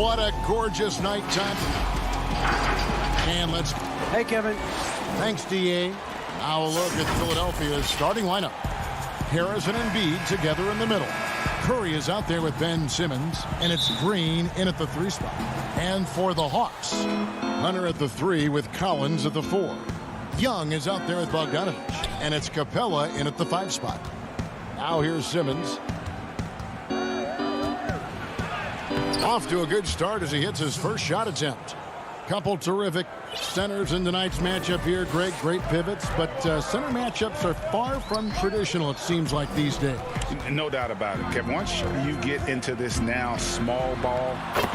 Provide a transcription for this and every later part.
What a gorgeous nighttime. And let's... Hey, Kevin. Thanks, D.A. Now a look at Philadelphia's starting lineup. Harris and Embiid together in the middle. Curry is out there with Ben Simmons, and it's Green in at the 3 spot. And for the Hawks, Hunter at the 3 with Collins at the 4. Young is out there with Bogdanovich, and it's Capella in at the 5 spot. Now here's Simmons. Off to a good start as he hits his first shot attempt. Couple terrific centers in tonight's matchup here. Great pivots, but center matchups are far from traditional, it seems like, these days. No doubt about it, Kevin. Once you get into this now small ball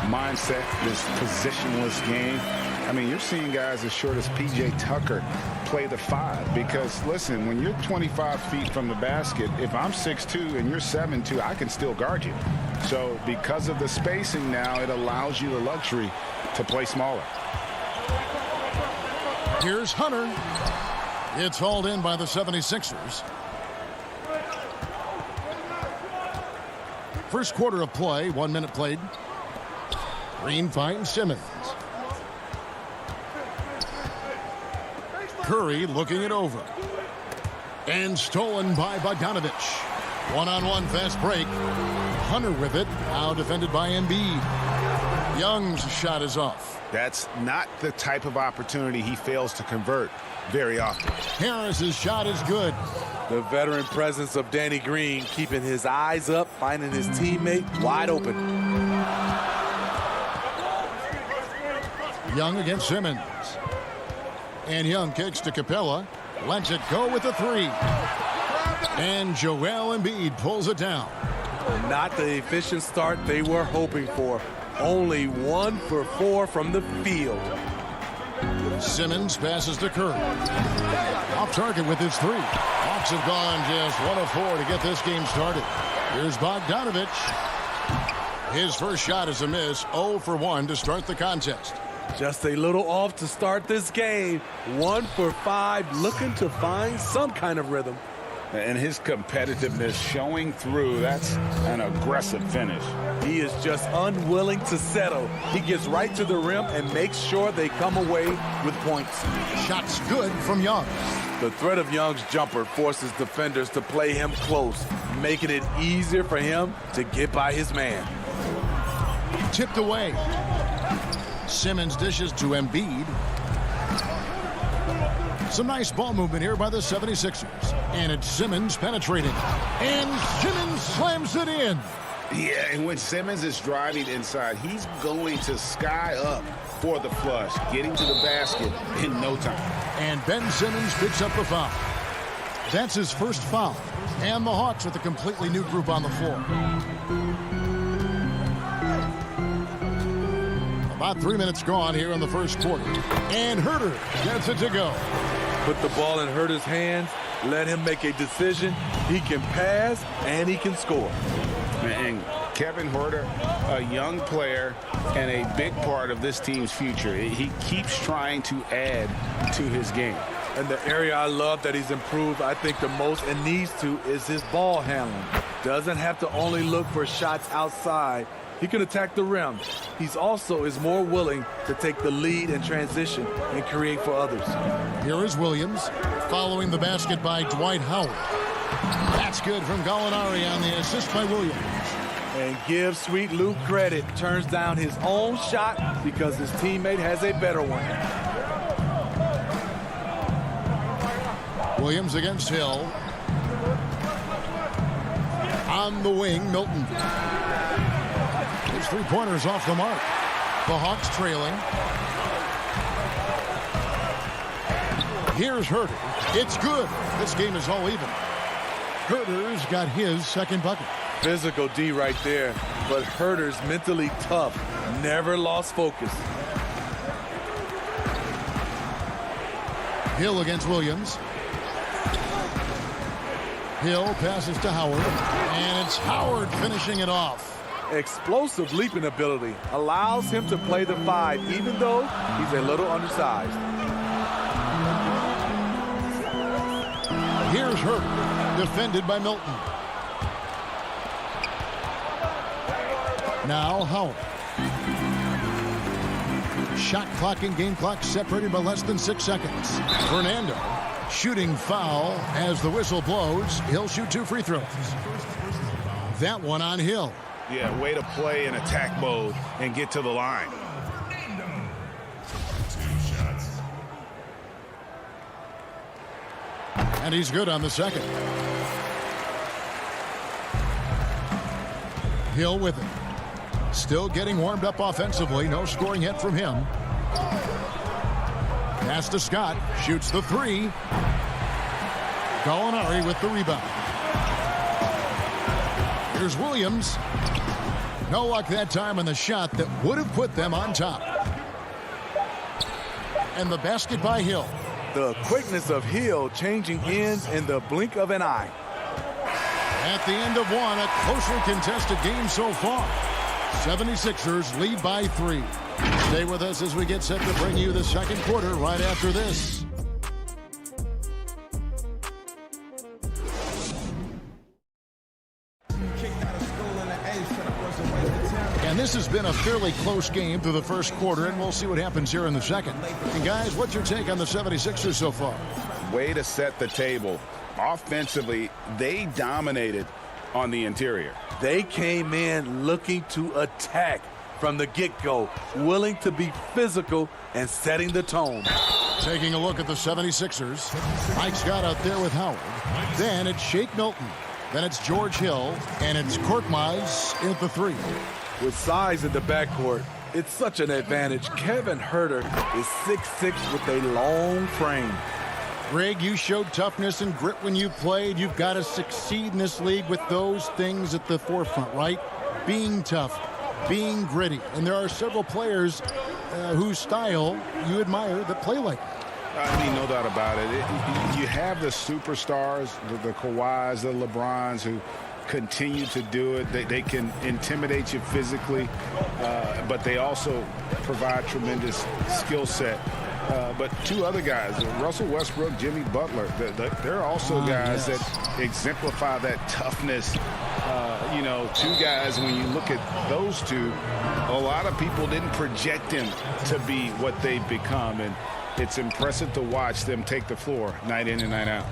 mindset, this positionless game, I mean, you're seeing guys as short as P.J. Tucker play the 5 because, listen, when you're 25 feet from the basket, if I'm 6'2" and you're 7'2", I can still guard you. So because of the spacing now, it allows you the luxury to play smaller. Here's Hunter. It's hauled in by the 76ers. First quarter of play, 1 minute played. Green finds Simmons. Curry looking it over. And stolen by Bogdanovich. One-on-one fast break. Hunter with it. Now defended by Embiid. Young's shot is off. That's not the type of opportunity he fails to convert very often. Harris's shot is good. The veteran presence of Danny Green keeping his eyes up, finding his teammate wide open. Young against Simmons. And Young kicks to Capella. Lets it go with the 3. And Joel Embiid pulls it down. Not the efficient start they were hoping for. Only 1 for 4 from the field. Simmons passes to Curry. Off target with his 3. Hawks have gone just 1 of 4 to get this game started. Here's Bogdanovich. His first shot is a miss. 0 for 1 to start the contest. Just a little off to start this game. 1 for 5, looking to find some kind of rhythm. And his competitiveness showing through. That's an aggressive finish. He is just unwilling to settle. He gets right to the rim and makes sure they come away with points. Shot's good from Young. The threat of Young's jumper forces defenders to play him close, making it easier for him to get by his man. Tipped away. Simmons dishes to Embiid. Some nice ball movement here by the 76ers. And it's Simmons penetrating. And Simmons slams it in. Yeah, and when Simmons is driving inside, he's going to sky up for the flush, getting to the basket in no time. And Ben Simmons picks up the foul. That's his first foul. And the Hawks with a completely new group on the floor. About 3 minutes gone here in the first quarter. And Herter gets it to go. Put the ball in Herter's hands. Let him make a decision. He can pass and he can score. And Kevin Huerter, a young player and a big part of this team's future. He keeps trying to add to his game. And the area I love that he's improved, I think the most and needs to, is his ball handling. Doesn't have to only look for shots outside. He can attack the rim. He's also is more willing to take the lead in transition and create for others. Here is Williams following the basket by Dwight Howard. That's good from Gallinari on the assist by Williams. And give Sweet Luke credit. Turns down his own shot because his teammate has a better one. Williams against Hill. On the wing, Milton. His 3-pointers off the mark. The Hawks trailing. Here's Herter. It's good. This game is all even. Herter's got his second bucket. Physical D right there, but Herter's mentally tough. Never lost focus. Hill against Williams. Hill passes to Howard, and it's Howard finishing it off. Explosive leaping ability allows him to play the 5, even though he's a little undersized. Here's Herter, defended by Milton. Now Howard. Shot clock and game clock separated by less than 6 seconds. Fernando shooting foul as the whistle blows. He'll shoot 2 free throws. That one on Hill. Yeah, way to play in attack mode and get to the line. And he's good on the second. Hill with it. Still getting warmed up offensively. No scoring yet from him. Pass to Scott. Shoots the 3. Gallinari with the rebound. Here's Williams. No luck that time on the shot that would have put them on top. And the basket by Hill. The quickness of Hill changing ends in the blink of an eye. At the end of one, a closely contested game so far. 76ers lead by 3. Stay with us as we get set to bring you the second quarter right after this. And this has been a fairly close game through the first quarter, and we'll see what happens here in the second. And guys, what's your take on the 76ers so far? Way to set the table. Offensively, they dominated on the interior. They came in looking to attack from the get-go, willing to be physical and setting the tone. Taking a look at the 76ers. Mike Scott out there with Howard. Then it's Shake Milton. Then it's George Hill. And it's Korkmaz at the 3. With size in the backcourt, it's such an advantage. Kevin Huerter is 6'6" with a long frame. Greg, you showed toughness and grit when you played. You've got to succeed in this league with those things at the forefront, right? Being tough, being gritty. And there are several players whose style you admire that play like that. I mean, no doubt about it. You have the superstars, the Kawhis, the LeBrons, who continue to do it. They can intimidate you physically, but they also provide tremendous skill set. But 2 other guys, Russell Westbrook, Jimmy Butler, they're also guys that exemplify that toughness. 2 guys, when you look at those 2, a lot of people didn't project them to be what they've become, and it's impressive to watch them take the floor night in and night out.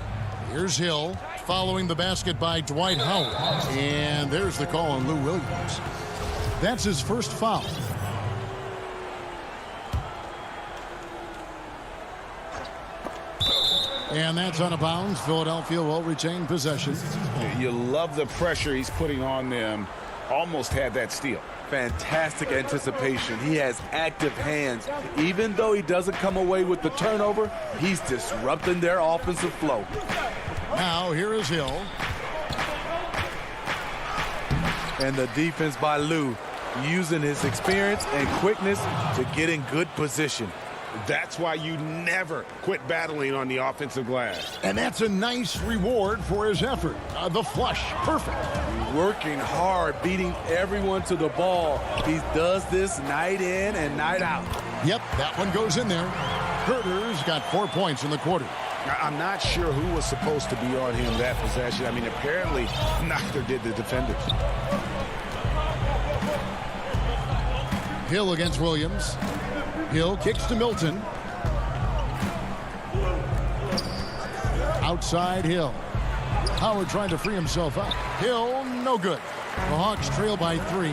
Here's Hill following the basket by Dwight Howard. And there's the call on Lou Williams. That's his first foul. And that's out of bounds. Philadelphia will retain possession. You love the pressure he's putting on them. Almost had that steal. Fantastic anticipation. He has active hands. Even though he doesn't come away with the turnover, he's disrupting their offensive flow. Now here is Hill. And the defense by Lou, using his experience and quickness to get in good position. That's why you never quit battling on the offensive glass. And that's a nice reward for his effort. The flush, perfect. Working hard, beating everyone to the ball. He does this night in and night out. Yep, that one goes in there. Huerter's got 4 points in the quarter. I'm not sure who was supposed to be on him that possession. I mean, apparently neither did the defenders. Hill against Williams. Hill kicks to Milton. Outside Hill. Howard trying to free himself up. Hill, no good. The Hawks trail by 3.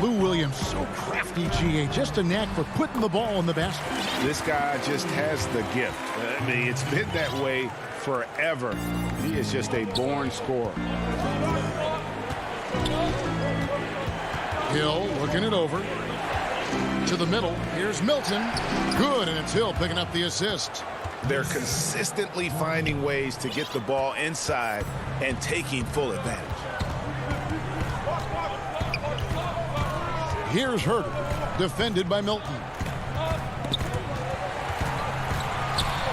Lou Williams, so crafty, GA. Just a knack for putting the ball in the basket. This guy just has the gift. I mean, it's been that way forever. He is just a born scorer. Hill looking it over. To the middle. Here's Milton. Good, and it's Hill picking up the assist. They're consistently finding ways to get the ball inside and taking full advantage. Here's Huerter, defended by Milton.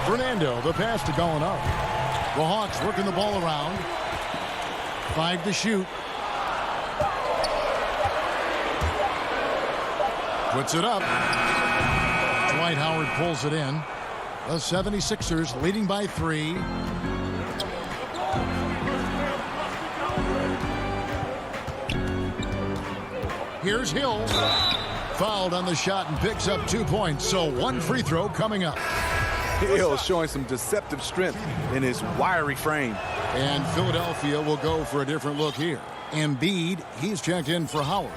Fernando, the pass to Gallinari. The Hawks working the ball around. 5 to shoot. Puts it up. Dwight Howard pulls it in. The 76ers leading by 3. Here's Hill. fouled on the shot and picks up 2 points. So one free throw coming up. Hill showing some deceptive strength in his wiry frame. And Philadelphia will go for a different look here. Embiid, he's checked in for Howard.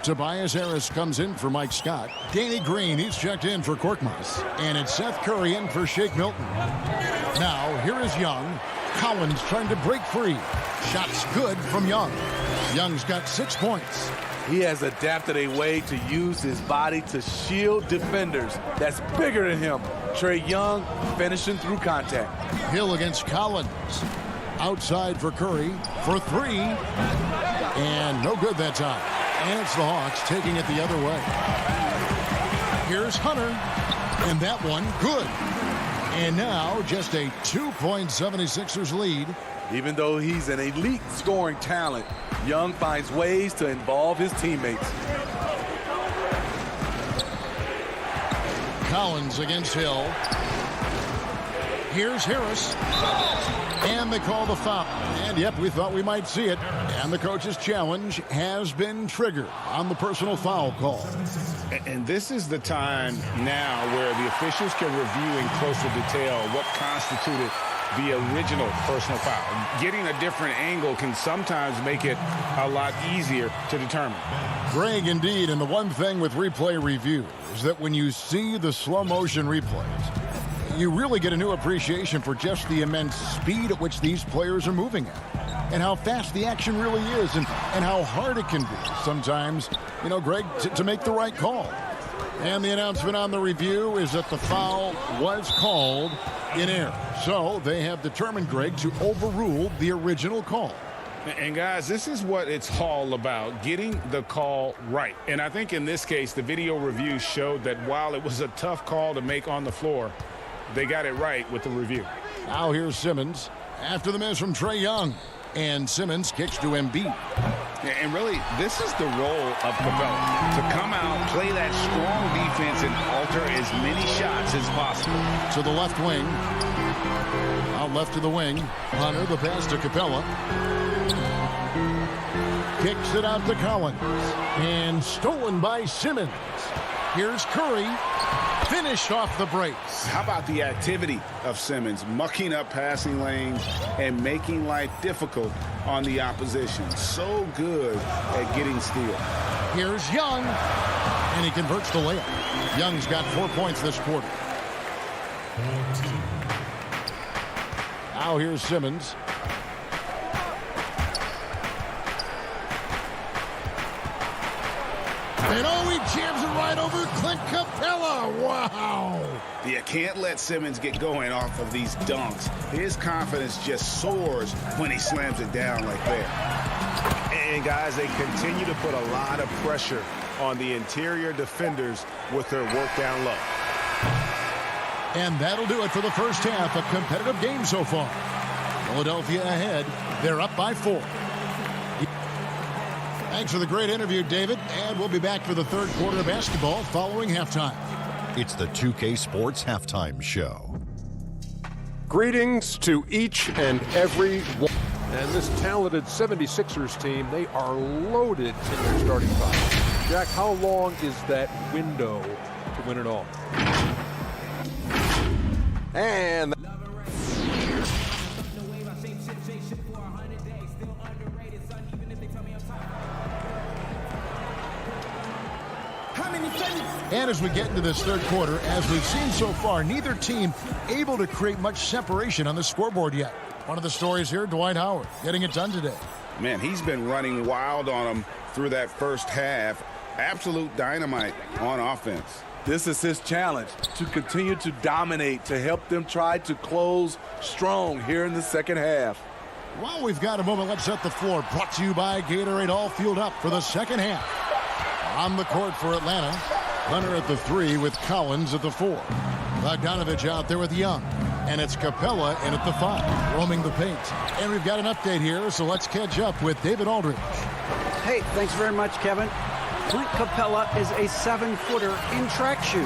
Tobias Harris comes in for Mike Scott. Danny Green, he's checked in for Korkmaz. And it's Seth Curry in for Shake Milton. Now, here is Young. Collins trying to break free. Shots good from Young. Young's got 6 points. He has adapted a way to use his body to shield defenders that's bigger than him. Trae Young finishing through contact. Hill against Collins. Outside for Curry for 3. And no good that time. And it's the Hawks taking it the other way. Here's Hunter. And that one good. And now just a 2-point 76ers lead. Even though he's an elite scoring talent, Young finds ways to involve his teammates. Collins against Hill. Here's Harris. And they call the foul. And yep, we thought we might see it. And the coach's challenge has been triggered on the personal foul call. And this is the time now where the officials can review in closer detail what constituted the original personal foul. Getting a different angle can sometimes make it a lot easier to determine. Greg, indeed, and the one thing with replay review is that when you see the slow motion replays, you really get a new appreciation for just the immense speed at which these players are moving at, and how fast the action really is, and how hard it can be sometimes, you know, Greg, to make the right call. And the announcement on the review is that the foul was called in error. So they have determined, Greg, to overrule the original call. And guys, this is what it's all about, getting the call right. And I think in this case, the video review showed that while it was a tough call to make on the floor, they got it right with the review. Now here's Simmons after the miss from Trae Young. And Simmons kicks to Embiid. And really, this is the role of Capella, to come out, play that strong defense, and alter as many shots as possible. To the left wing. Out left to the wing. Hunter, the pass to Capella. Kicks it out to Collins. And stolen by Simmons. Here's Curry. Finished off the break. How about the activity of Simmons, mucking up passing lanes and making life difficult on the opposition. So good at getting steals. Here's Young, and he converts the layup. Young's got 4 points this quarter. Now here's Simmons. And oh, he jams it right over Clint Capella. Wow. You can't let Simmons get going off of these dunks. His confidence just soars when he slams it down like that. And guys, they continue to put a lot of pressure on the interior defenders with their work down low. And that'll do it for the first half. A competitive game so far. Philadelphia ahead. They're up by 4. Thanks for the great interview, David. And we'll be back for the third quarter of basketball following halftime. It's the 2K Sports Halftime Show. Greetings to each and every one. And this talented 76ers team, they are loaded in their starting five. Jack, how long is that window to win it all? And And as we get into this third quarter, as we've seen so far, neither team able to create much separation on the scoreboard yet. One of the stories here, Dwight Howard getting it done today. Man, he's been running wild on them through that first half. Absolute dynamite on offense. This is his challenge, to continue to dominate, to help them try to close strong here in the second half. While we've got a moment, let's set the floor. Brought to you by Gatorade, all fueled up for the second half. On the court for Atlanta, Hunter at the 3 with Collins at the 4. Bogdanovich out there with Young. And it's Capella in at the 5, roaming the paint. And we've got an update here, so let's catch up with David Aldridge. Hey, thanks very much, Kevin. Clint Capella is a 7-footer in track shoes.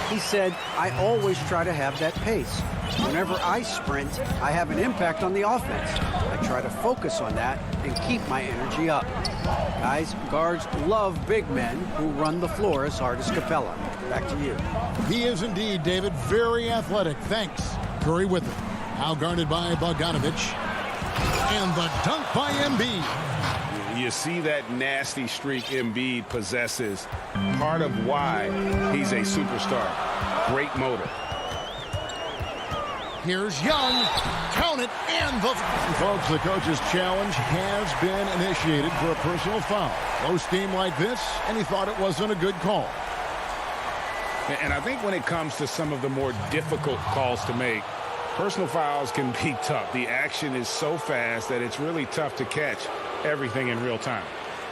He said, I always try to have that pace. Whenever I sprint, I have an impact on the offense. I try to focus on that and keep my energy up. Guys, guards love big men who run the floor as hard as Capella. Back to you. He is indeed, David, very athletic. Thanks. Curry with it. Now guarded by Bogdanovich. And the dunk by Embiid. You see that nasty streak Embiid possesses. Part of why he's a superstar. Great motor. Here's Young. Count it. And the... Folks, the coach's challenge has been initiated for a personal foul. Low steam like this, and he thought it wasn't a good call. And I think when it comes to some of the more difficult calls to make, personal fouls can be tough. The action is so fast that it's really tough to catch everything in real time.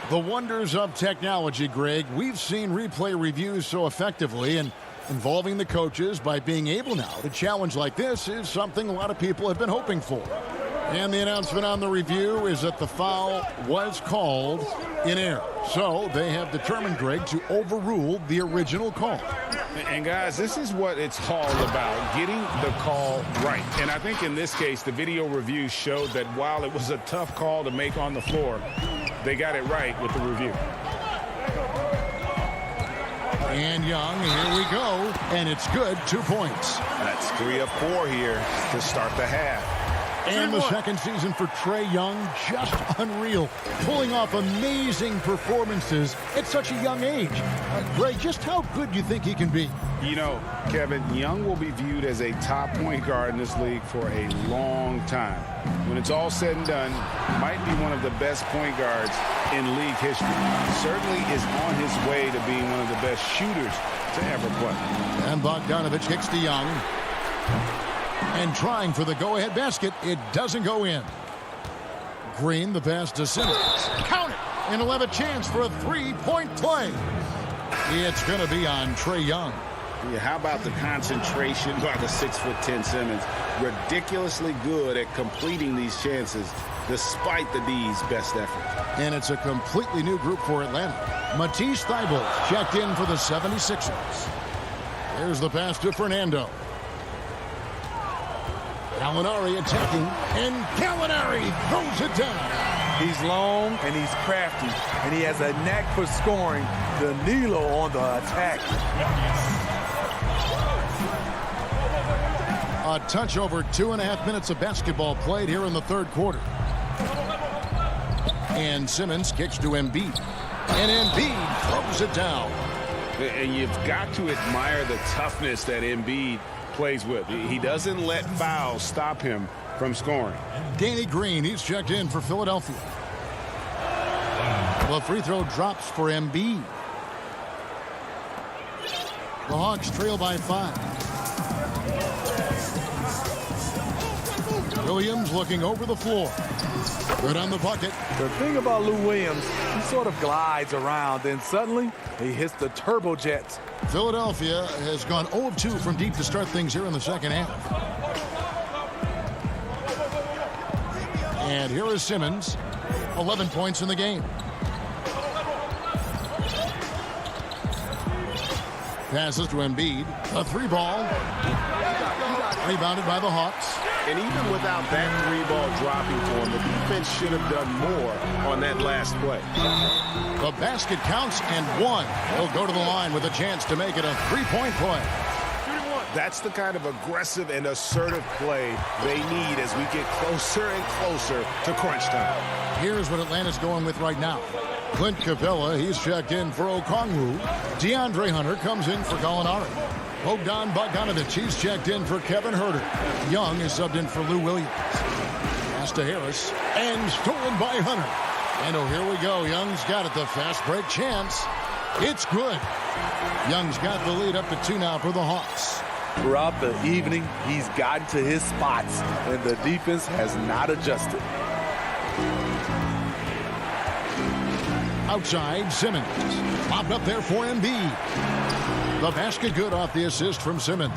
The wonders of technology, Greg. We've seen replay reviews so effectively, and involving the coaches by being able now to challenge like this is something a lot of people have been hoping for. And the announcement on the review is that the foul was called in error. So they have determined, Greg, to overrule the original call. And guys, this is what it's all about, getting the call right. And I think in this case, the video review showed that while it was a tough call to make on the floor, they got it right with the review. And Young, here we go. And it's good, 2 points. That's 3 of 4 here to start the half. And the second season for Trae Young, just unreal. Pulling off amazing performances at such a young age. Greg, just how good do you think he can be? You know, Kevin, Young will be viewed as a top point guard in this league for a long time. When it's all said and done, might be one of the best point guards in league history. Certainly is on his way to being one of the best shooters to ever play. And Bogdanovich kicks to Young. And trying for the go-ahead basket, it doesn't go in. Green, the pass to Simmons. Count it! And he'll have a chance for a three-point play. It's going to be on Trae Young. Yeah, how about the concentration by the 6'10" Simmons? Ridiculously good at completing these chances despite the D's best effort. And it's a completely new group for Atlanta. Matisse Thybulle checked in for the 76ers. There's the pass to Fernando. Gallinari attacking, and Gallinari throws it down. He's long and he's crafty, and he has a knack for scoring. Danilo on the attack. A touch over 2.5 minutes of basketball played here in the third quarter. And Simmons kicks to Embiid. And Embiid throws it down. And you've got to admire the toughness that Embiid plays with. He doesn't let fouls stop him from scoring. Danny Green, he's checked in for Philadelphia. The free throw drops for Embiid. The Hawks trail by 5. Williams looking over the floor. Good on the bucket. The thing about Lou Williams, he sort of glides around, then suddenly he hits the turbojets. Philadelphia has gone 0 of 2 from deep to start things here in the second half. And here is Simmons, 11 points in the game. Passes to Embiid, a 3-ball. Rebounded by the Hawks. And even without that 3-ball dropping for him, the defense should have done more on that last play. The basket counts and one. He'll go to the line with a chance to make it a 3-point play. That's the kind of aggressive and assertive play they need as we get closer and closer to crunch time. Here's what Atlanta's going with right now. Clint Capella, he's checked in for Okongwu. DeAndre Hunter comes in for Gallinari. Bogdan Bogdanovich, he's checked in for Kevin Huerter. Young is subbed in for Lou Williams. Pass to Harris, and stolen by Hunter. And oh, here we go. Young's got it, the fast break chance. It's good. Young's got the lead up to 2 now for the Hawks. Throughout the evening, he's gotten to his spots, and the defense has not adjusted. Outside, Simmons. Popped up there for Embiid. The basket good off the assist from Simmons.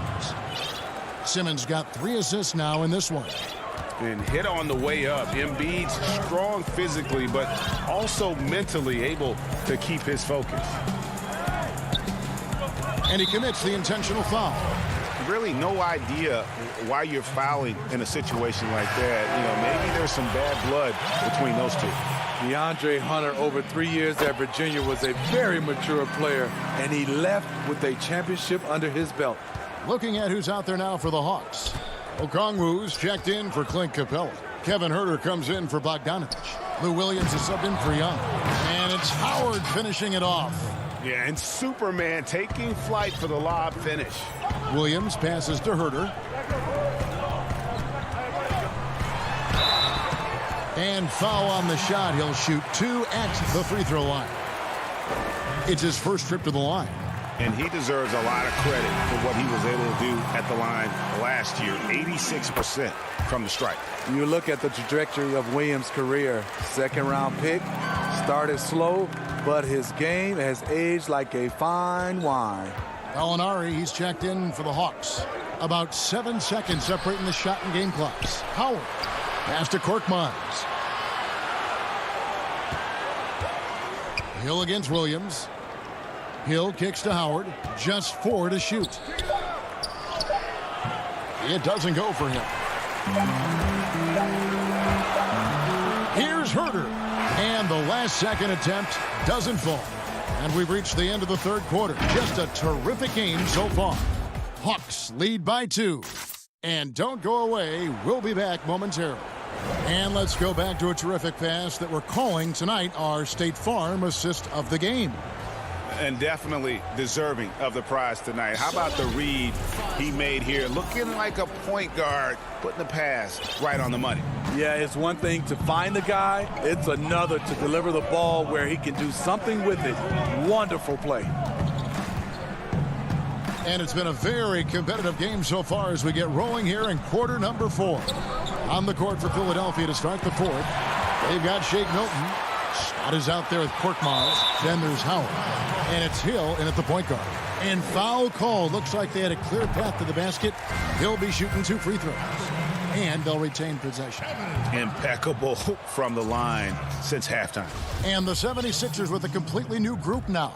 Simmons got 3 assists now in this one. And hit on the way up. Embiid's strong physically, but also mentally able to keep his focus. And he commits the intentional foul. Really no idea why you're fouling in a situation like that. You know, maybe there's some bad blood between those two. DeAndre Hunter, over 3 years at Virginia, was a very mature player, and he left with a championship under his belt. Looking at who's out there now for the Hawks. Okongwu's checked in for Clint Capella. Kevin Huerter comes in for Bogdanovich. Lou Williams is subbed in for Young. And it's Howard finishing it off. Yeah, and Superman taking flight for the lob finish. Williams passes to Huerter. And foul on the shot. He'll shoot 2 at the free throw line. It's his first trip to the line. And he deserves a lot of credit for what he was able to do at the line last year. 86% from the stripe. You look at the trajectory of Williams' career. Second-round pick, started slow, but his game has aged like a fine wine. Gallinari, he's checked in for the Hawks. About 7 seconds separating the shot and game clocks. Howard, pass to Korkmaz. Hill against Williams. Hill kicks to Howard. Just 4 to shoot. It doesn't go for him. Here's Huerter. And the last second attempt doesn't fall. And we've reached the end of the third quarter. Just a terrific game so far. Hawks lead by 2. And don't go away. We'll be back momentarily. And let's go back to a terrific pass that we're calling tonight our State Farm assist of the game. And definitely deserving of the prize tonight. How about the read he made here? Looking like a point guard, putting the pass right on the money. Yeah, it's one thing to find the guy. It's another to deliver the ball where he can do something with it. Wonderful play. And it's been a very competitive game so far as we get rolling here in quarter number 4. On the court for Philadelphia to start the fourth. They've got Shake Milton. Scott is out there with Korkmaz. Then there's Howard. And it's Hill in at the point guard. And foul call. Looks like they had a clear path to the basket. He'll be shooting 2 free throws. And they'll retain possession. Impeccable from the line since halftime. And the 76ers with a completely new group now.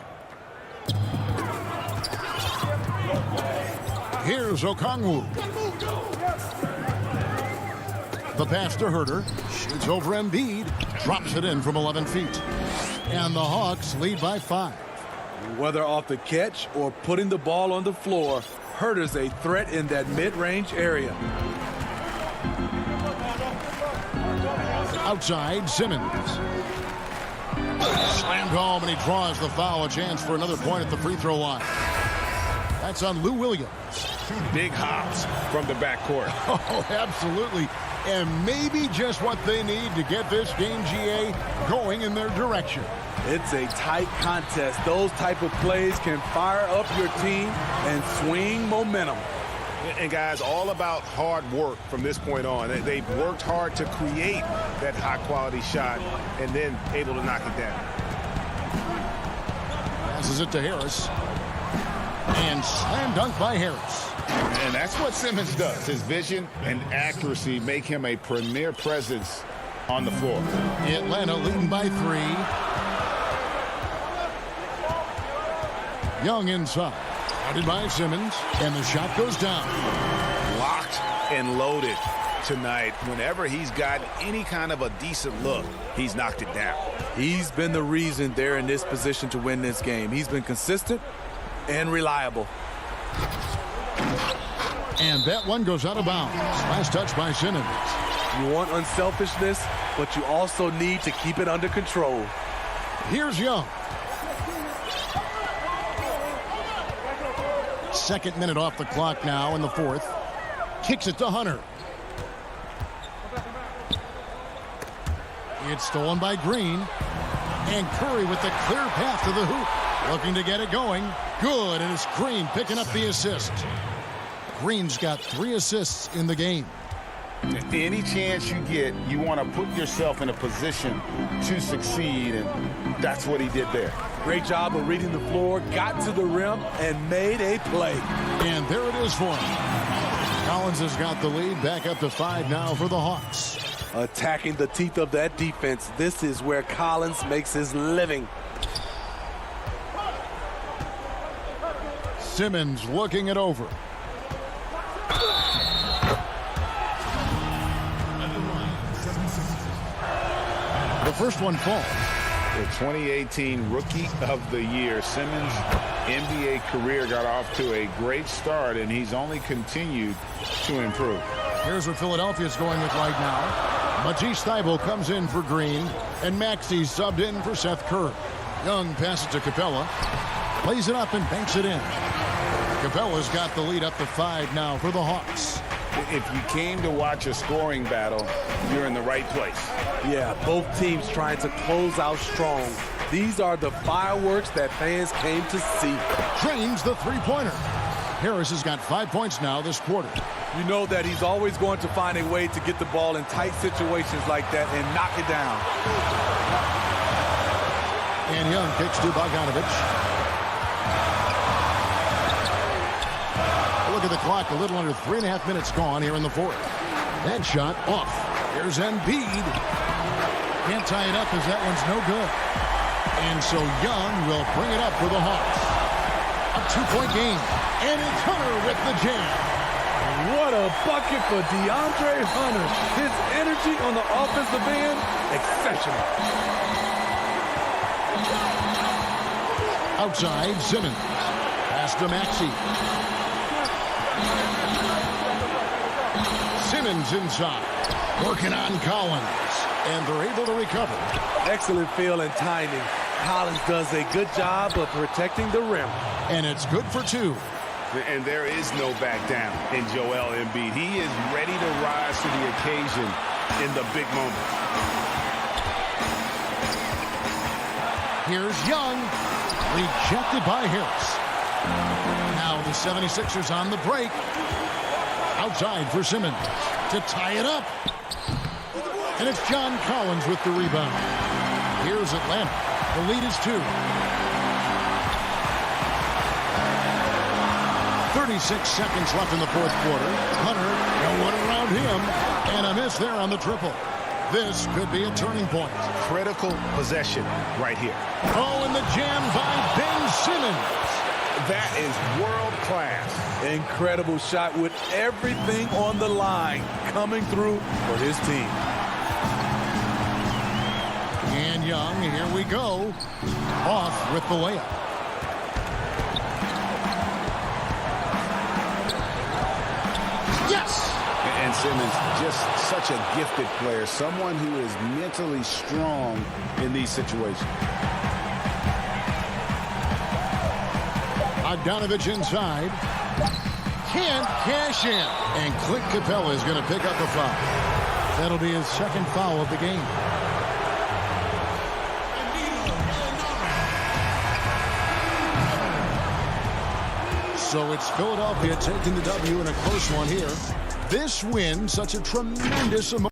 Here's Okongwu. The pass to Huerter. Shoots over Embiid. Drops it in from 11 feet. And the Hawks lead by 5. Whether off the catch or putting the ball on the floor, Huerter's a threat in that mid-range area. Outside, Simmons. Slammed home, and he draws the foul. A chance for another point at the free throw line. That's on Lou Williams. Big hops from the backcourt. Oh, absolutely. And maybe just what they need to get this game, GA, going in their direction. It's a tight contest. Those type of plays can fire up your team and swing momentum. And guys, all about hard work from this point on. They've worked hard to create that high-quality shot and then able to knock it down. Passes it to Harris. And slam dunk by Harris. And that's what Simmons does. His vision and accuracy make him a premier presence on the floor. Atlanta leading by 3. Young inside. Guarded by Simmons. And the shot goes down. Locked and loaded tonight. Whenever he's got any kind of a decent look, he's knocked it down. He's been the reason they're in this position to win this game. He's been consistent and reliable. And that one goes out of bounds. Last touch by Simmons. You want unselfishness, but you also need to keep it under control. Here's Young. Second minute off the clock now in the fourth. Kicks it to Hunter. It's stolen by Green. And Curry with the clear path to the hoop. Looking to get it going. Good, and it's Green picking up the assist. Green's got 3 assists in the game. Any chance you get, you want to put yourself in a position to succeed, and that's what he did there. Great job of reading the floor, got to the rim, and made a play. And there it is for him. Collins has got the lead, back up to 5 now for the Hawks. Attacking the teeth of that defense. This is where Collins makes his living. Simmons looking it over. The first one falls. The 2018 Rookie of the Year. Simmons' NBA career got off to a great start, and he's only continued to improve. Here's what Philadelphia's going with right now. Matisse Thybulle comes in for Green, and Maxey subbed in for Seth Curry. Young passes to Capella, lays it up and banks it in. Capella's got the lead up to 5 now for the Hawks. If you came to watch a scoring battle, you're in the right place. Yeah, both teams trying to close out strong. These are the fireworks that fans came to see. Drains the three-pointer. Harris has got 5 points now this quarter. You know that he's always going to find a way to get the ball in tight situations like that and knock it down. And Young kicks to Bogdanovich. Look at the clock, a little under 3.5 minutes gone here in the fourth. That shot off. Here's Embiid. Can't tie it up as that one's no good. And so Young will bring it up for the Hawks. A 2-point game. And it's Hunter with the jam. What a bucket for DeAndre Hunter. His energy on the offensive end, exceptional. Outside, Simmons. Pass to Maxey. Simmons inside. Working on Collins. And they're able to recover. Excellent feel and timing. Collins does a good job of protecting the rim. And it's good for 2. And there is no back down in Joel Embiid. He is ready to rise to the occasion in the big moment. Here's Young. Rejected by Harris. Now the 76ers on the break. Outside for Simmons to tie it up. And it's John Collins with the rebound. Here's Atlanta. The lead is 2. 36 seconds left in the fourth quarter. Hunter, no one around him. And a miss there on the triple. This could be a turning point. Critical possession right here. Oh, and the jam by Ben Simmons. That is world class. Incredible shot with everything on the line coming through for his team. And Young, here we go. Off with the layup. Yes! And Simmons, just such a gifted player. Someone who is mentally strong in these situations. Bogdanovich inside. Can't cash in. And Clint Capella is going to pick up the foul. That'll be his second foul of the game. So it's Philadelphia taking the W in a close one here. This win, such a tremendous emotion.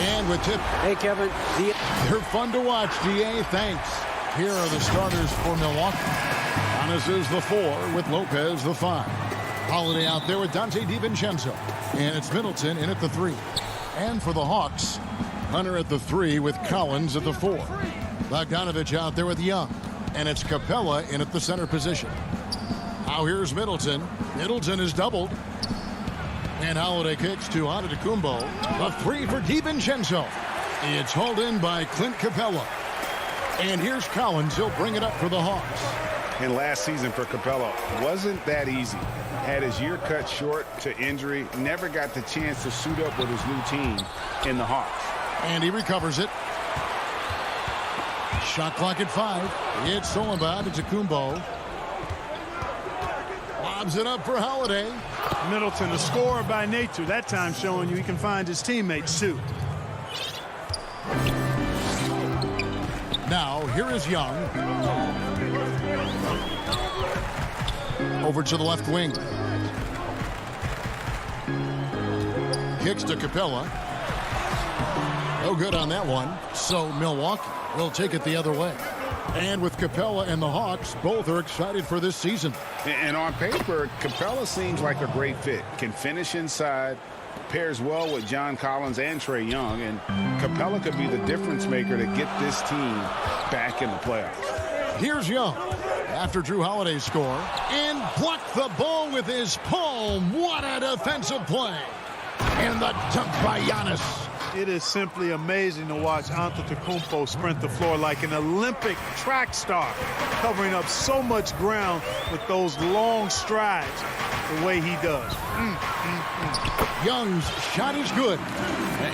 And with tip. Hey, Kevin. They're fun to watch, DA. Thanks. Here are the starters for Milwaukee. Giannis is the 4 with Lopez the 5. Holiday out there with Dante DiVincenzo. And it's Middleton in at the 3. And for the Hawks, Hunter at the 3 with Collins at the 4. Bogdanovich out there with Young. And it's Capella in at the center position. Now here's Middleton. Middleton is doubled. And Holiday kicks to Antetokounmpo. The 3 for DiVincenzo. It's hauled in by Clint Capella. And here's Collins. He'll bring it up for the Hawks. And last season for Capella wasn't that easy. Had his year cut short to injury. Never got the chance to suit up with his new team in the Hawks. And he recovers it. Shot clock at 5. It's stolen by Antetokounmpo. Lobs it up for Holiday. Middleton, a scorer by nature, that time showing you he can find his teammates too. Now, here is Young. Over to the left wing. Kicks to Capella. No good on that one. So Milwaukee will take it the other way. And with Capella and the Hawks, both are excited for this season. And on paper, Capella seems like a great fit. Can finish inside, pairs well with John Collins and Trae Young, and Capella could be the difference maker to get this team back in the playoffs. Here's Young after Drew Holiday's score and blocked the ball with his palm. What a defensive play. And the dunk by Giannis. It is simply amazing to watch Antetokounmpo sprint the floor like an Olympic track star, covering up so much ground with those long strides the way he does. Young's shot is good.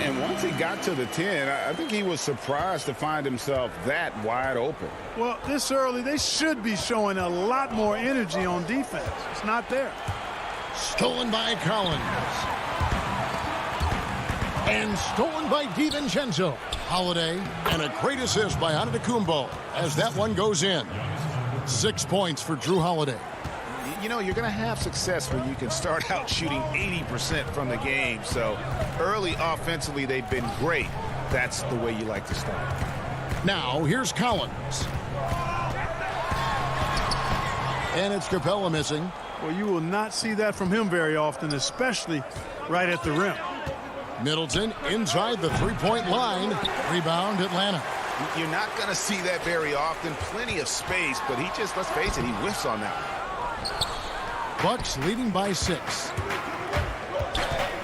And once he got to the 10, I think he was surprised to find himself that wide open. Well, this early, they should be showing a lot more energy on defense. It's not there. Stolen by Collins. And stolen by DiVincenzo. Holiday and a great assist by Antetokounmpo as that one goes in. 6 points for Drew Holiday. You know, you're going to have success when you can start out shooting 80% from the game. So early offensively, they've been great. That's the way you like to start. Now, here's Collins. And it's Capella missing. Well, you will not see that from him very often, especially right at the rim. Middleton inside the three-point line. Rebound, Atlanta. You're not going to see that very often. Plenty of space, but he just, let's face it, he whiffs on that. Bucks leading by 6.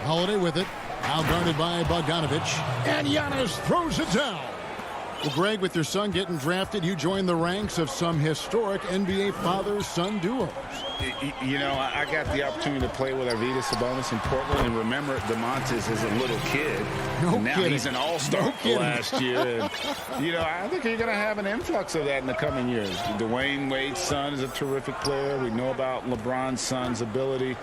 Holiday with it. Now guarded by Bogdanovich. And Giannis throws it down. Well, Greg, with your son getting drafted, you joined the ranks of some historic NBA father-son duos. You know, I got the opportunity to play with Arvydas Sabonis in Portland, and remember DeMontis as a little kid. No and now kidding. He's an all-star last year. And, you know, I think you're going to have an influx of that in the coming years. Dwayne Wade's son is a terrific player. We know about LeBron's son's ability.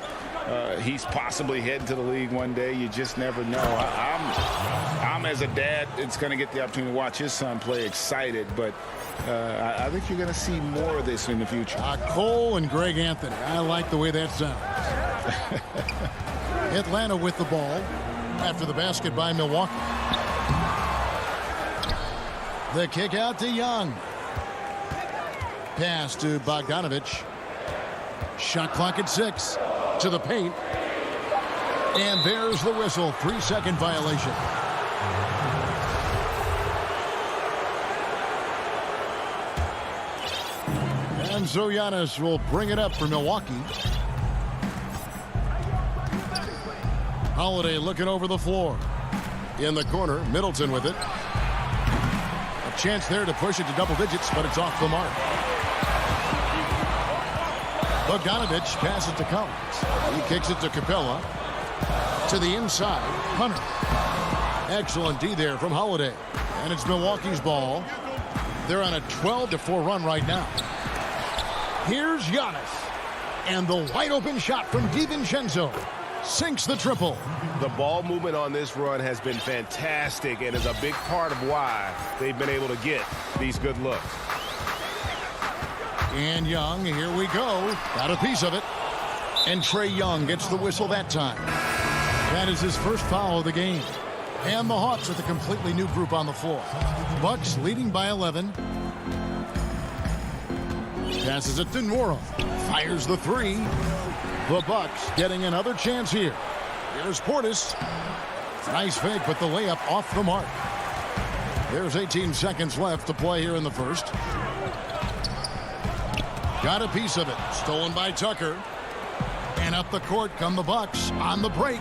He's possibly heading to the league one day. You just never know. I'm as a dad, it's going to get the opportunity to watch his son play excited, but I think you're going to see more of this in the future. Cole and Greg Anthony. I like the way that sounds. Atlanta with the ball after the basket by Milwaukee. The kick out to Young. Pass to Bogdanovich. Shot clock at 6. To the paint. And there's the whistle. 3-second violation. And so Giannis will bring it up for Milwaukee. Holiday looking over the floor. In the corner, Middleton with it. A chance there to push it to double digits, but it's off the mark. Bogdanovich passes to Collins. He kicks it to Capella. To the inside, Hunter. Excellent D there from Holiday. And it's Milwaukee's ball. They're on a 12-4 run right now. Here's Giannis. And the wide open shot from DiVincenzo. Sinks the triple. The ball movement on this run has been fantastic and is a big part of why they've been able to get these good looks. And Young, here we go. Got a piece of it. And Trae Young gets the whistle that time. That is his first foul of the game. And the Hawks with a completely new group on the floor. Bucks leading by 11. Passes it to Nwora. Fires the 3. The Bucks getting another chance here. Here's Portis. Nice fake, but the layup off the mark. There's 18 seconds left to play here in the first. Got a piece of it. Stolen by Tucker. And up the court come the Bucks on the break.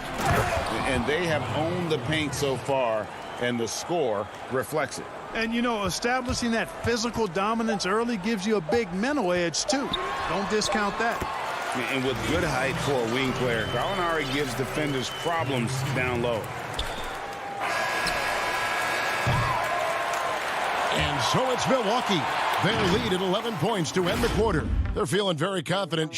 And they have owned the paint so far, and the score reflects it. And, you know, establishing that physical dominance early gives you a big mental edge, too. Don't discount that. And with good height for a wing player, Gallinari gives defenders problems down low. And so it's Milwaukee. Their lead at 11 points to end the quarter. They're feeling very confident.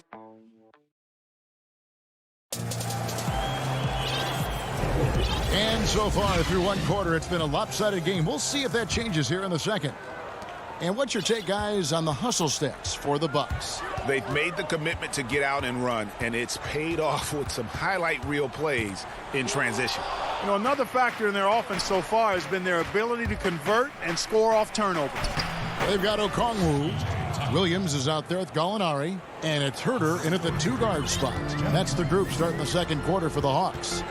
And so far through one quarter, it's been a lopsided game. We'll see if that changes here in the second. And what's your take, guys, on the hustle stats for the Bucks? They've made the commitment to get out and run, and it's paid off with some highlight reel plays in transition. You know, another factor in their offense so far has been their ability to convert and score off turnovers. They've got Okongwu. Williams is out there with Gallinari. And it's Herter in at the 2-guard spot. That's the group starting the second quarter for the Hawks.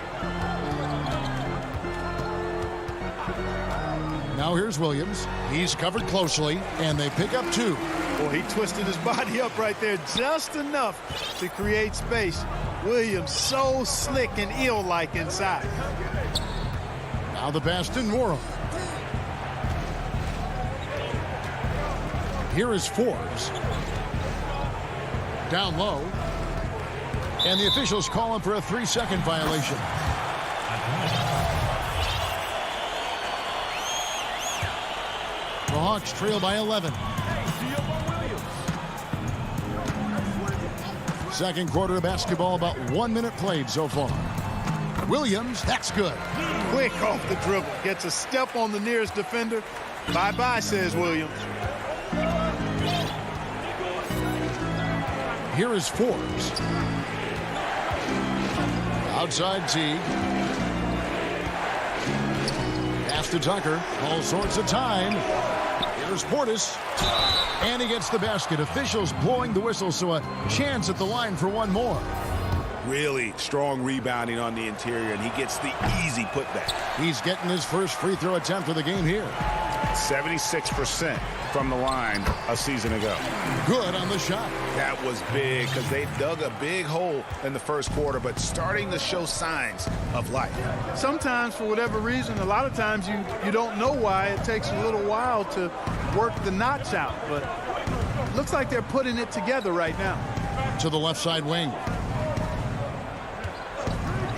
Now here's Williams. He's covered closely, and they pick up 2. Well, he twisted his body up right there just enough to create space. Williams so slick and ill-like inside. Now the pass to Nora. Here is Forbes. Down low. And the officials call him for a 3-second violation. The Hawks trail by 11. Second quarter of basketball, about 1 minute played so far. Williams, that's good. Quick off the dribble. Gets a step on the nearest defender. Bye-bye, says Williams. Here is Forbes. Outside Teague. Pass to Tucker. All sorts of time. Here's Portis. And he gets the basket. Officials blowing the whistle, so a chance at the line for one more. Really strong rebounding on the interior, and he gets the easy putback. He's getting his first free throw attempt of the game here. 76% from the line a season ago. Good on the shot. That was big because they dug a big hole in the first quarter, but starting to show signs of life. Sometimes, for whatever reason, a lot of times you don't know why. It takes a little while to work the knots out, but looks like they're putting it together right now. To the left side wing.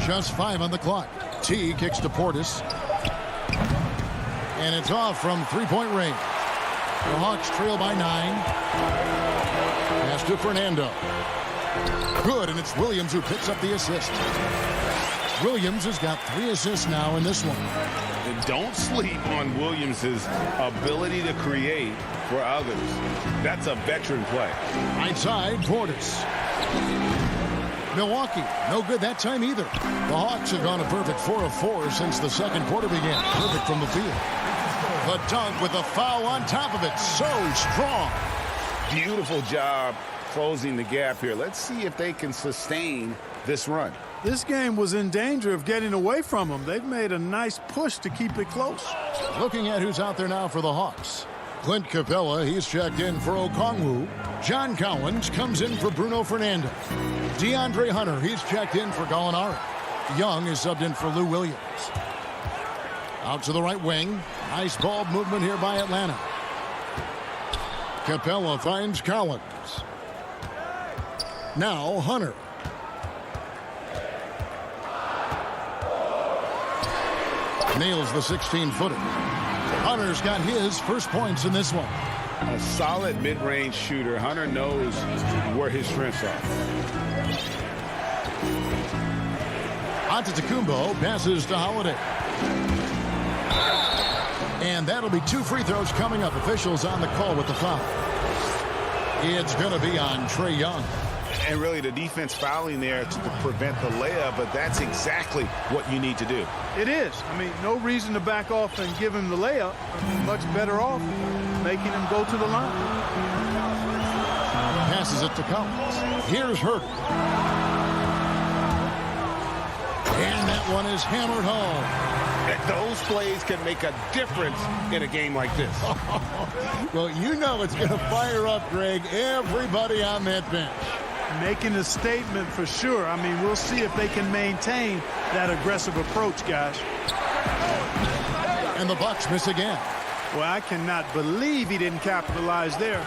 Just 5 on the clock. T kicks to Portis. And it's off from three-point range. The Hawks trail by 9. Pass to Fernando. Good, and it's Williams who picks up the assist. Williams has got 3 assists now in this one. And don't sleep on Williams' ability to create for others. That's a veteran play. Right side, Portis. Milwaukee, no good that time either. The Hawks have gone a perfect 4 of 4 since the second quarter began. Perfect from the field. The dunk with a foul on top of it. So strong. Beautiful job closing the gap here. Let's see if they can sustain this run. This game was in danger of getting away from them. They've made a nice push to keep it close. Looking at who's out there now for the Hawks. Clint Capella, he's checked in for Okongwu. John Collins comes in for Bruno Fernando. DeAndre Hunter, he's checked in for Gallinari. Young is subbed in for Lou Williams. Out to the right wing. Nice ball movement here by Atlanta. Capella finds Collins. Now Hunter. Nails the 16-footer. Hunter's got his first points in this one. A solid mid-range shooter. Hunter knows where his strengths are. Antetokounmpo passes to Holiday. And that'll be 2 free throws coming up. Officials on the call with the foul. It's going to be on Trae Young. And really the defense fouling there to prevent the layup, but that's exactly what you need to do. It is. I mean, no reason to back off and give him the layup. I mean, much better off making him go to the line. Passes it to Collins. Here's Hurt. And that one is hammered home. Those plays can make a difference in a game like this. Well, you know it's going to fire up, Greg, everybody on that bench. Making a statement for sure. I mean, we'll see if they can maintain that aggressive approach, guys. And the Bucks miss again. Well, I cannot believe he didn't capitalize there,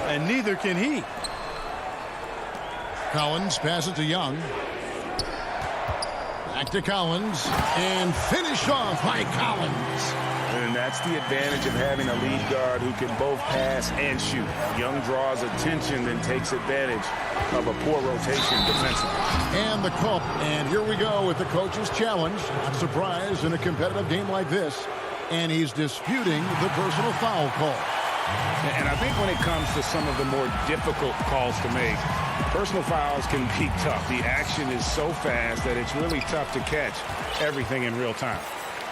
and neither can he. Collins passes to Young. Back to Collins, and finish off by Collins. And that's the advantage of having a lead guard who can both pass and shoot. Young draws attention and takes advantage of a poor rotation defensively. And the call. And here we go with the coach's challenge. Not surprised in a competitive game like this. And he's disputing the personal foul call. And I think when it comes to some of the more difficult calls to make, personal fouls can be tough. The action is so fast that it's really tough to catch everything in real time.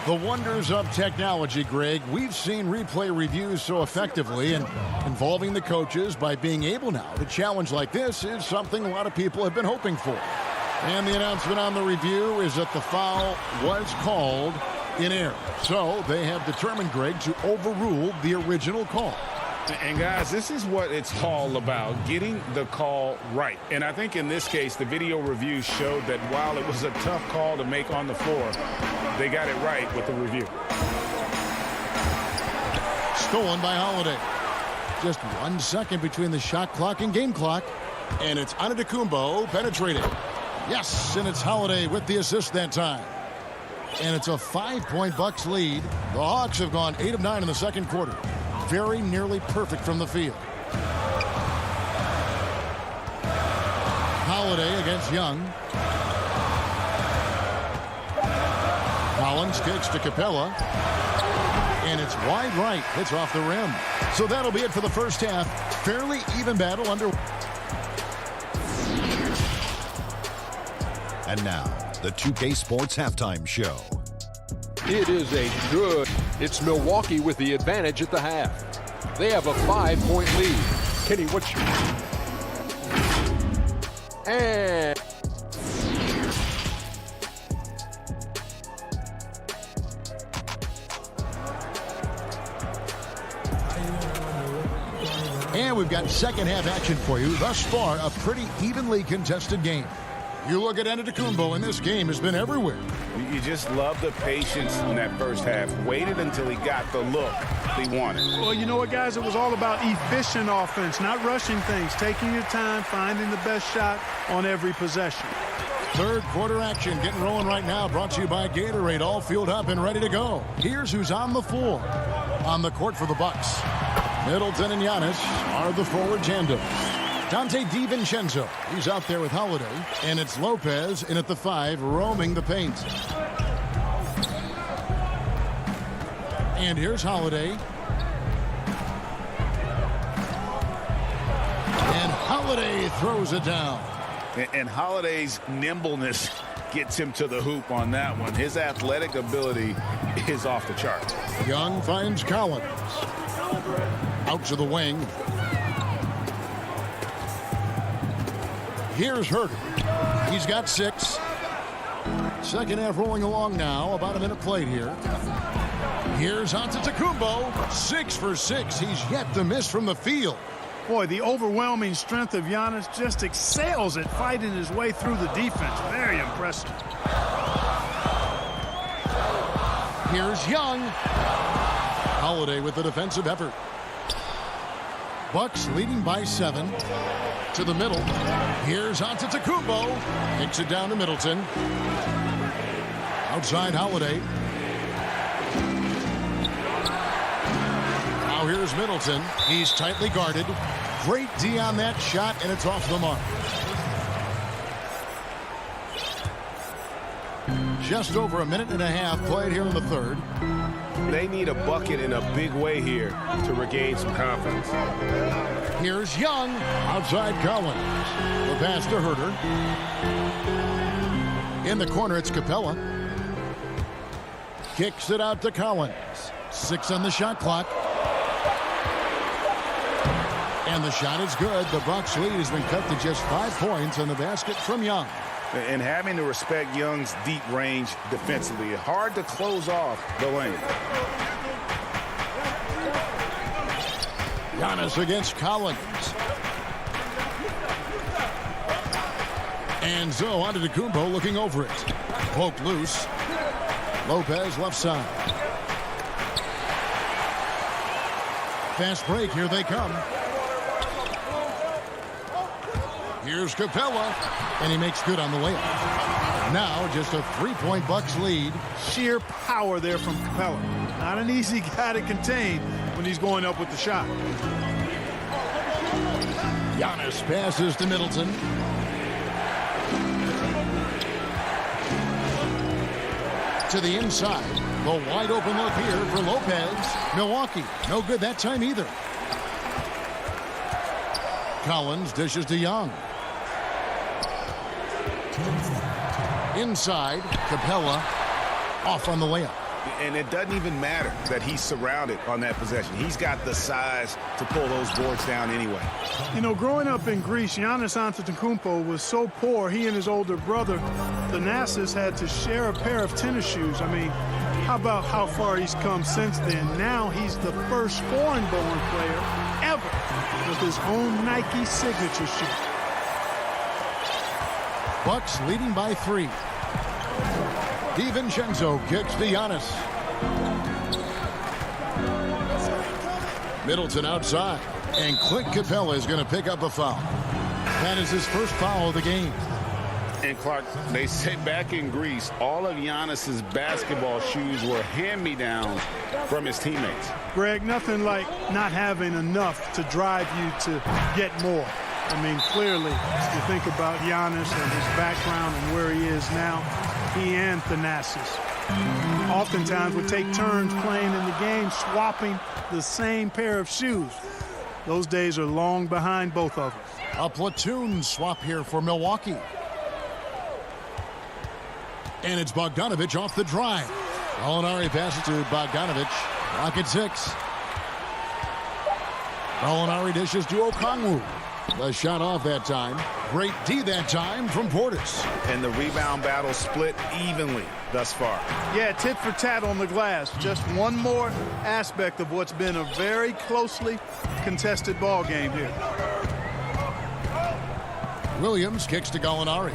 The wonders of technology, Greg. We've seen replay reviews so effectively, and involving the coaches by being able now to challenge like this is something a lot of people have been hoping for. And the announcement on the review is that the foul was called in air. So they have determined, Greg, to overrule the original call. And guys, this is what it's all about, getting the call right. And I think in this case, the video review showed that while it was a tough call to make on the floor, they got it right with the review. Stolen by Holiday. Just 1 second between the shot clock and game clock. And it's Antetokounmpo penetrating. Yes, and it's Holiday with the assist that time. And it's a 5-point Bucks lead. The Hawks have gone 8 of 9 in the second quarter. Very nearly perfect from the field. Holiday against Young. Collins kicks to Capella. And it's wide right. Hits off the rim. So that'll be it for the first half. Fairly even battle under. And now, the 2K Sports Halftime Show. It is it's Milwaukee with the advantage at the half. They have a 5-point lead. Kenny, what's your... And... And we've got second half action for you. Thus far, a pretty evenly contested game. You look at Antetokounmpo, and this game has been everywhere. You just love the patience in that first half. Waited until he got the look he wanted. Well, you know what, guys? It was all about efficient offense, not rushing things, taking your time, finding the best shot on every possession. Third quarter action getting rolling right now, brought to you by Gatorade, all fueled up and ready to go. Here's who's on the floor. On the court for the Bucks, Middleton and Giannis are the forward tandem. Dante DiVincenzo, he's out there with Holiday, and it's Lopez in at the 5, roaming the paint. And here's Holiday. And Holiday throws it down. And Holiday's nimbleness gets him to the hoop on that one. His athletic ability is off the chart. Young finds Collins. Out to the wing. Here's Herter. He's got 6. Second half rolling along now. About a minute played here. Here's Antetokounmpo. 6 for 6. He's yet to miss from the field. Boy, the overwhelming strength of Giannis just excels at fighting his way through the defense. Very impressive. Here's Young. Holiday with the defensive effort. Bucks leading by 7. To the middle. Here's Antetokounmpo. Kicks it down to Middleton. Outside Holiday. Now here's Middleton. He's tightly guarded. Great D on that shot, and it's off the mark. Just over a minute and a half played here in the third. They need a bucket in a big way here to regain some confidence. Here's Young. Outside Collins. The pass to Herter. In the corner, it's Capella. Kicks it out to Collins. 6 on the shot clock. And the shot is good. The Bucks lead has been cut to just 5 points on the basket from Young. And having to respect Young's deep range defensively, hard to close off the lane. Giannis against Collins. And so Antetokounmpo looking over it. Poked loose. Lopez left side. Fast break. Here they come. Here's Capella. And he makes good on the layup. Now just a 3-point Bucks lead. Sheer power there from Capella. Not an easy guy to contain when he's going up with the shot. Giannis passes to Middleton. To the inside. The wide open look here for Lopez. Milwaukee, no good that time either. Collins dishes to Young. Inside, Capella off on the layup. And it doesn't even matter that he's surrounded on that possession. He's got the size to pull those boards down anyway. You know, growing up in Greece, Giannis Antetokounmpo was so poor, he and his older brother, Thanasis, had to share a pair of tennis shoes. I mean, How about how far he's come since then? Now he's the first foreign-born player ever with his own Nike signature shoe. Bucks leading by 3. DiVincenzo kicks to Giannis. Middleton outside. And Clint Capella is going to pick up a foul. That is his first foul of the game. And Clark, they say back in Greece, all of Giannis's basketball shoes were hand-me-downs from his teammates. Greg, nothing like not having enough to drive you to get more. I mean, clearly, you think about Giannis and his background and where he is now, he and Thanasis oftentimes would take turns playing in the game, swapping the same pair of shoes. Those days are long behind both of us. A platoon swap here for Milwaukee. And it's Bogdanovic off the drive. Gallinari passes to Bogdanovic. Rocket 6. Gallinari dishes to Okongwu. The shot off that time. Great D that time from Portis. And the rebound battle split evenly thus far. Yeah, tit for tat on the glass. Just one more aspect of what's been a very closely contested ball game here. Williams kicks to Gallinari.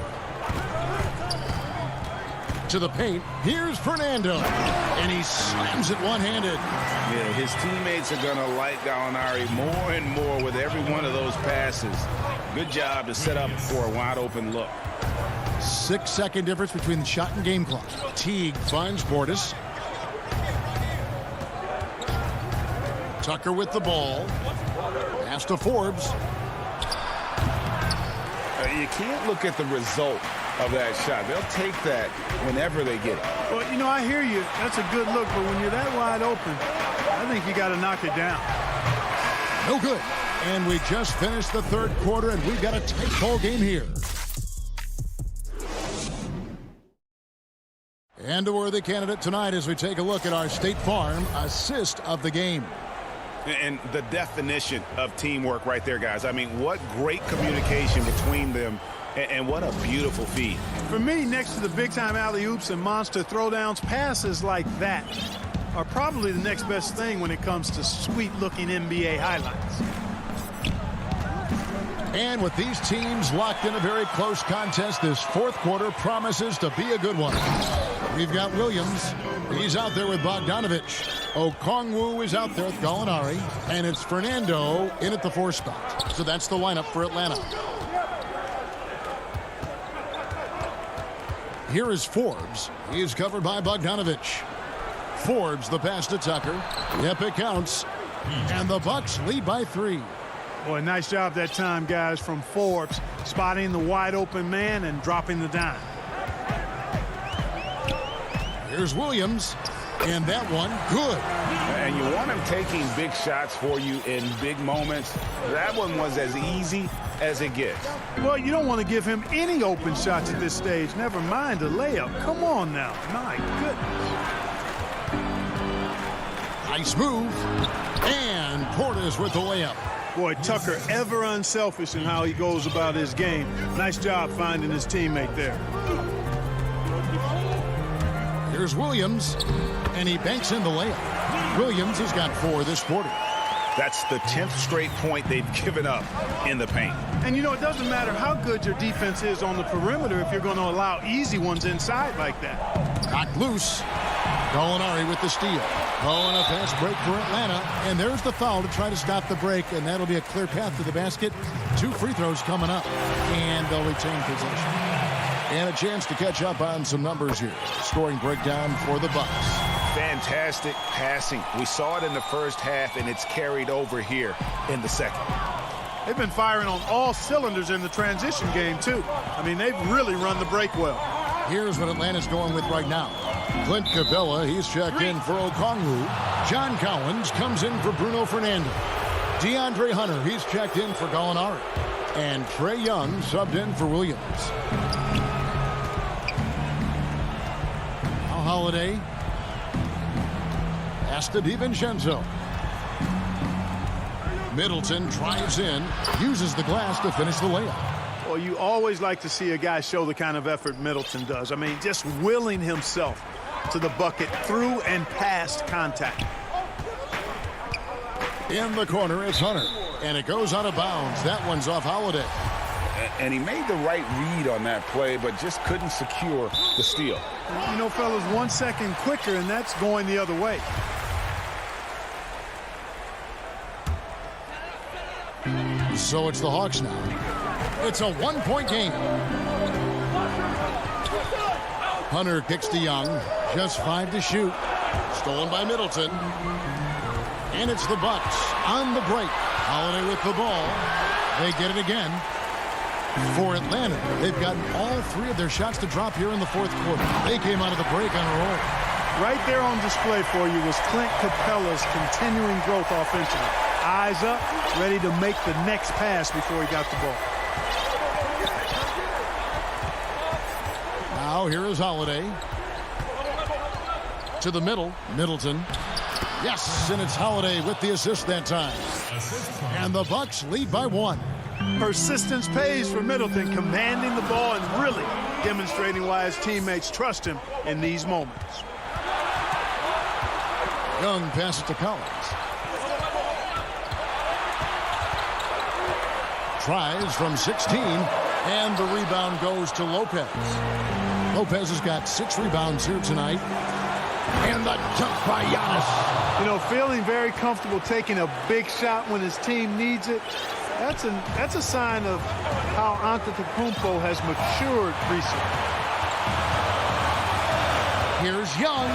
To the paint. Here's Fernando. And he slams it one-handed. Yeah, his teammates are going to like Gallinari more and more with every one of those passes. Good job to set up for a wide-open look. 6-second difference between the shot and game clock. Teague finds Portis. Tucker with the ball. Pass to Forbes. You can't look at the result of that shot. They'll take that whenever they get it. Well, you know, I hear you. That's a good look, but when you're that wide open, I think you got to knock it down. No good. And we just finished the third quarter, and we've got a tight ball game here. And a worthy candidate tonight as we take a look at our State Farm assist of the game. And the definition of teamwork right there, guys. I mean, what great communication between them, and what a beautiful feed. For me, next to the big-time alley-oops and monster throwdowns, passes like that are probably the next best thing when it comes to sweet-looking NBA highlights. And with these teams locked in a very close contest, this fourth quarter promises to be a good one. We've got Williams. He's out there with Bogdanovic. Okongwu is out there with Gallinari. And it's Fernando in at the 4 spot. So that's the lineup for Atlanta. Here is Forbes. He's covered by Bogdanovic. Forbes, the pass to Tucker. Yep, it counts. And the Bucks lead by 3. Boy, nice job that time, guys, from Forbes, spotting the wide-open man and dropping the dime. Here's Williams. And that one, good. And you want him taking big shots for you in big moments. That one was as easy as it gets. Well, you don't want to give him any open shots at this stage. Never mind a layup. Come on now. My goodness. Nice move. And Portis with the layup. Boy, Tucker ever unselfish in how he goes about his game. Nice job finding his teammate there. Here's Williams, and he banks in the layup. Williams has got 4 this quarter. That's the 10th straight point they've given up in the paint. And, you know, it doesn't matter how good your defense is on the perimeter if you're going to allow easy ones inside like that. Knocked loose. Gallinari with the steal. Oh, and a fast break for Atlanta. And there's the foul to try to stop the break, and that'll be a clear path to the basket. 2 free throws coming up, and they'll retain possession. And a chance to catch up on some numbers here. Scoring breakdown for the Bucks. Fantastic passing. We saw it in the first half, and it's carried over here in the second. They've been firing on all cylinders in the transition game, too. I mean, they've really run the break well. Here's what Atlanta's going with right now. Clint Capella, he's checked in for Okongwu. John Collins comes in for Bruno Fernando. DeAndre Hunter, he's checked in for Gallinari. And Trae Young subbed in for Williams. Holiday. Pass to DiVincenzo. Middleton drives in, uses the glass to finish the layup. Well, you always like to see a guy show the kind of effort Middleton does. I mean, just willing himself to the bucket through and past contact. In the corner, it's Hunter. And it goes out of bounds. That one's off Holiday. And he made the right read on that play, but just couldn't secure the steal. You know, fellas, 1 second quicker, and that's going the other way. So it's the Hawks now. It's a one-point game. Hunter kicks to Young. Just 5 to shoot. Stolen by Middleton. And it's the Bucks on the break. Holiday with the ball. They get it again. For Atlanta, they've gotten all 3 of their shots to drop here in the fourth quarter. They came out of the break on a roll. Right there on display for you was Clint Capella's continuing growth offensively. Eyes up, ready to make the next pass before he got the ball. Now here is Holiday. To the middle, Middleton. Yes, and it's Holiday with the assist that time. And the Bucks lead by 1. Persistence pays for Middleton, commanding the ball and really demonstrating why his teammates trust him in these moments. Young passes to Collins. Tries from 16, and the rebound goes to Lopez. Lopez has got 6 rebounds here tonight. And the jump by Giannis. You know, feeling very comfortable taking a big shot when his team needs it. That's a sign of how Antetokounmpo has matured recently. Here's Young.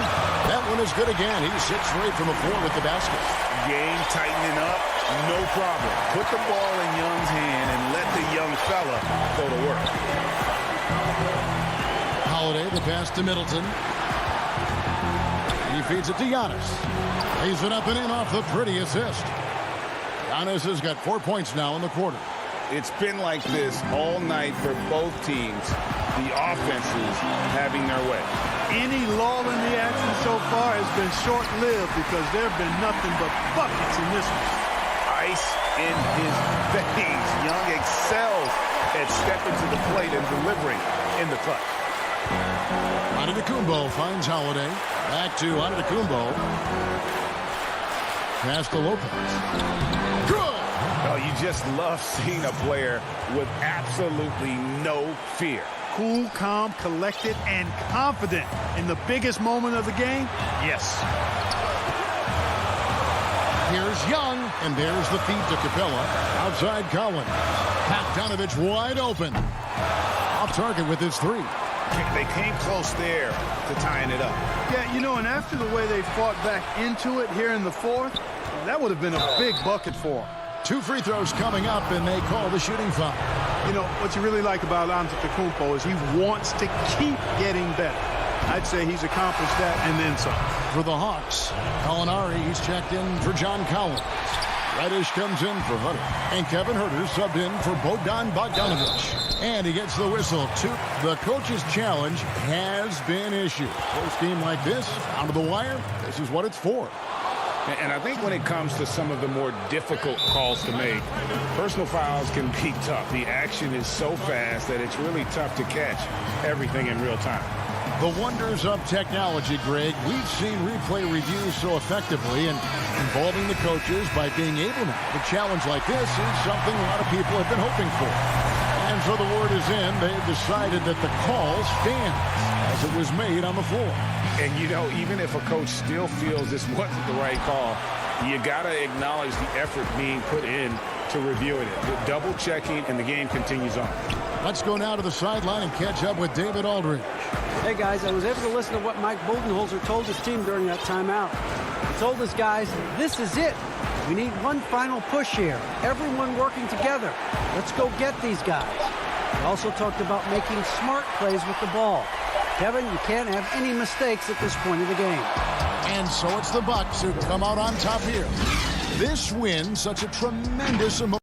That one is good again. He's 6 straight from the floor with the basket. Game tightening up, no problem. Put the ball in Young's hand and let the young fella go to work. Holiday, the pass to Middleton. He feeds it to Giannis. Lays it up and in off the pretty assist. Giannis has got 4 points now in the quarter. It's been like this all night for both teams. The offenses having their way. Any lull in the action so far has been short-lived because there have been nothing but buckets in this one. Ice in his veins. Young excels at stepping to the plate and delivering in the clutch. Antetokounmpo finds Holiday. Back to Antetokounmpo. Pass to Lopez. Good! Oh, you just love seeing a player with absolutely no fear. Cool, calm, collected, and confident in the biggest moment of the game? Yes. Here's Young, and there's the feed to Capella. Outside Collins. Bogdanovich wide open. Off target with his 3. They came close there to tying it up. Yeah, you know, and after the way they fought back into it here in the fourth, that would have been a big bucket for them. 2 free throws coming up, and they call the shooting foul. You know, what you really like about Antetokounmpo is he wants to keep getting better. I'd say he's accomplished that and then some. For the Hawks, Gallinari, he's checked in for John Collins. Reddish comes in for Hunter. And Kevin Huerter subbed in for Bogdanovich. And he gets the whistle. The coach's challenge has been issued. Post game like this, down to the wire, this is what it's for. And I think when it comes to some of the more difficult calls to make, personal fouls can be tough. The action is so fast that it's really tough to catch everything in real time. The wonders of technology, Greg. We've seen replay reviews so effectively, and involving the coaches by being able now to challenge like this is something a lot of people have been hoping for. And so the word is in. They've decided that the call stands as it was made on the floor. And, you know, even if a coach still feels this wasn't the right call, you got to acknowledge the effort being put in to reviewing it. The double checking, and the game continues on. Let's go now to the sideline and catch up with David Aldridge. Hey, guys, I was able to listen to what Mike Budenholzer told his team during that timeout. He told his guys, this is it. We need one final push here. Everyone working together. Let's go get these guys. He also talked about making smart plays with the ball. Kevin, you can't have any mistakes at this point of the game. And so it's the Bucks who come out on top here. This win, such a tremendous emotion.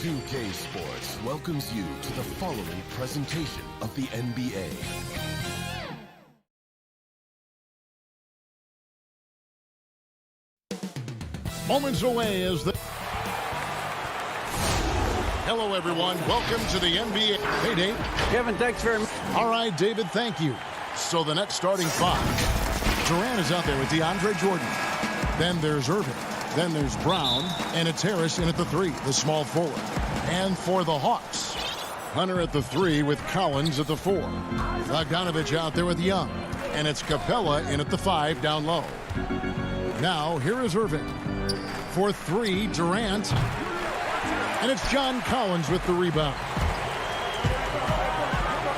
2K Sports welcomes you to the following presentation of the NBA. Moments away is the... Hello, everyone. Welcome to the NBA. Hey, Dave. Kevin, thanks very much. All right, David, thank you. So the next starting five. Durant is out there with DeAndre Jordan. Then there's Irving. Then there's Brown. And it's Harris in at the 3, the small forward. And for the Hawks, Hunter at the 3 with Collins at the 4. Bogdanovich out there with Young. And it's Capella in at the 5 down low. Now, here is Irving. For 3, Durant. And it's John Collins with the rebound.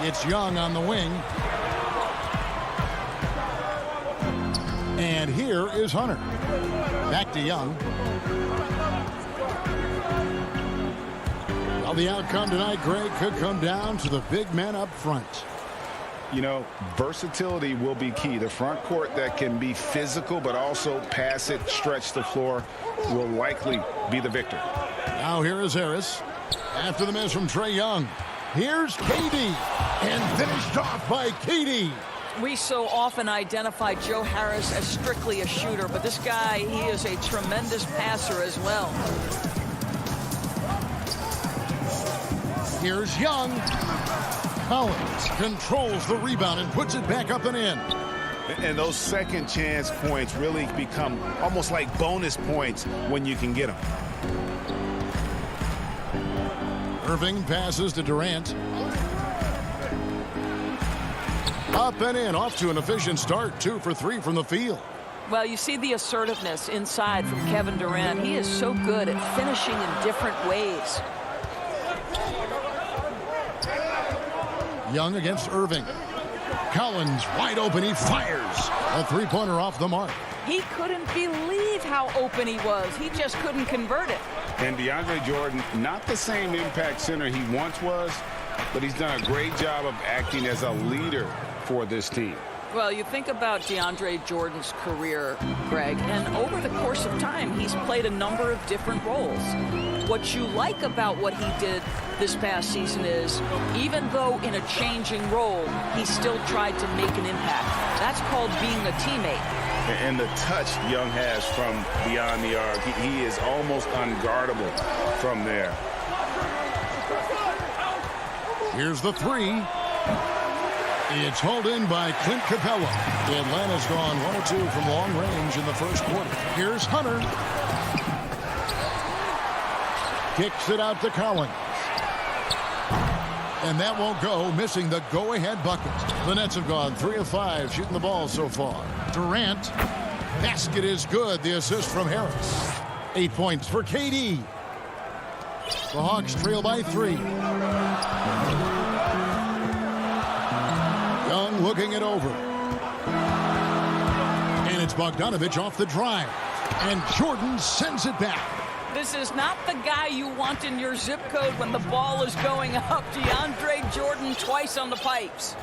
It's Young on the wing. And here is Hunter. Back to Young. Well, the outcome tonight, Greg, could come down to the big man up front. You know, versatility will be key. The front court that can be physical but also pass it, stretch the floor will likely be the victor. Now here is Harris. After the miss from Trae Young. Here's KD. And finished off by KD. We so often identify Joe Harris as strictly a shooter, but this guy, he is a tremendous passer as well. Here's Young. Collins controls the rebound and puts it back up and in. And those second chance points really become almost like bonus points when you can get them. Irving passes to Durant. Up and in, off to an efficient start. 2 for 3 from the field. Well, you see the assertiveness inside from Kevin Durant. He is so good at finishing in different ways. Young against Irving. Collins wide open. He fires. A three-pointer off the mark. He couldn't believe how open he was. He just couldn't convert it. And DeAndre Jordan, not the same impact center he once was, but he's done a great job of acting as a leader for this team. Well, you think about DeAndre Jordan's career, Greg, and over the course of time, he's played a number of different roles. What you like about what he did this past season is, even though in a changing role, he still tried to make an impact. That's called being a teammate. And the touch Young has from beyond the arc, he is almost unguardable from there. Here's the 3. It's hauled in by Clint Capella. Atlanta's gone 1 or 2 from long range in the first quarter. Here's Hunter. Kicks it out to Collins. And that won't go, missing the go-ahead bucket. The Nets have gone 3 of 5 shooting the ball so far. Durant. Basket is good. The assist from Harris. 8 points for KD. The Hawks trail by 3. Young looking it over. And it's Bogdanovich off the drive. And Jordan sends it back. This is not the guy you want in your zip code when the ball is going up. DeAndre Jordan twice on the pipes.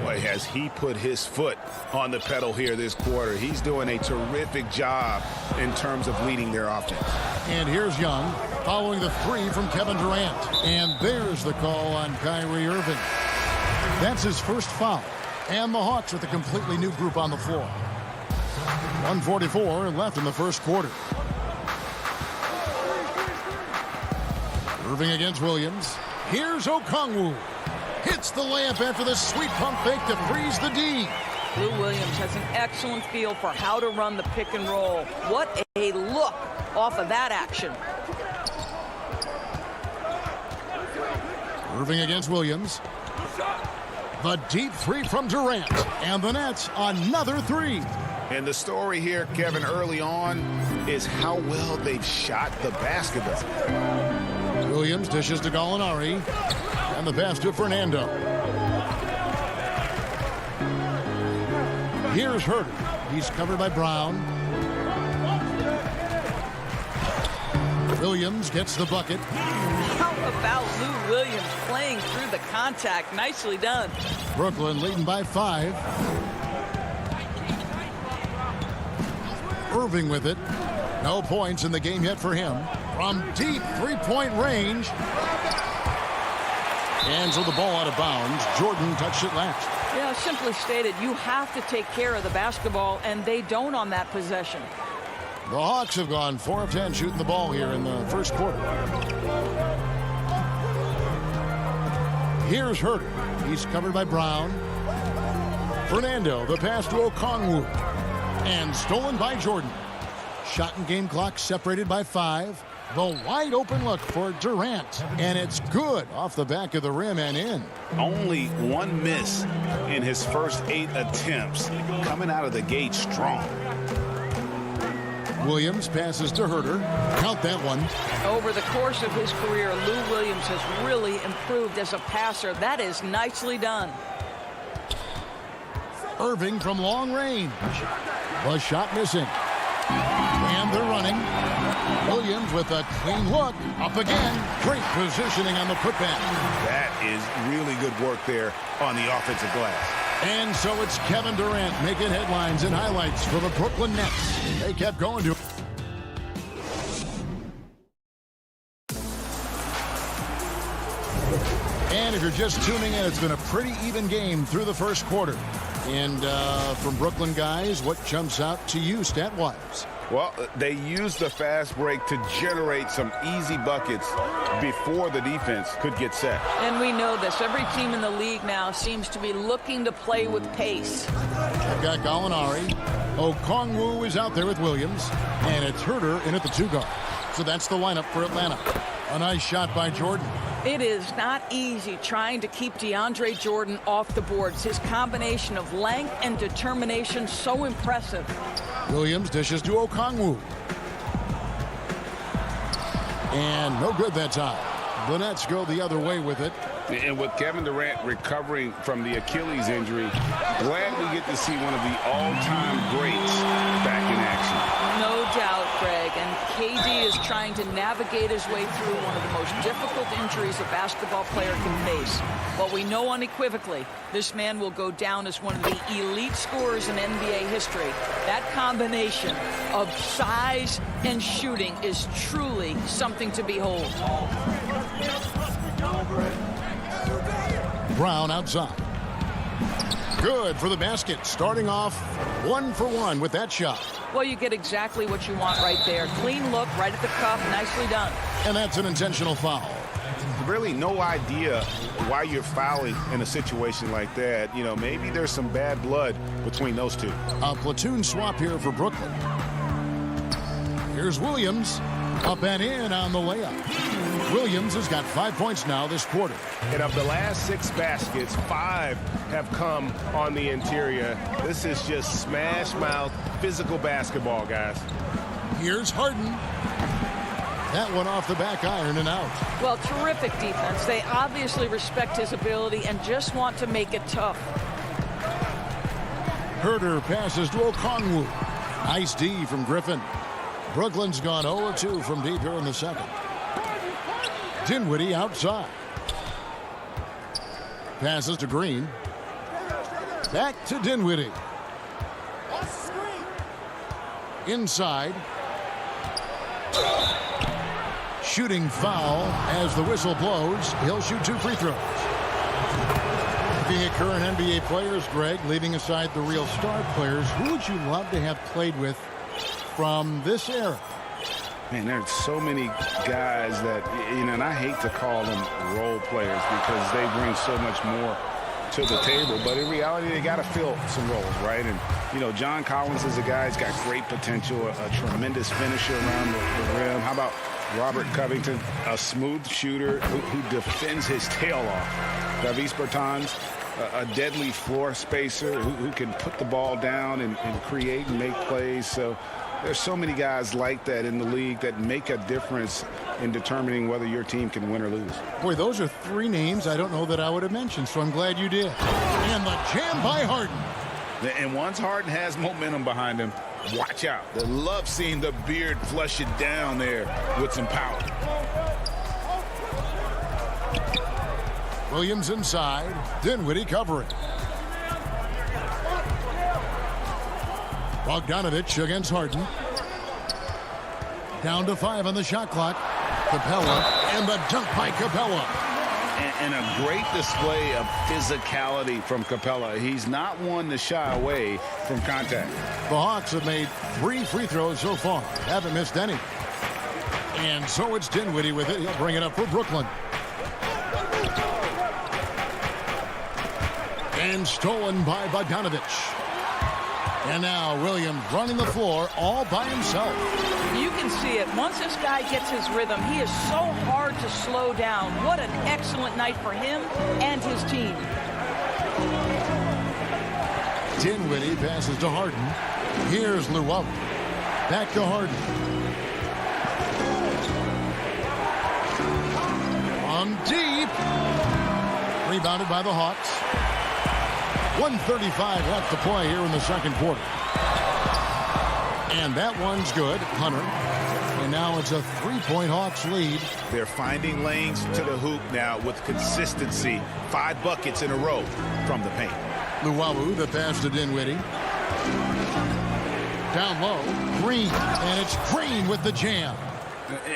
Boy, has he put his foot on the pedal here this quarter. He's doing a terrific job in terms of leading their offense. And here's Young following the three from Kevin Durant. And there's the call on Kyrie Irving. That's his first foul. And the Hawks with a completely new group on the floor. 1:44 left in the first quarter. Irving against Williams. Here's Okongwu. Hits the layup after the sweet pump fake to freeze the D. Lou Williams has an excellent feel for how to run the pick and roll. What a look off of that action. Irving against Williams. The deep three from Durant. And the Nets another three. And the story here, Kevin, early on is how well they've shot the basketball. Williams dishes to Gallinari. And the pass to Fernando. Here's Herter. He's covered by Brown. Williams gets the bucket. How about Lou Williams playing through the contact? Nicely done. Brooklyn leading by 5. Irving with it. No points in the game yet for him. From deep three-point range. And so the ball out of bounds. Jordan touched it last. Yeah, simply stated, you have to take care of the basketball, and they don't on that possession. The Hawks have gone 4 of 10 shooting the ball here in the first quarter. Here's Herter. He's covered by Brown. Fernando, the pass to Okongwu. And stolen by Jordan. Shot and game clock separated by 5. The wide open look for Durant. And it's good off the back of the rim and in. Only one miss in his first 8 attempts. Coming out of the gate strong. Williams passes to Herter. Count that one. Over the course of his career, Lou Williams has really improved as a passer. That is nicely done. Irving from long range. The shot missing. And they're running. Williams with a clean look. Up again. Great positioning on the putback. That is really good work there on the offensive glass. And so it's Kevin Durant making headlines and highlights for the Brooklyn Nets. They kept going to. And if you're just tuning in, it's been a pretty even game through the first quarter. And from Brooklyn guys, what jumps out to you stat-wise? Well, they used the fast break to generate some easy buckets before the defense could get set. And we know this. Every team in the league now seems to be looking to play with pace. They've got Gallinari. Okongwu is out there with Williams. And it's Herter in at the 2 guard. So that's the lineup for Atlanta. A nice shot by Jordan. It is not easy trying to keep DeAndre Jordan off the boards. His combination of length and determination so impressive. Williams dishes to Okongwu. And no good that time. The Nets go the other way with it. And with Kevin Durant recovering from the Achilles injury, glad we get to see one of the all-time greats back in action. No doubt, Greg. And KD is trying to navigate his way through one of the most difficult injuries a basketball player can face. But we know unequivocally this man will go down as one of the elite scorers in NBA history. That combination of size and shooting is truly something to behold. Brown outside. Good for the basket. Starting off 1 for 1 with that shot. Well, you get exactly what you want right there. Clean look, right at the cup. Nicely done. And that's an intentional foul. Really no idea why you're fouling in a situation like that. You know, maybe there's some bad blood between those two. A platoon swap here for Brooklyn. Here's Williams. Up and in on the layup. Williams has got 5 points now this quarter. And of the last 6 baskets, 5 have come on the interior. This is just smash mouth physical basketball, guys. Here's Harden. That one off the back iron and out. Well, terrific defense. They obviously respect his ability and just want to make it tough. Herter passes to Okongwu. Nice D from Griffin. Brooklyn's gone 0-2 from deep here in the second. Dinwiddie outside. Passes to Green. Back to Dinwiddie. Inside. Shooting foul as the whistle blows. He'll shoot 2 free throws. Looking at current NBA players, Greg, leaving aside the real star players, who would you love to have played with from this era? Man, there's so many guys that, and I hate to call them role players because they bring so much more to the table. But in reality, they got to fill some roles, right? And, John Collins is a guy who's got great potential, a tremendous finisher around the rim. How about Robert Covington, a smooth shooter who defends his tail off? Davis Bertans, a deadly floor spacer who can put the ball down and create and make plays. So there's so many guys like that in the league that make a difference in determining whether your team can win or lose. Boy, those are 3 names I don't know that I would have mentioned, so I'm glad you did. And the jam by Harden. And once Harden has momentum behind him, watch out. They love seeing the beard flush it down there with some power. Williams inside. Dinwiddie covering. Bogdanovich against Harden. Down to 5 on the shot clock. Capella, and the dunk by Capella. And a great display of physicality from Capella. He's not one to shy away from contact. The Hawks have made 3 free throws so far. Haven't missed any. And so it's Dinwiddie with it. He'll bring it up for Brooklyn. And stolen by Bogdanovich. And now Williams running the floor all by himself. You can see it. Once this guy gets his rhythm, he is so hard to slow down. What an excellent night for him and his team. Dinwiddie passes to Harden. Here's Luau. Back to Harden. On deep. Rebounded by the Hawks. 1:35 left to play here in the second quarter. And that one's good. Hunter. And now it's a 3-point Hawks lead. They're finding lanes to the hoop now with consistency. 5 buckets in a row from the paint. Luau, the pass to Dinwiddie. Down low. Green. And it's Green with the jam.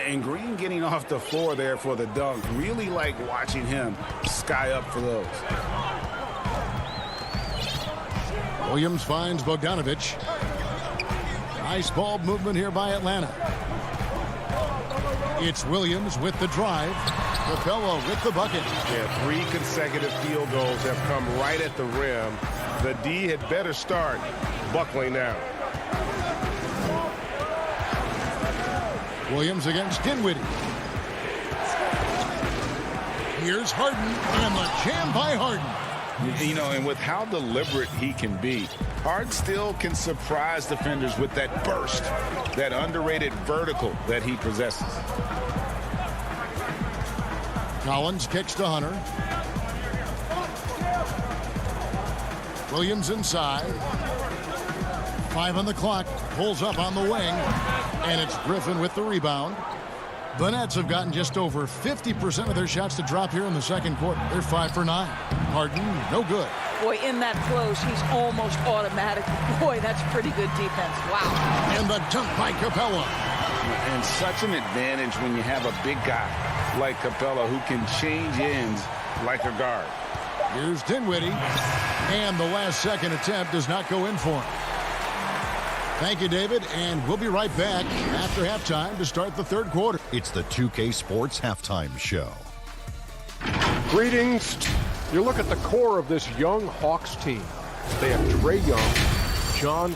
And Green getting off the floor there for the dunk. Really like watching him sky up for those. Williams finds Bogdanovich. Nice ball movement here by Atlanta. It's Williams with the drive. Capella with the bucket. Yeah, 3 consecutive field goals have come right at the rim. The D had better start buckling now. Williams against Dinwiddie. Here's Harden, and the jam by Harden. And with how deliberate he can be, Harden still can surprise defenders with that burst, that underrated vertical that he possesses. Collins kicks to Hunter. Williams inside. 5 on the clock. Pulls up on the wing. And it's Griffin with the rebound. The Nets have gotten just over 50% of their shots to drop here in the second quarter. They're 5 for 9. Harden, no good. Boy, in that close, he's almost automatic. Boy, that's pretty good defense. Wow. And the dunk by Capella. And such an advantage when you have a big guy like Capella who can change ends like a guard. Here's Dinwiddie. And the last second attempt does not go in for him. Thank you, David, and we'll be right back after halftime to start the third quarter. It's the 2K Sports Halftime Show. Greetings. You look at the core of this young Hawks team. They have Trae Young, John.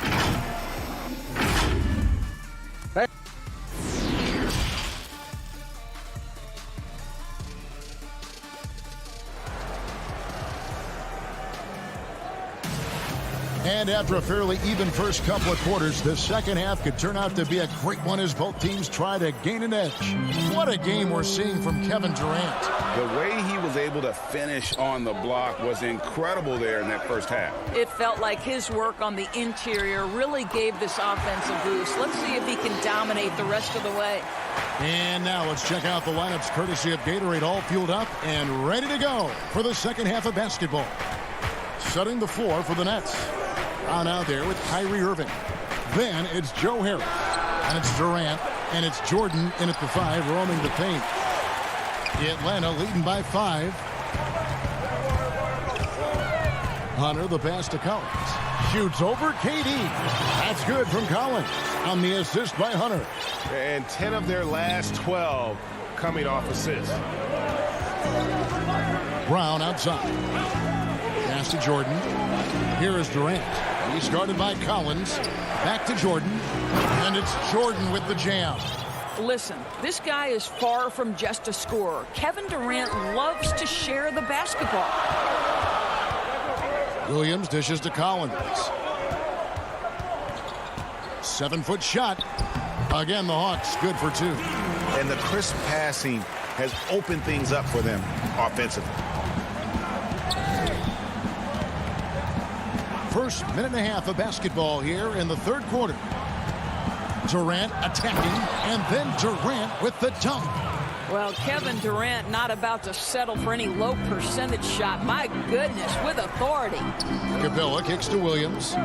And after a fairly even first couple of quarters, the second half could turn out to be a great one as both teams try to gain an edge. What a game we're seeing from Kevin Durant. The way he was able to finish on the block was incredible there in that first half. It felt like his work on the interior really gave this offense a boost. Let's see if he can dominate the rest of the way. And now let's check out the lineups courtesy of Gatorade, all fueled up and ready to go for the second half of basketball. Setting the floor for the Nets. On out there with Kyrie Irving. Then it's Joe Harris. And it's Durant. And it's Jordan in at the 5, roaming the paint. Atlanta leading by 5. Hunter, the pass to Collins. Shoots over KD. That's good from Collins. On the assist by Hunter. And 10 of their last 12 coming off assists. Brown outside. Pass to Jordan. Here is Durant. He's guarded by Collins. Back to Jordan. And it's Jordan with the jam. Listen, this guy is far from just a scorer. Kevin Durant loves to share the basketball. Williams dishes to Collins. 7-foot shot. Again, the Hawks good for 2. And the crisp passing has opened things up for them offensively. First minute and a half of basketball here in the third quarter. Durant attacking, and then Durant with the dunk. Well, Kevin Durant not about to settle for any low percentage shot. My goodness, with authority. Capella kicks to Williams.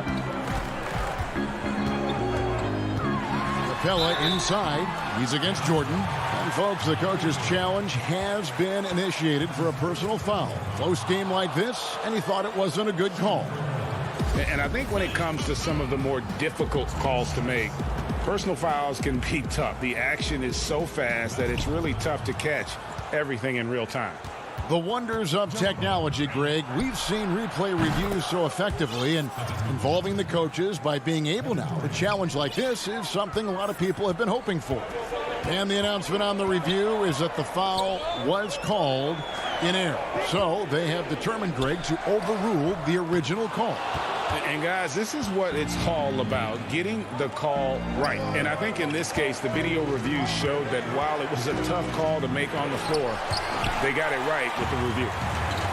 Capella inside. He's against Jordan. And folks, the coach's challenge has been initiated for a personal foul. Close game like this, and he thought it wasn't a good call. And I think when it comes to some of the more difficult calls to make, personal fouls can be tough. The action is so fast that it's really tough to catch everything in real time. The wonders of technology, Greg. We've seen replay reviews so effectively, and involving the coaches by being able now to challenge like this is something a lot of people have been hoping for. And the announcement on the review is that the foul was called in error. So they have determined, Greg, to overrule the original call. And guys, this is what it's all about, getting the call right. And I think in this case, the video review showed that while it was a tough call to make on the floor, they got it right with the review.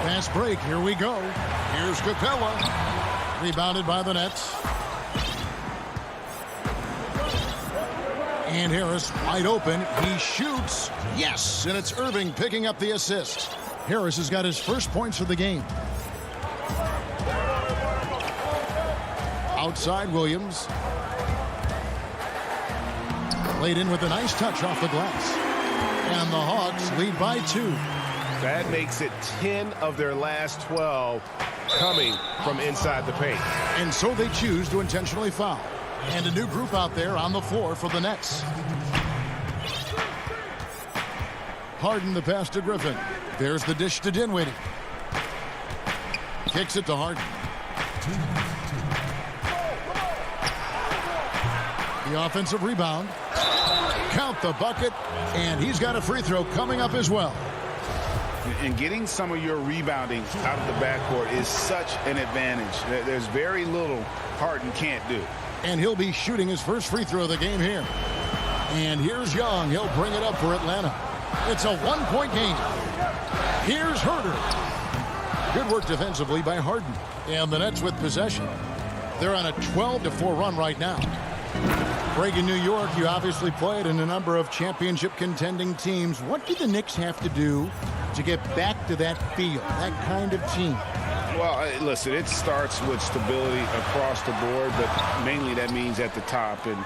Fast break, here we go. Here's Capella, rebounded by the Nets. And Harris wide open, he shoots, yes, and it's Irving picking up the assist. Harris has got his first points of the game. Outside Williams. Laid in with a nice touch off the glass. And the Hawks lead by 2. That makes it 10 of their last 12 coming from inside the paint. And so they choose to intentionally foul. And a new group out there on the floor for the Nets. Harden the pass to Griffin. There's the dish to Dinwiddie. Kicks it to Harden. The offensive rebound. Count the bucket. And he's got a free throw coming up as well. And getting some of your rebounding out of the backcourt is such an advantage. There's very little Harden can't do. And he'll be shooting his first free throw of the game here. And here's Young. He'll bring it up for Atlanta. It's a one-point game. Here's Herter. Good work defensively by Harden. And the Nets with possession. They're on a 12-4 run right now. Greg, in New York, you obviously played in a number of championship contending teams. What do the Knicks have to do to get back to that feel, that kind of team? Well, listen, it starts with stability across the board, but mainly that means at the top. And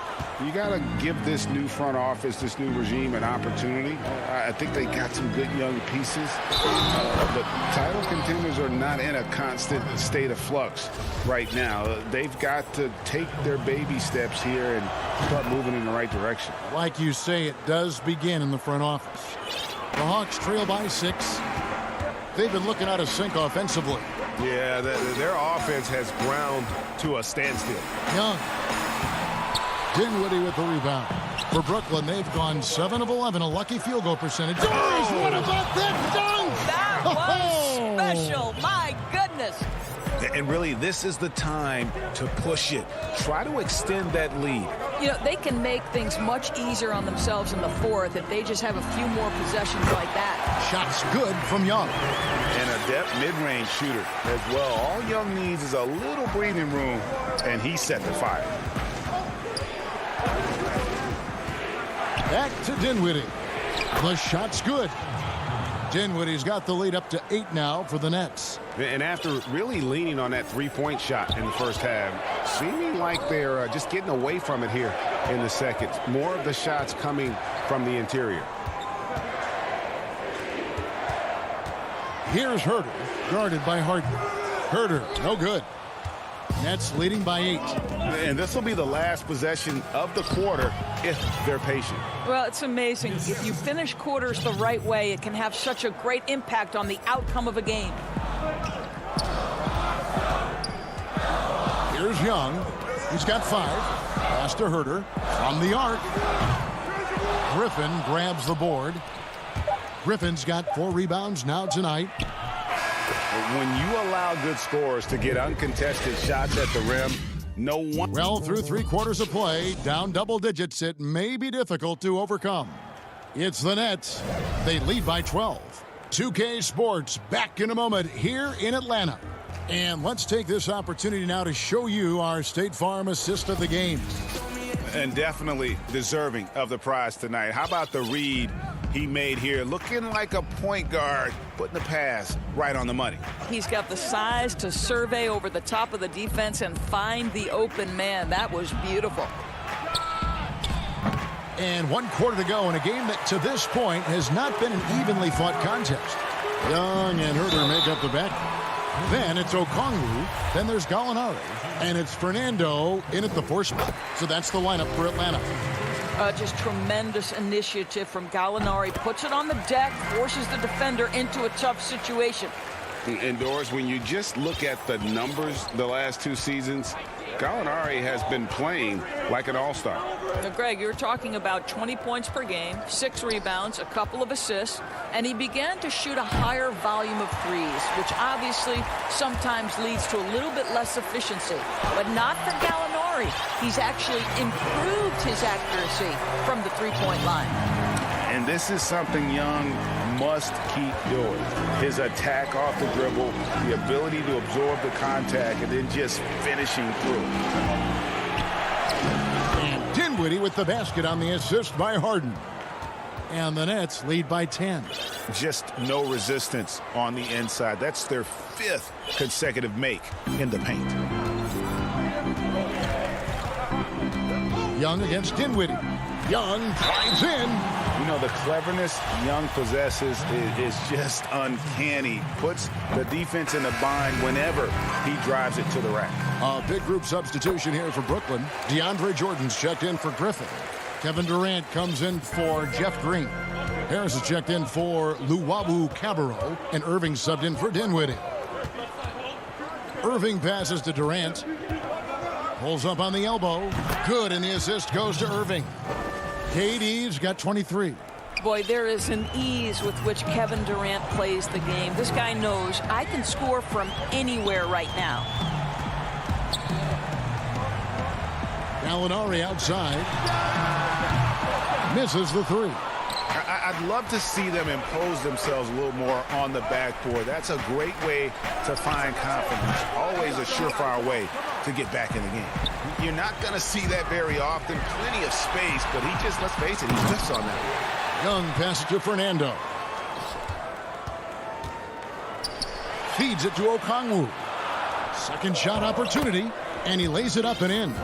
you got to give this new front office, this new regime, an opportunity. I think they got some good young pieces, but title contenders are not in a constant state of flux right now. They've got to take their baby steps here and start moving in the right direction. Like you say, it does begin in the front office. The Hawks trail by 6. They've been looking out of sync offensively. Yeah, their offense has ground to a standstill. Young. Dinwiddie with the rebound. For Brooklyn, they've gone 7 of 11, a lucky field goal percentage. Oh, what about that dunk? That was special. My goodness. And really, this is the time to push it. Try to extend that lead. You know, they can make things much easier on themselves in the fourth if they just have a few more possessions like that. Shot's good from Young. And a depth mid-range shooter as well. All Young needs is a little breathing room, and he set the fire. Back to Dinwiddie. The shot's good. Dinwiddie's got the lead up to 8 now for the Nets. And after really leaning on that three-point shot in the first half, seeming like they're just getting away from it here in the second. More of the shots coming from the interior. Here's Herter, guarded by Harden. Herter, no good. Nets leading by 8. And this will be the last possession of the quarter if they're patient. Well, it's amazing. If you finish quarters the right way, it can have such a great impact on the outcome of a game. Here's Young. He's got 5. Pass to Herter. From the arc. Griffin grabs the board. Griffin's got 4 rebounds now tonight. When you allow good scorers to get uncontested shots at the rim, no one... Well, through 3 quarters of play, down double digits, it may be difficult to overcome. It's the Nets. They lead by 12. 2K Sports back in a moment here in Atlanta. And let's take this opportunity now to show you our State Farm assist of the game. And definitely deserving of the prize tonight. How about the read he made here? Looking like a point guard, putting the pass right on the money. He's got the size to survey over the top of the defense and find the open man. That was beautiful. And 1 quarter to go in a game that to this point has not been an evenly fought contest. Young and Herter make up the back. Then it's Okongwu. Then there's Gallinari. And it's Fernando in at the 4 spot. So that's the lineup for Atlanta. Just tremendous initiative from Gallinari. Puts it on the deck, forces the defender into a tough situation. Indoors, when you just look at the numbers the last 2 seasons, Gallinari has been playing like an all-star. Now, Greg, you're talking about 20 points per game, 6 rebounds, a couple of assists, and he began to shoot a higher volume of threes, which obviously sometimes leads to a little bit less efficiency. But not for Gallinari. He's actually improved his accuracy from the three-point line. And this is something Young must keep doing. His attack off the dribble, the ability to absorb the contact, and then just finishing through. And Dinwiddie with the basket on the assist by Harden. And the Nets lead by 10. Just no resistance on the inside. That's their 5th consecutive make in the paint. Young against Dinwiddie. Young drives in. You know, the cleverness Young possesses is just uncanny. Puts the defense in a bind whenever he drives it to the rack. A big group substitution here for Brooklyn. DeAndre Jordan's checked in for Griffin. Kevin Durant comes in for Jeff Green. Harris is checked in for Luwawu Cabarro. And Irving subbed in for Dinwiddie. Irving passes to Durant. Pulls up on the elbow. Good, and the assist goes to Irving. KD's got 23. Boy, there is an ease with which Kevin Durant plays the game. This guy knows I can score from anywhere right now. Gallinari outside. Misses the 3. I'd love to see them impose themselves a little more on the backboard. That's a great way to find confidence. Always a surefire way to get back in the game. You're not going to see that very often. Plenty of space, but he just, let's face it, he whiffs on that. Young passes to Fernando. Feeds it to Okongwu. Second shot opportunity, and he lays it up and in.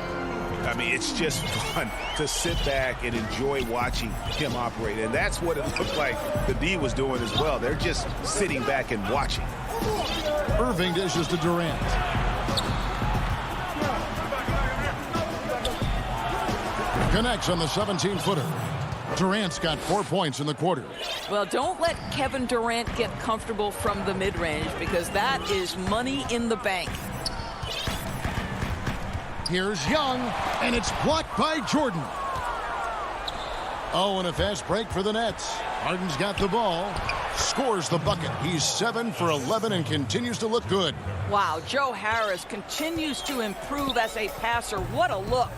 I mean, it's just fun to sit back and enjoy watching him operate. And that's what it looked like the D was doing as well. They're just sitting back and watching. Irving dishes to Durant. Connects on the 17-footer. Durant's got 4 points in the quarter. Well, don't let Kevin Durant get comfortable from the mid-range because that is money in the bank. Here's Young, and it's blocked by Jordan. Oh, and a fast break for the Nets. Harden's got the ball. scores the bucket. He's 7 for 11 and continues to look good. Wow, Joe Harris continues to improve as a passer. What a look.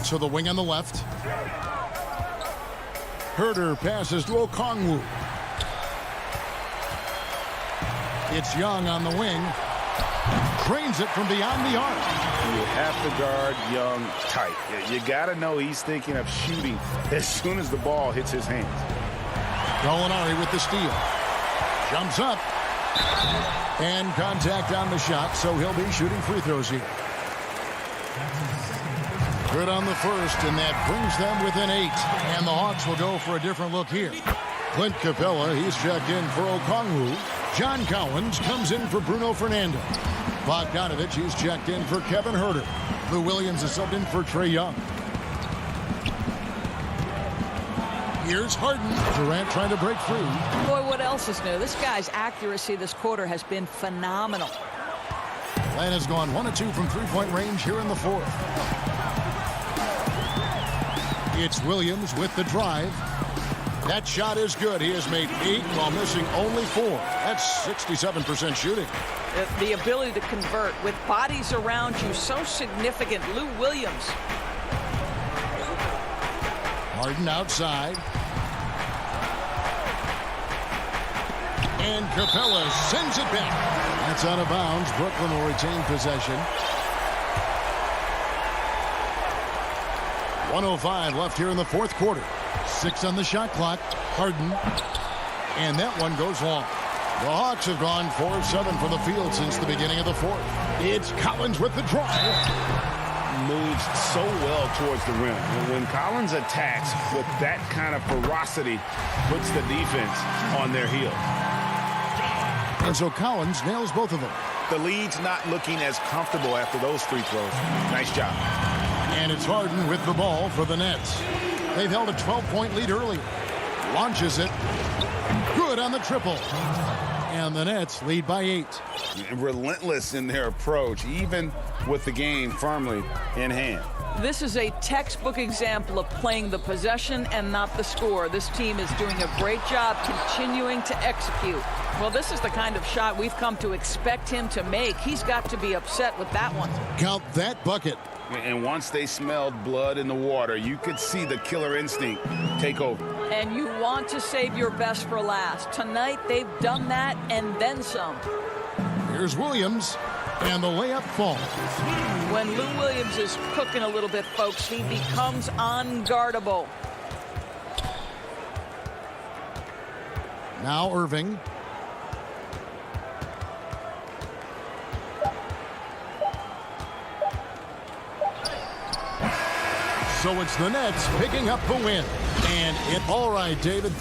To the wing on the left. Herder passes to Okongwu. It's Young on the wing. Drains it from beyond the arc. You have to guard Young tight. You got to know he's thinking of shooting as soon as the ball hits his hands. Gallinari with the steal. Jumps up. And contact on the shot, so he'll be shooting free throws here. Good on the first, and that brings them within 8. And the Hawks will go for a different look here. Clint Capella, he's checked in for Okongwu. John Cowens comes in for Bruno Fernando. Bogdanovich, he's checked in for Kevin Herter. Lou Williams is subbed in for Trae Young. Here's Harden. Durant trying to break free. Boy, what else is new? This guy's accuracy this quarter has been phenomenal. Len has gone 1 of 2 from three-point range here in the fourth. It's Williams with the drive. That shot is good. He has made 8 while missing only 4. That's 67% shooting. The ability to convert with bodies around you so significant. Lou Williams. Harden outside. And Capella sends it back. That's out of bounds. Brooklyn will retain possession. 1:05 left here in the fourth quarter. 6 on the shot clock. Harden. And that one goes long. The Hawks have gone 4-7 from the field since the beginning of the fourth. It's Collins with the drive. Moves so well towards the rim. When Collins attacks with that kind of ferocity, puts the defense on their heels. And so Collins nails both of them. The lead's not looking as comfortable after those free throws. Nice job. And it's Harden with the ball for the Nets. They've held a 12-point lead earlier. Launches it. Good on the triple. And the Nets lead by 8. Relentless in their approach, even with the game firmly in hand. This is a textbook example of playing the possession and not the score. This team is doing a great job continuing to execute. Well, this is the kind of shot we've come to expect him to make. He's got to be upset with that one. Count that bucket. And once they smelled blood in the water, you could see the killer instinct take over. And you want to save your best for last. Tonight, they've done that and then some. Here's Williams, and the layup falls. When Lou Williams is cooking a little bit, folks, he becomes unguardable. Now Irving. So it's the Nets picking up the win. And it all right, David.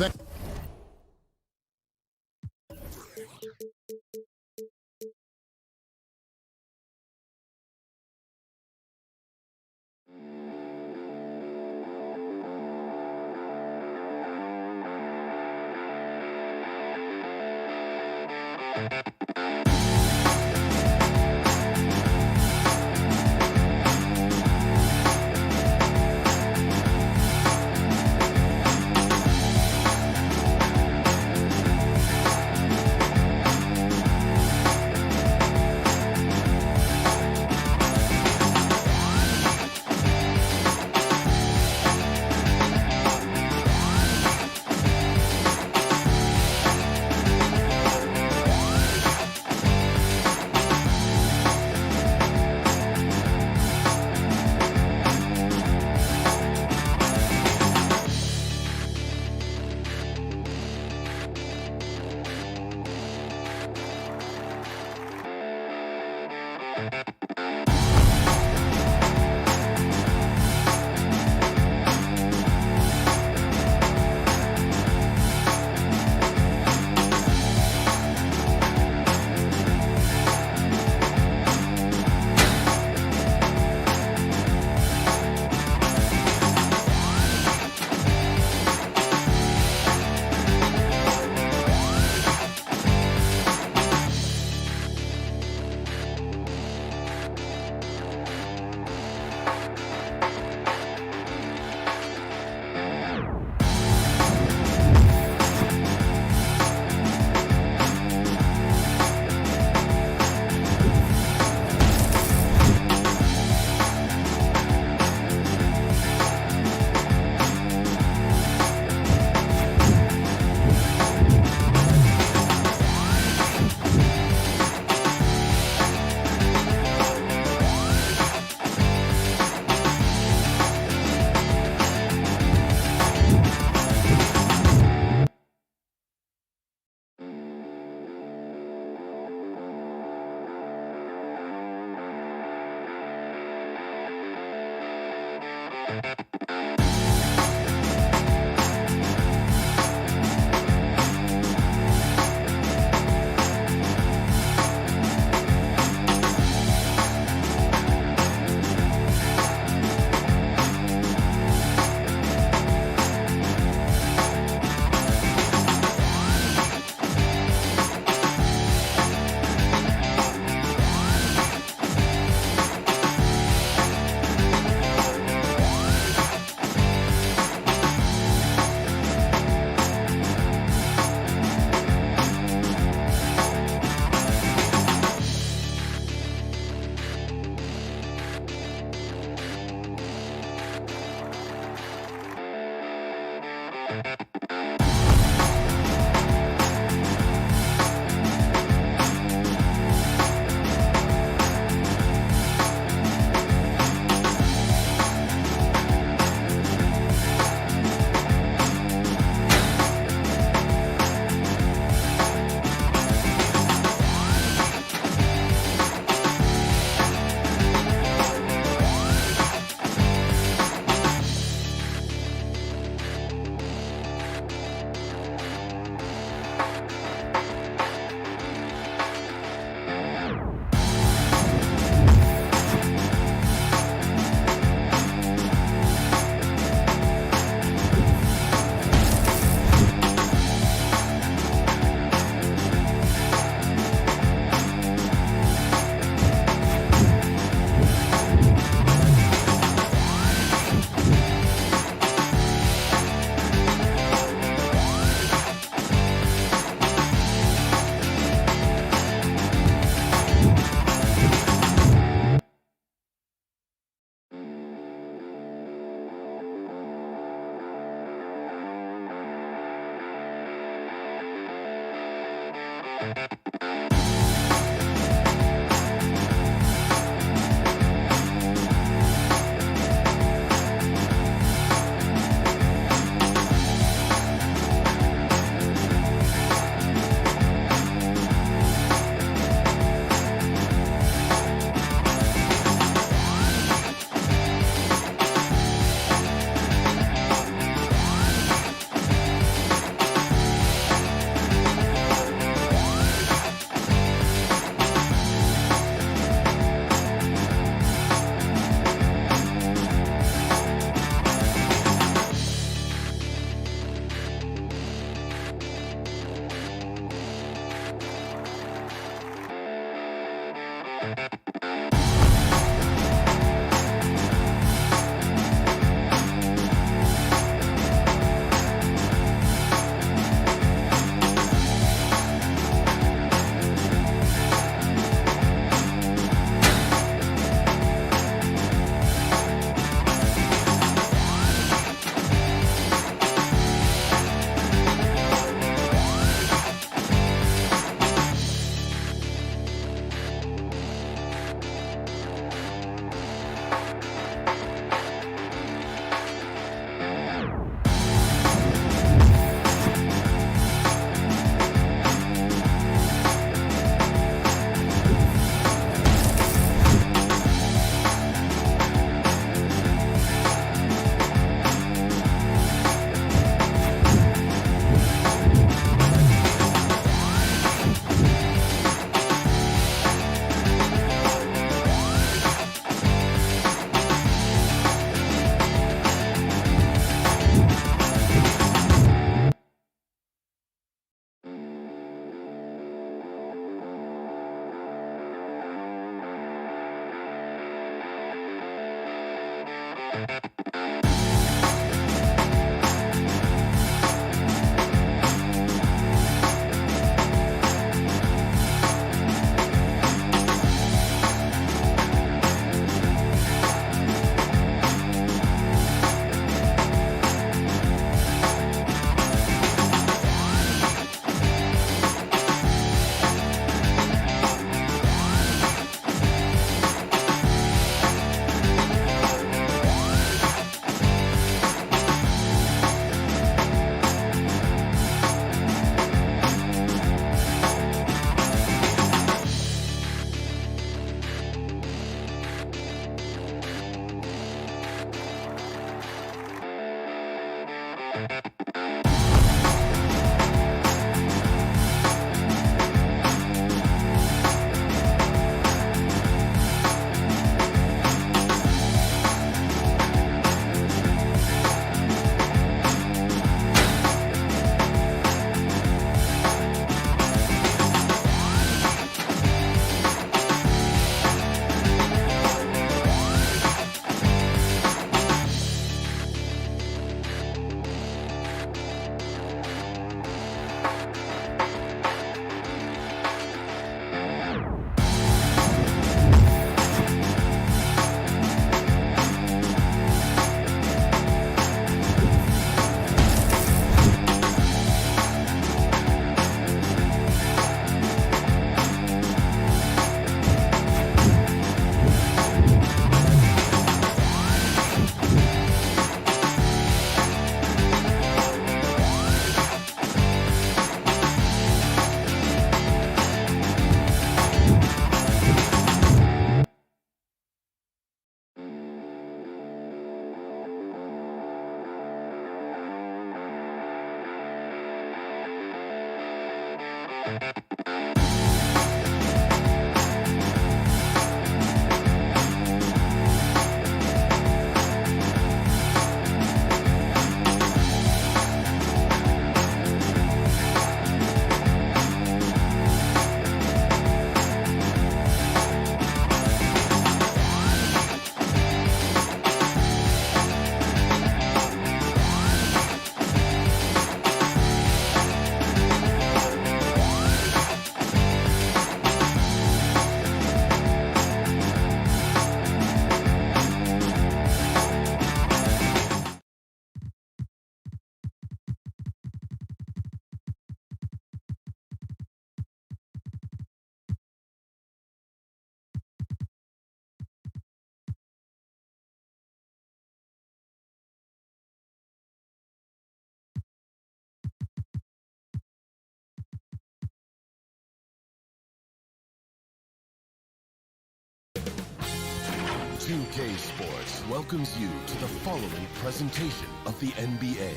2K Sports welcomes you to the following presentation of the NBA.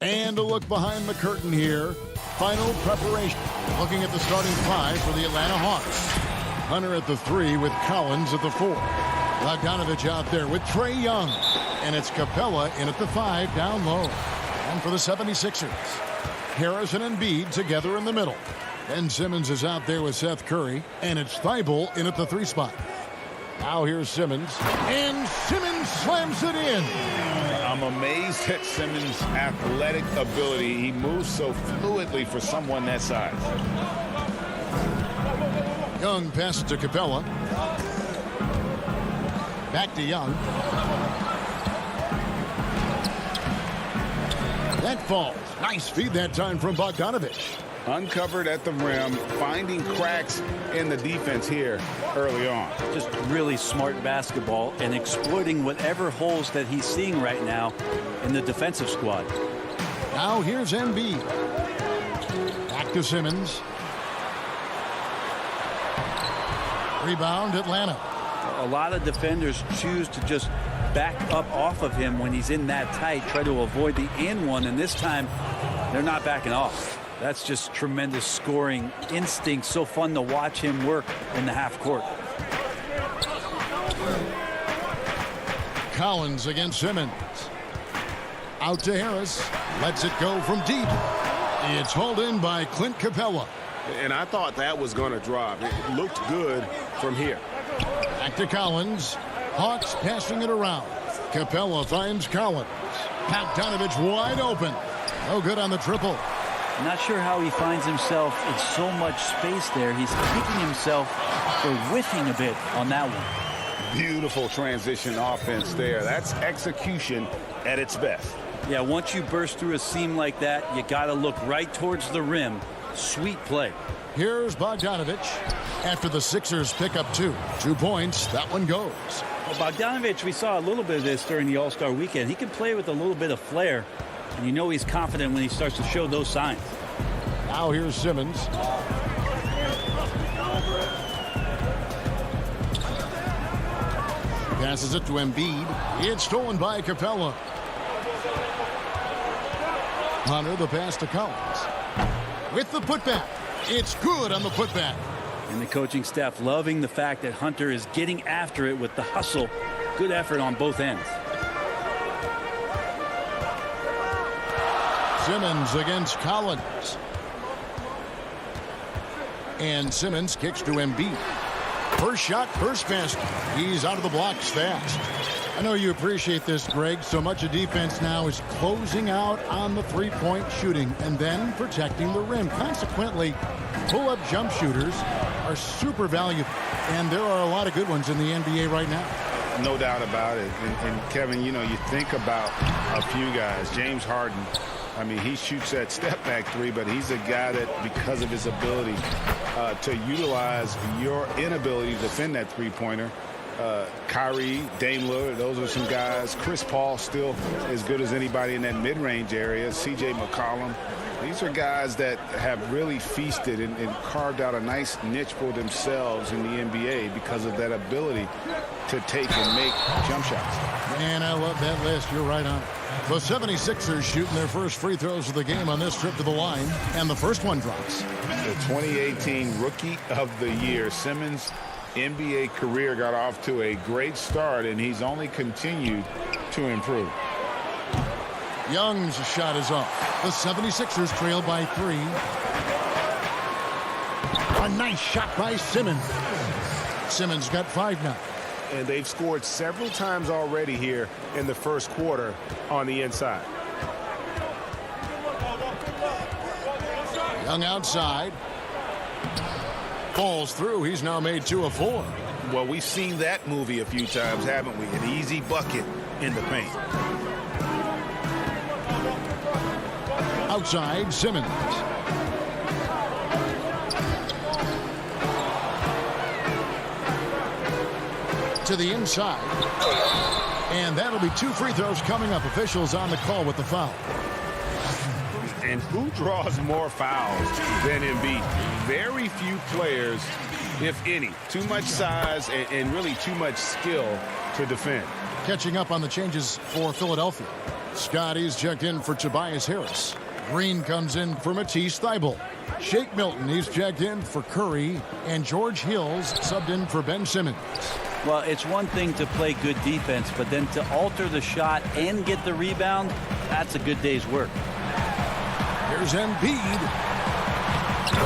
And a look behind the curtain here. Final preparation. Looking at the starting five for the Atlanta Hawks. Hunter at the 3 with Collins at the 4. Bogdanovich out there with Trae Young. And it's Capella in at the 5 down low. And for the 76ers, Harris and Embiid together in the middle. Ben Simmons is out there with Seth Curry. And it's Thibault in at the 3 spot. Now here's Simmons. And Simmons slams it in. I'm amazed at Simmons' athletic ability. He moves so fluidly for someone that size. Young passes to Capella. Back to Young. That falls. Nice feed that time from Bogdanovich. Uncovered at the rim, finding cracks in the defense here early on. Just really smart basketball and exploiting whatever holes that he's seeing right now in the defensive squad. Now here's Embiid. Back to Simmons. Rebound Atlanta. A lot of defenders choose to just back up off of him when he's in that tight, try to avoid the and one, and this time they're not backing off. That's just tremendous scoring instinct. So fun to watch him work in the half court. Collins against Simmons. Out to Harris. Lets it go from deep. It's hauled in by Clint Capella. And I thought that was going to drop. It looked good from here. Back to Collins. Hawks passing it around. Capella finds Collins. Bogdanovich wide open. No good on the triple. Not sure how he finds himself in so much space there. He's kicking himself for whiffing a bit on that one. Beautiful transition offense there. That's execution at its best. Yeah, once you burst through a seam like that, you got to look right towards the rim. Sweet play. Here's Bogdanovich. After the Sixers pick up 2. 2 points. That one goes. Well, Bogdanovich, we saw a little bit of this during the All-Star weekend. He can play with a little bit of flair. And you know he's confident when he starts to show those signs. Now here's Simmons. Passes it to Embiid. It's stolen by Capella. Hunter, the pass to Collins. With the putback. It's good on the putback. And the coaching staff loving the fact that Hunter is getting after it with the hustle. Good effort on both ends. Simmons against Collins. And Simmons kicks to Embiid. First shot, first basket. He's out of the blocks fast. I know you appreciate this, Greg. So much of defense now is closing out on the three-point shooting and then protecting the rim. Consequently, pull-up jump shooters are super valuable. And there are a lot of good ones in the NBA right now. No doubt about it. And Kevin, you know, you think about a few guys. James Harden. I mean, he shoots that step-back 3, but he's a guy that, because of his ability to utilize your inability to defend that three-pointer, Kyrie, Dame Lillard, those are some guys. Chris Paul still as good as anybody in that mid-range area. C.J. McCollum. These are guys that have really feasted and carved out a nice niche for themselves in the NBA because of that ability to take and make jump shots. Man, I love that list. You're right on. The 76ers shooting their first free throws of the game on this trip to the line, and the first one drops. The 2018 Rookie of the Year, Simmons' NBA career got off to a great start, and he's only continued to improve. Young's shot is off. The 76ers trail by 3. A nice shot by Simmons. Simmons got 5 now. And they've scored several times already here in the first quarter on the inside. Young outside. Falls through. He's now made 2 of 4. Well, we've seen that movie a few times, haven't we? An easy bucket in the paint. Outside, Simmons. To the inside. And that'll be 2 free throws coming up. Officials on the call with the foul. And who draws more fouls than Embiid? Very few players, if any. Too much size and really too much skill to defend. Catching up on the changes for Philadelphia. Scotty's checked in for Tobias Harris. Green comes in for Matisse Thybulle. Shake Milton, he's checked in for Curry. And George Hill's subbed in for Ben Simmons. Well, it's one thing to play good defense, but then to alter the shot and get the rebound, that's a good day's work. Here's Embiid.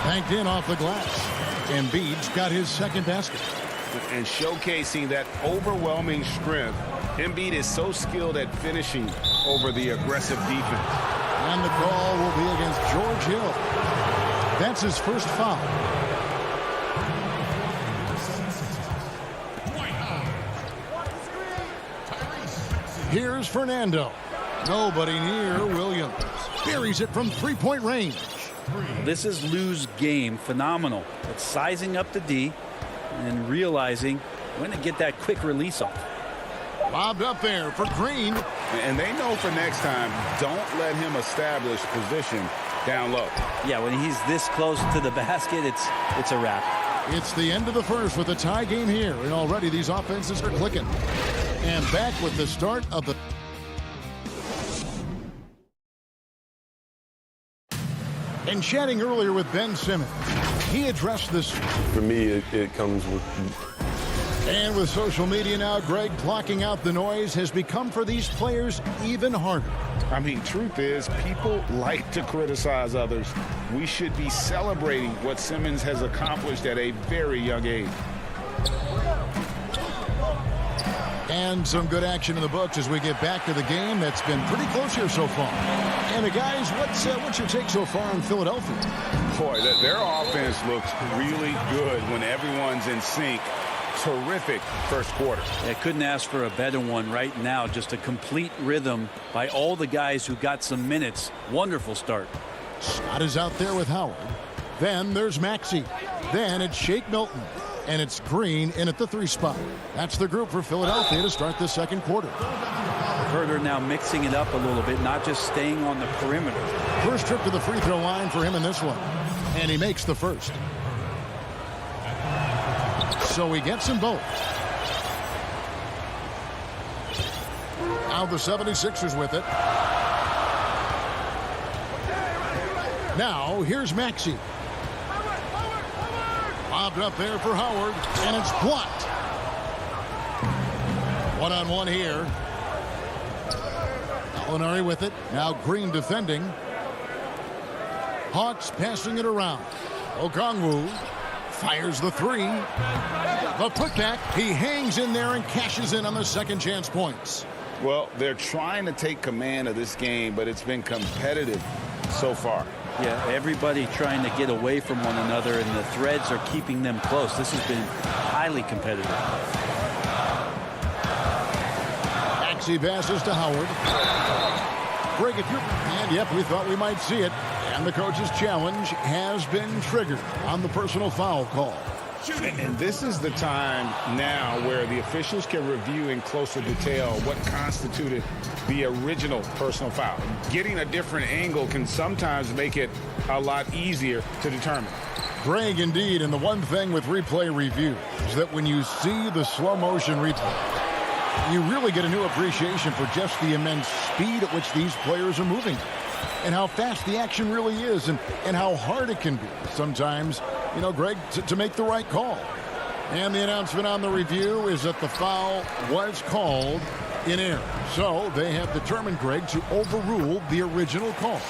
Banked in off the glass. Embiid's got his second basket. And showcasing that overwhelming strength. Embiid is so skilled at finishing over the aggressive defense. And the call will be against George Hill. That's his first foul. Here's Fernando. Nobody near Williams. Buries it from three-point range. This is Lou's game. Phenomenal. It's sizing up the D and realizing when to get that quick release off. Lobbed up there for Green. And they know for next time, don't let him establish position down low. Yeah, when he's this close to the basket, it's a wrap. It's the end of the first with a tie game here, and already these offenses are clicking. And back with the start of the... And chatting earlier with Ben Simmons, he addressed this. For me, it comes with... And with social media now, Greg, blocking out the noise has become for these players even harder. I mean, truth is, people like to criticize others. We should be celebrating what Simmons has accomplished at a very young age. And some good action in the books as we get back to the game that's been pretty close here so far. And guys, what's your take so far in Philadelphia? Boy, their offense looks really good when everyone's in sync. Terrific first quarter. I couldn't ask for a better one right now. Just a complete rhythm by all the guys who got some minutes. Wonderful start. Scott is out there with Howard. Then there's Maxey. Then it's Shake Milton. And it's Green in at the three spot. That's the group for Philadelphia to start the second quarter. Herter now mixing it up a little bit, not just staying on the perimeter. First trip to the free throw line for him in this one. And he makes the first. So he gets them both. Now the 76ers with it. Now here's Maxey. Lobbed up there for Howard, and it's blocked. One-on-one here. Alinari with it. Now Green defending. Hawks passing it around. Okongwu fires the three. The putback. He hangs in there and cashes in on the second chance points. Well, they're trying to take command of this game, but it's been competitive so far. Yeah, everybody trying to get away from one another, and the threads are keeping them close. This has been highly competitive. Maxey passes to Howard. Break it through. And yep, we thought we might see it. And the coach's challenge has been triggered on the personal foul call. And this is the time now where the officials can review in closer detail what constituted the original personal foul. Getting a different angle can sometimes make it a lot easier to determine. Greg, indeed, and the one thing with replay review is that when you see the slow motion replay, you really get a new appreciation for just the immense speed at which these players are moving and how fast the action really is and how hard it can be sometimes, you know, Greg, to make the right call. And the announcement on the review is that the foul was called in error. So they have determined, Greg, to overrule the original call.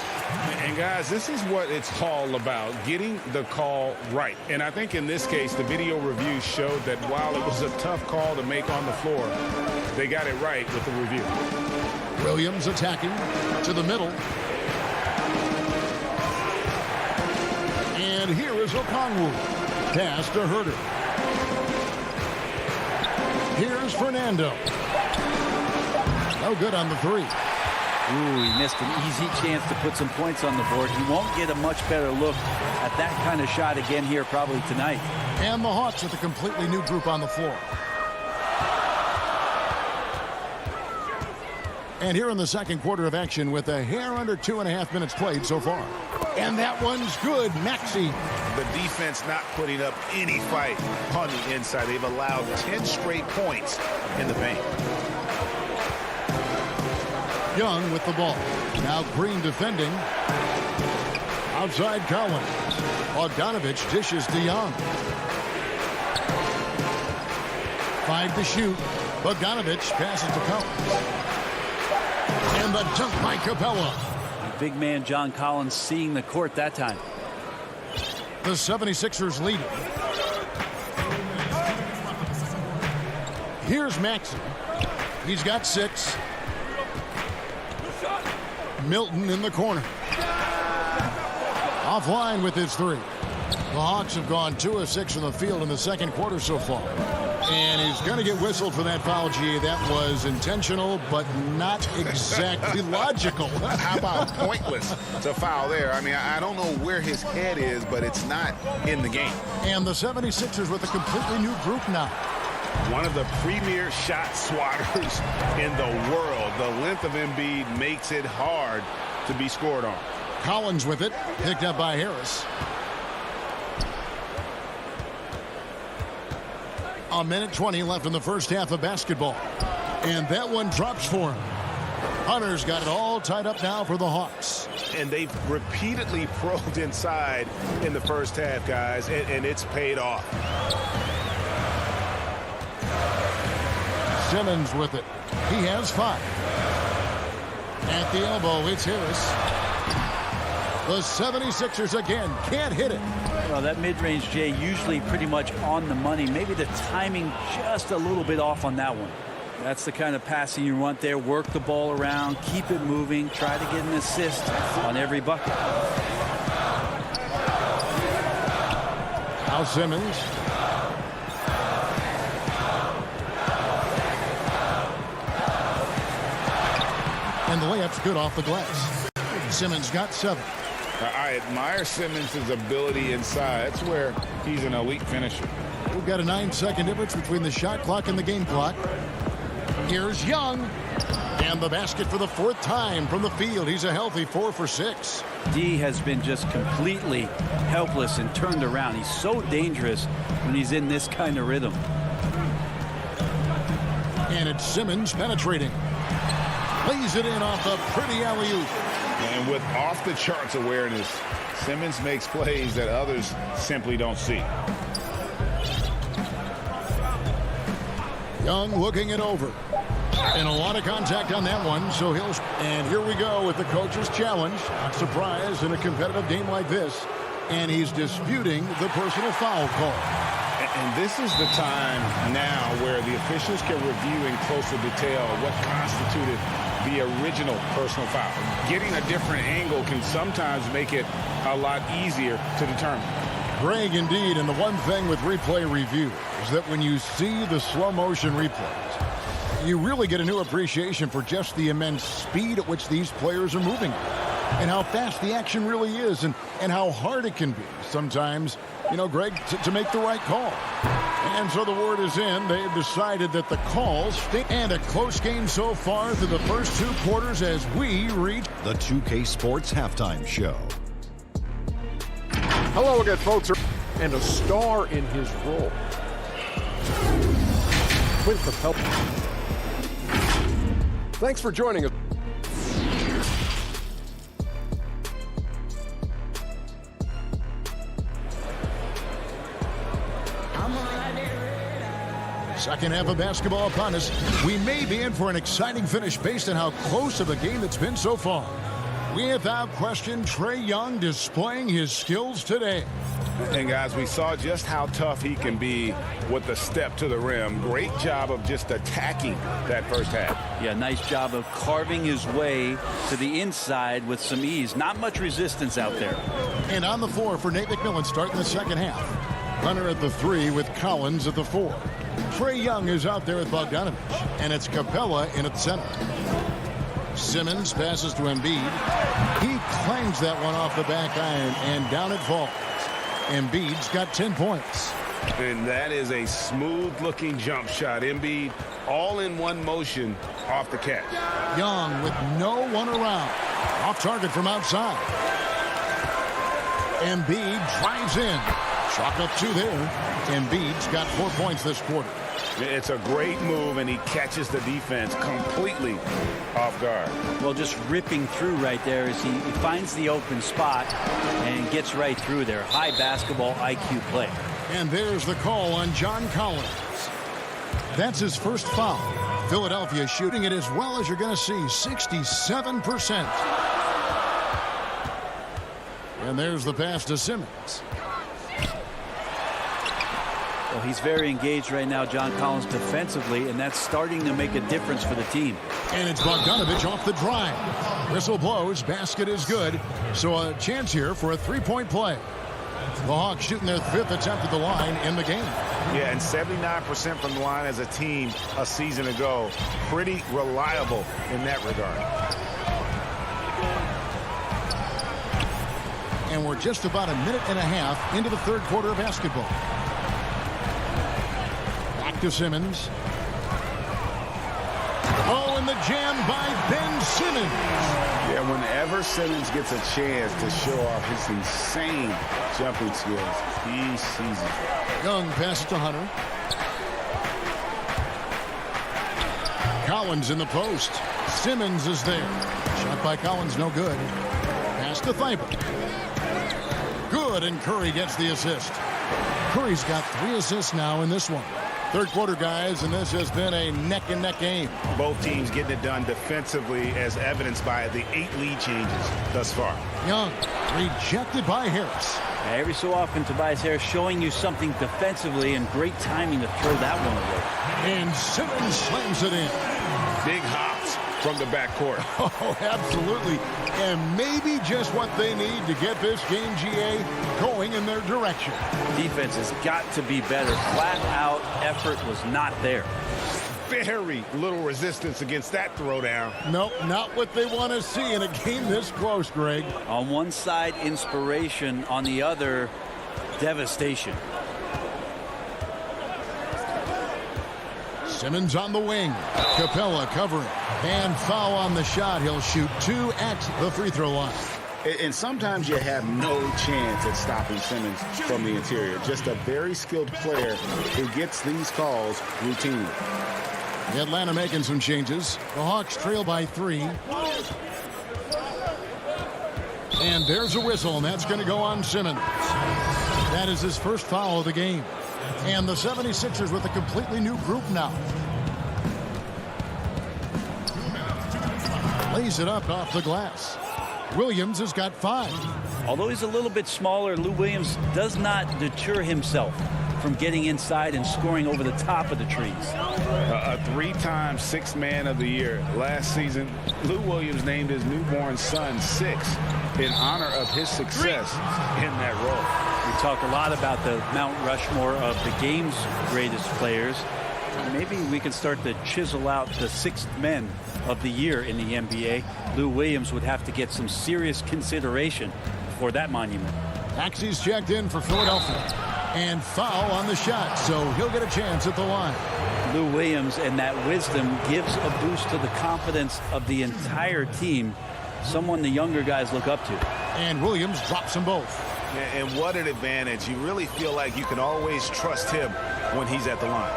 And guys, this is what it's all about, getting the call right. And I think in this case, the video review showed that while it was a tough call to make on the floor, they got it right with the review. Williams attacking to the middle. And here is Okongwu. Pass to Herter. Here's Fernando. No good on the three. Ooh, he missed an easy chance to put some points on the board. He won't get a much better look at that kind of shot again here probably tonight. And the Hawks with a completely new group on the floor. And here in the second quarter of action with a hair under 2.5 minutes played so far. And that one's good. Maxey. The defense not putting up any fight on the inside. They've allowed 10 straight points in the paint. Young with the ball. Now Green defending. Outside Collins. Bogdanovich dishes to Young. 5 to shoot. Bogdanovich passes to Collins. And the dunk by Capella. Big man John Collins seeing the court that time. The 76ers lead. Here's Maxey. He's got 6. Milton in the corner. Offline with his 3. The Hawks have gone 2 of 6 from the field in the second quarter so far. And he's going to get whistled for that foul, G. That was intentional, but not exactly logical. How about pointless to foul there? I mean, I don't know where his head is, but it's not in the game. And the 76ers with a completely new group now. One of the premier shot swatters in the world. The length of Embiid makes it hard to be scored on. Collins with it, picked up by Harris. A minute 20 left in the first half of basketball. And that one drops for him. Hunter's got it all tied up now for the Hawks. And they've repeatedly probed inside in the first half, guys, and it's paid off. Simmons with it. He has 5. At the elbow, it's Harris. The 76ers again can't hit it. Well, that mid-range, Jay, usually pretty much on the money. Maybe the timing just a little bit off on that one. That's the kind of passing you want there. Work the ball around, keep it moving, try to get an assist on every bucket. Now Simmons. And the layup's good off the glass. Simmons got 7. I admire Simmons' ability inside. That's where he's an elite finisher. We've got a 9-second difference between the shot clock and the game clock. Here's Young. And the basket for the 4th time from the field. He's a healthy 4 for 6. D has been just completely helpless and turned around. He's so dangerous when he's in this kind of rhythm. And it's Simmons penetrating. Lays it in off the pretty alley-oop. And with off-the-charts awareness, Simmons makes plays that others simply don't see. Young looking it over. And a lot of contact on that one, so he'll... And here we go with the coach's challenge. Not surprised in a competitive game like this. And he's disputing the personal foul call. And this is the time now where the officials can review in closer detail what constituted the original personal foul. Getting a different angle can sometimes make it a lot easier to determine. Greg, indeed, and the one thing with replay review is that when you see the slow motion replays, you really get a new appreciation for just the immense speed at which these players are moving and how fast the action really is and how hard it can be sometimes, you know, Greg, to make the right call. And so the word is in. They've decided that the calls stink. And a close game so far through the first 2 quarters as we reach the 2K Sports Halftime Show. Hello again, folks. And a star in his role. Clint Capella. Thanks for joining us. Second half of basketball upon us. We may be in for an exciting finish based on how close of a game it's been so far. Without question, Trae Young displaying his skills today. And guys, we saw just how tough he can be with the step to the rim. Great job of just attacking that first half. Yeah, nice job of carving his way to the inside with some ease. Not much resistance out there. And on the floor for Nate McMillan starting the second half. Hunter at the 3 with Collins at the 4. Trae Young is out there with Bogdanovich, and it's Capella in at center. Simmons passes to Embiid. He clangs that one off the back iron, and down it falls. Embiid's got 10 points. And that is a smooth-looking jump shot. Embiid all in one motion off the catch. Young with no one around. Off target from outside. Embiid drives in. Chalk up 2 there. Embiid's got 4 points this quarter. It's a great move, and he catches the defense completely off guard. Well, just ripping through right there as he finds the open spot and gets right through there. High basketball IQ play. And there's the call on John Collins. That's his first foul. Philadelphia shooting it as well as you're going to see, 67%. And there's the pass to Simmons. Well, he's very engaged right now, John Collins, defensively, and that's starting to make a difference for the team. And it's Bogdanovich off the drive. Whistle blows, basket is good. So a chance here for a 3-point play. The Hawks shooting their 5th attempt at the line in the game. Yeah, and 79% from the line as a team a season ago. Pretty reliable in that regard. And we're just about a minute and a half into the 3rd quarter of basketball. Back to Simmons. Oh, and the jam by Ben Simmons. Yeah, whenever Simmons gets a chance to show off his insane jumping skills, he sees it. Young passes to Hunter. Collins in the post. Simmons is there. Shot by Collins, no good. Pass to Thibault. Good, and Curry gets the assist. Curry's got 3 assists now in this one. 3rd quarter, guys, and this has been a neck-and-neck game. Both teams getting it done defensively, as evidenced by the 8 lead changes thus far. Young rejected by Harris. Every so often, Tobias Harris showing you something defensively, and great timing to throw that one away. And Simmons slams it in. Big hops from the backcourt. Oh, absolutely. And maybe just what they need to get this game, GA, going in their direction. Defense has got to be better. Flat-out effort was not there. Very little resistance against that throwdown. Nope, not what they want to see in a game this close, Greg. On one side, inspiration. On the other, devastation. Simmons on the wing. Capella covering. And foul on the shot. He'll shoot 2 at the free throw line. And sometimes you have no chance at stopping Simmons from the interior. Just a very skilled player who gets these calls routinely. Atlanta making some changes. The Hawks trail by 3. And there's a whistle, and that's going to go on Simmons. That is his first foul of the game. And the 76ers with a completely new group now. Lays it up off the glass. Williams has got 5. Although he's a little bit smaller, Lou Williams does not deter himself from getting inside and scoring over the top of the trees. A 3-time 6th man of the year. Last season, Lou Williams named his newborn son 6 in honor of his success in that role. We talk a lot about the Mount Rushmore of the game's greatest players. Maybe we can start to chisel out the 6th men of the year in the NBA. Lou Williams would have to get some serious consideration for that monument. Taxi's checked in for Philadelphia. And foul on the shot, so he'll get a chance at the line. Lou Williams and that wisdom gives a boost to the confidence of the entire team. Someone the younger guys look up to. And Williams drops them both. And what an advantage. You really feel like you can always trust him when he's at the line.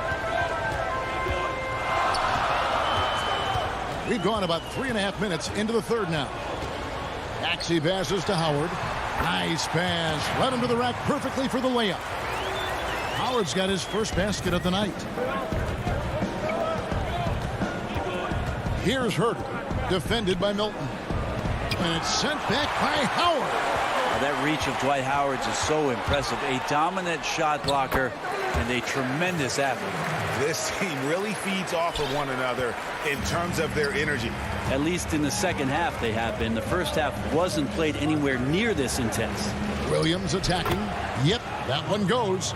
We've gone about 3.5 minutes into the 3rd now. Maxey passes to Howard. Nice pass. Led him to the rack perfectly for the layup. Howard's got his first basket of the night. Here's Herter. Defended by Milton. And it's sent back by Howard. That reach of Dwight Howard's is so impressive. A dominant shot blocker and a tremendous athlete. This team really feeds off of one another in terms of their energy. At least in the second half they have been. The first half wasn't played anywhere near this intense. Williams attacking. Yep, that one goes.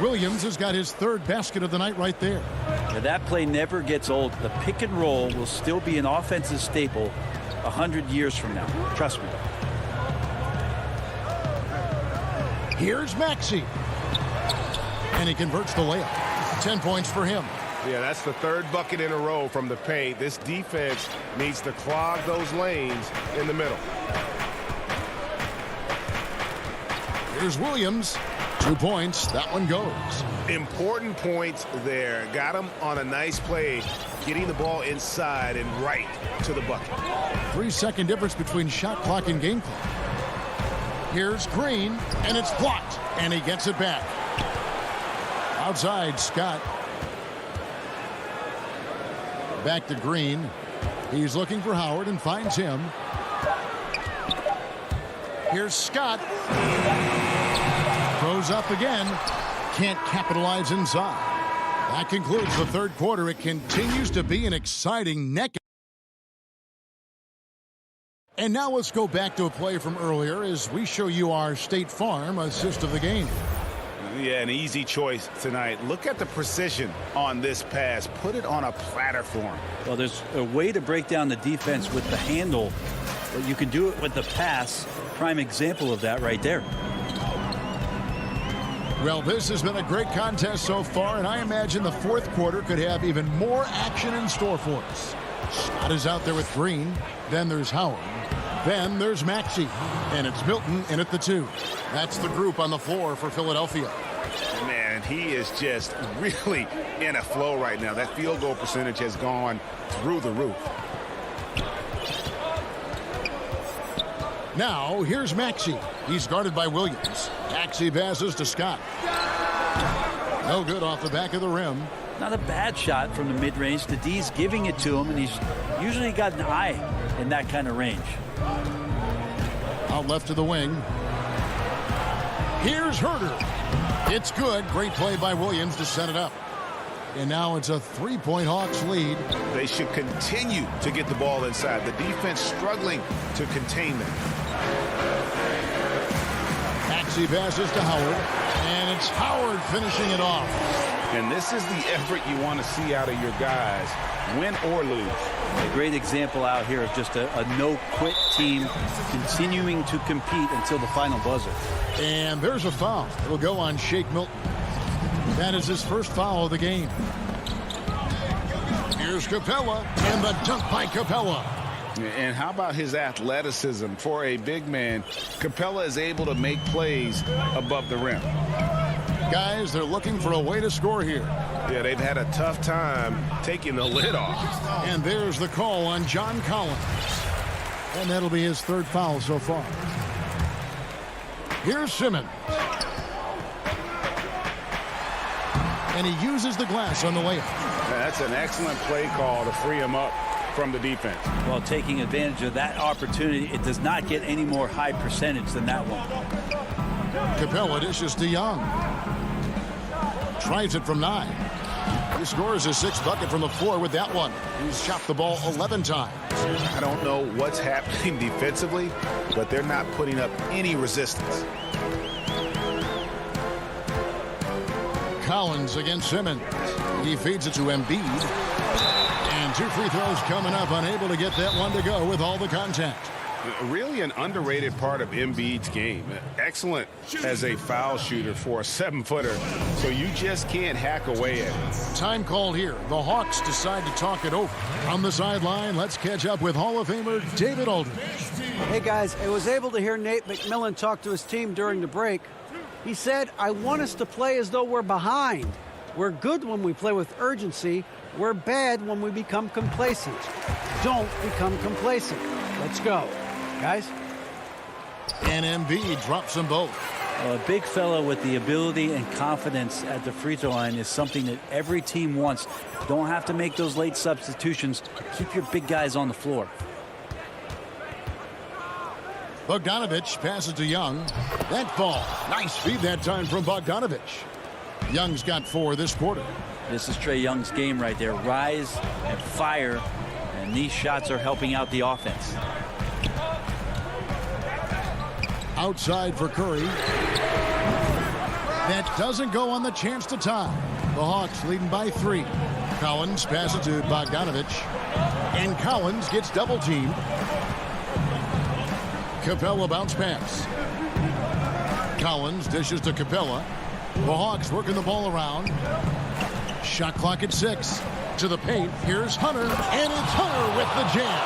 Williams has got his 3rd basket of the night right there. Now, that play never gets old. The pick and roll will still be an offensive staple 100 years from now. Trust me. Here's Maxey. And he converts the layup. 10 points for him. Yeah, that's the third bucket in a row from the paint. This defense needs to clog those lanes in the middle. Here's Williams. 2 points. That one goes. Important points there. Got him on a nice play, getting the ball inside and right to the bucket. 3-second difference between shot clock and game clock. Here's Green, and it's blocked, and he gets it back. Outside, Scott. Back to Green. He's looking for Howard and finds him. Here's Scott. Throws up again. Can't capitalize inside. That concludes the third quarter. It continues to be an exciting neck. And now let's go back to a play from earlier as we show you our State Farm assist of the game. Yeah, an easy choice tonight. Look at the precision on this pass. Put it on a platter for him. Well, there's a way to break down the defense with the handle, but you can do it with the pass. Prime example of that right there. Well, this has been a great contest so far, and I imagine the fourth quarter could have even more action in store for us. Scott is out there with Green. Then there's Howard. Then there's Maxey. And it's Milton in at the 2. That's the group on the floor for Philadelphia. Man, he is just really in a flow right now. That field goal percentage has gone through the roof. Now, here's Maxey. He's guarded by Williams. Maxey passes to Scott. No good off the back of the rim. Not a bad shot from the mid-range. The D's giving it to him, and he's usually got an eye in that kind of range. Out left to the wing. Here's Herter. It's good. Great play by Williams to set it up. And now it's a 3-point Hawks lead. They should continue to get the ball inside. The defense struggling to contain them. Maxey passes to Howard. And it's Howard finishing it off. And this is the effort you want to see out of your guys, win or lose. A great example out here of just a no-quit team continuing to compete until the final buzzer. And there's a foul. It'll go on Shake Milton. That is his first foul of the game. Here's Capella, and the dunk by Capella. And how about his athleticism? For a big man, Capella is able to make plays above the rim. Guys, they're looking for a way to score here. Yeah, they've had a tough time taking the lid off. And there's the call on John Collins. And that'll be his third foul so far. Here's Simmons. And he uses the glass on the layup. That's an excellent play call to free him up from the defense. Well, taking advantage of that opportunity, it does not get any more high percentage than that one. Capella dishes to Young. Tries it from 9. He scores his 6th bucket from the floor with that one. He's shot the ball 11 times. I don't know what's happening defensively, but they're not putting up any resistance. Collins against Simmons. He feeds it to Embiid. And 2 free throws coming up, unable to get that one to go with all the contact. Really an underrated part of Embiid's game. Excellent as a foul shooter for a 7-footer, so you just can't hack away at it. Time called here. The Hawks decide to talk it over. On the sideline, let's catch up with Hall of Famer David Aldridge. Hey, guys, I was able to hear Nate McMillan talk to his team during the break. He said, I want us to play as though we're behind. We're good when we play with urgency. We're bad when we become complacent. Don't become complacent. Let's go. Guys. And Embiid drops them both. A big fella with the ability and confidence at the free throw line is something that every team wants. Don't have to make those late substitutions. Keep your big guys on the floor. Bogdanovich passes to Young. That ball. Nice feed that time from Bogdanovich. Young's got 4 this quarter. This is Trae Young's game right there. Rise and fire. And these shots are helping out the offense. Outside for Curry. That doesn't go on the chance to tie. The Hawks leading by 3. Collins passes to Bogdanovich. And Collins gets double teamed. Capella bounce pass. Collins dishes to Capella. The Hawks working the ball around. Shot clock at 6. To the paint. Here's Hunter. And it's Hunter with the jam.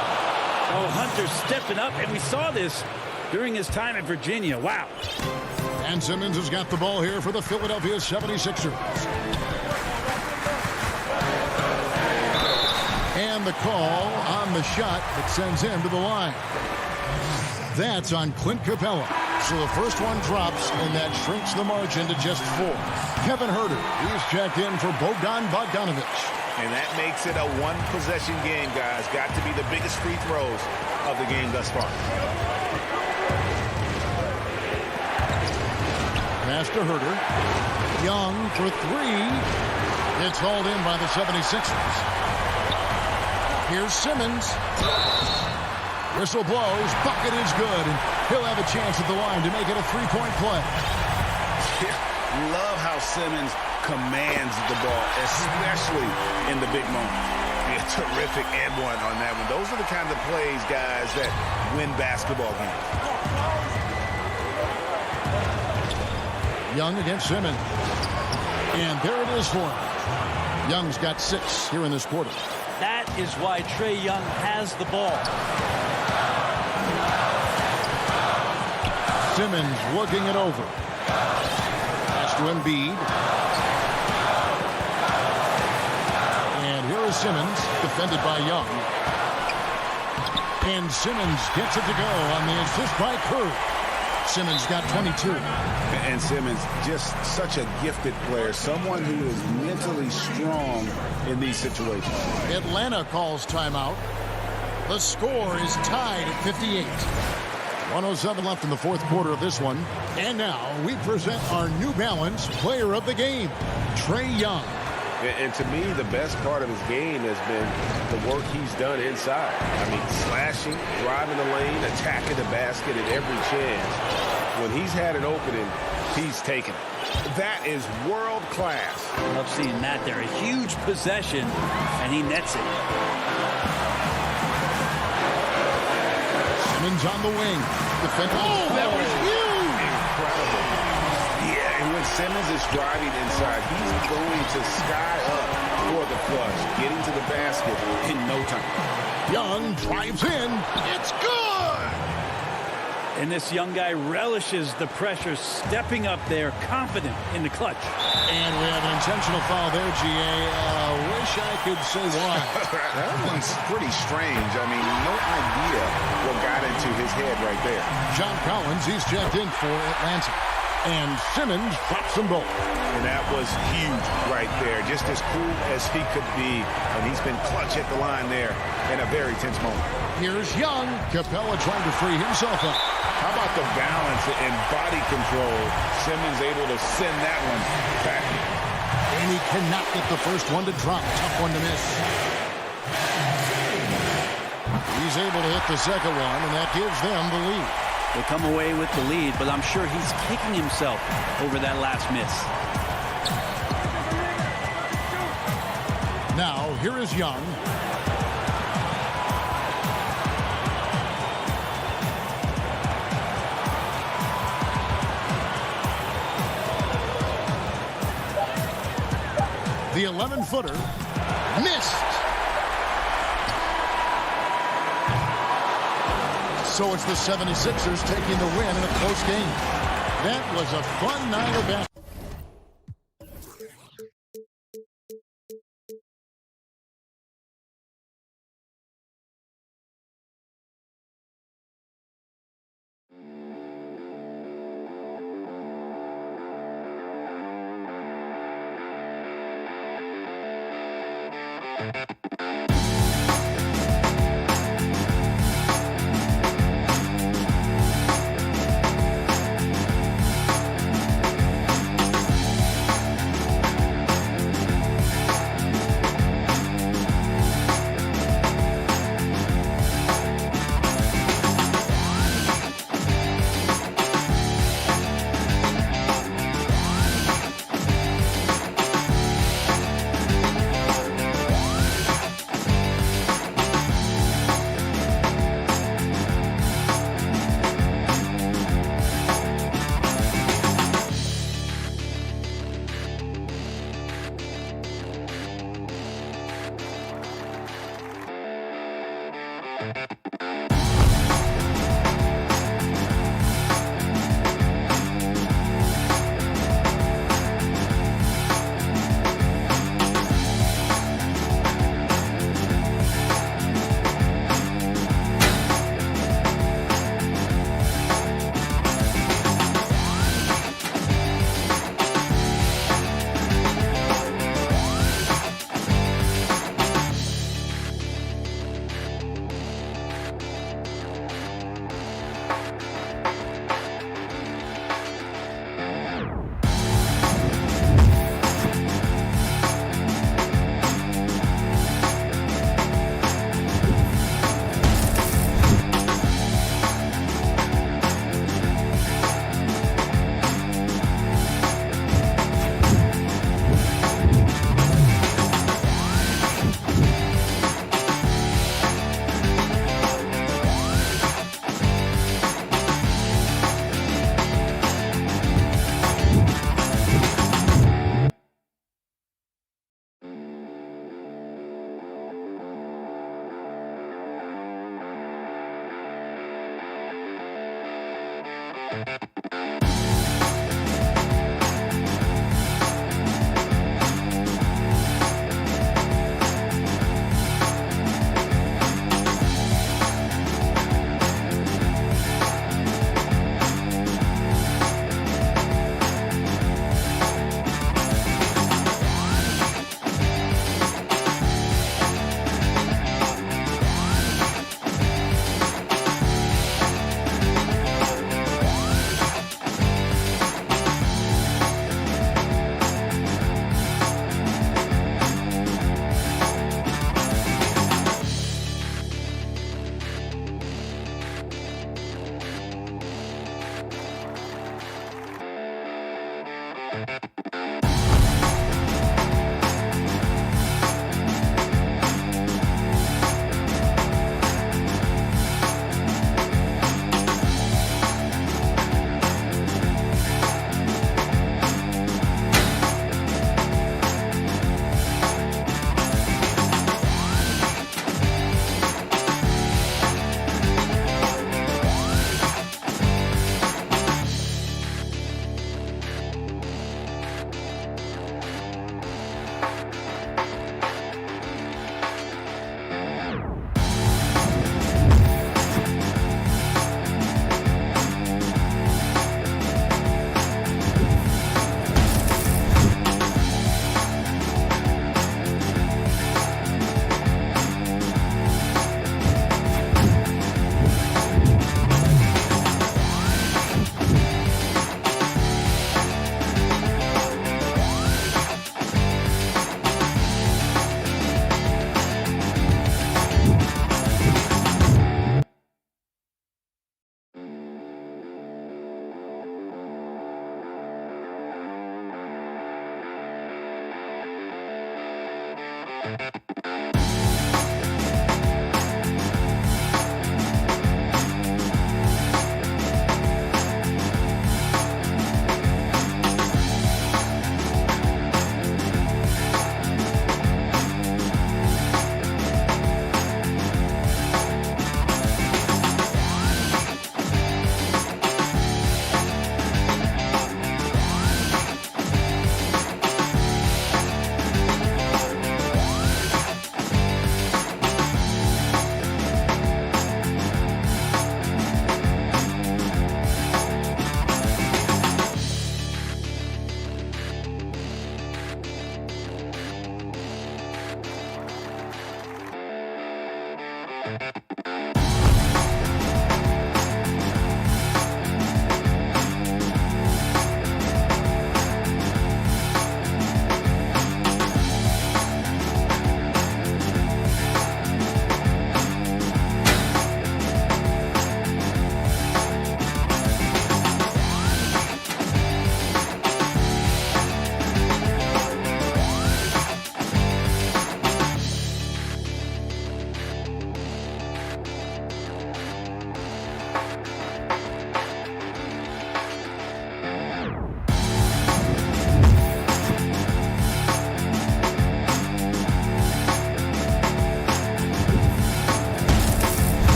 Oh, Hunter stepping up. And we saw this during his time at Virginia. Wow. And Simmons has got the ball here for the Philadelphia 76ers. And the call on the shot that sends him to the line. That's on Clint Capella. So the first one drops, and that shrinks the margin to just 4. Kevin Huerter, he's checked in for Bogdan Bogdanovic. And that makes it a one-possession game, guys. Got to be the biggest free throws of the game thus far. Pass to Huerter. Young for 3. It's hauled in by the 76ers. Here's Simmons. Whistle blows. Bucket is good. And he'll have a chance at the line to make it a 3-point play. Love how Simmons commands the ball, especially in the big moment. Yeah, terrific and one on that one. Those are the kind of plays, guys, that win basketball games. Young against Simmons. And there it is for him. Young's got 6 here in this quarter. That is why Trae Young has the ball. Simmons looking it over. Pass to Embiid. And here is Simmons, defended by Young. And Simmons gets it to go on the assist by Curry. Simmons got 22. And Simmons, just such a gifted player, someone who is mentally strong in these situations. Atlanta calls timeout. The score is tied at 58. 107 left in the fourth quarter of this one. And now we present our New Balance player of the game, Trae Young. And to me, the best part of his game has been the work he's done inside. I mean, slashing, driving the lane, attacking the basket at every chance. When he's had an opening, he's taken it. That is world class. Love seeing that there. A huge possession, and he nets it. Simmons on the wing. Oh, that was huge! Incredible. Yeah, and when Simmons is driving inside, he's going to sky up for the flush, getting to the basket in no time. Young drives in. It's good! And this young guy relishes the pressure, stepping up there, confident in the clutch. And we have an intentional foul there, GA. Wish I could say why. That one's pretty strange. I mean, no idea what got into his head right there. John Collins, he's checked in for Atlanta. And Simmons drops them both. And that was huge right there. Just as cool as he could be. And he's been clutch at the line there in a very tense moment. Here's Young. Capella trying to free himself up. How about the balance and body control? Simmons able to send that one back. And he cannot get the first one to drop. Tough one to miss. He's able to hit the second one, and that gives them the lead. They come away with the lead, but I'm sure he's kicking himself over that last miss. Now, here is Young. The 11-footer missed. So it's the 76ers taking the win in a close game. That was a fun night of basketball.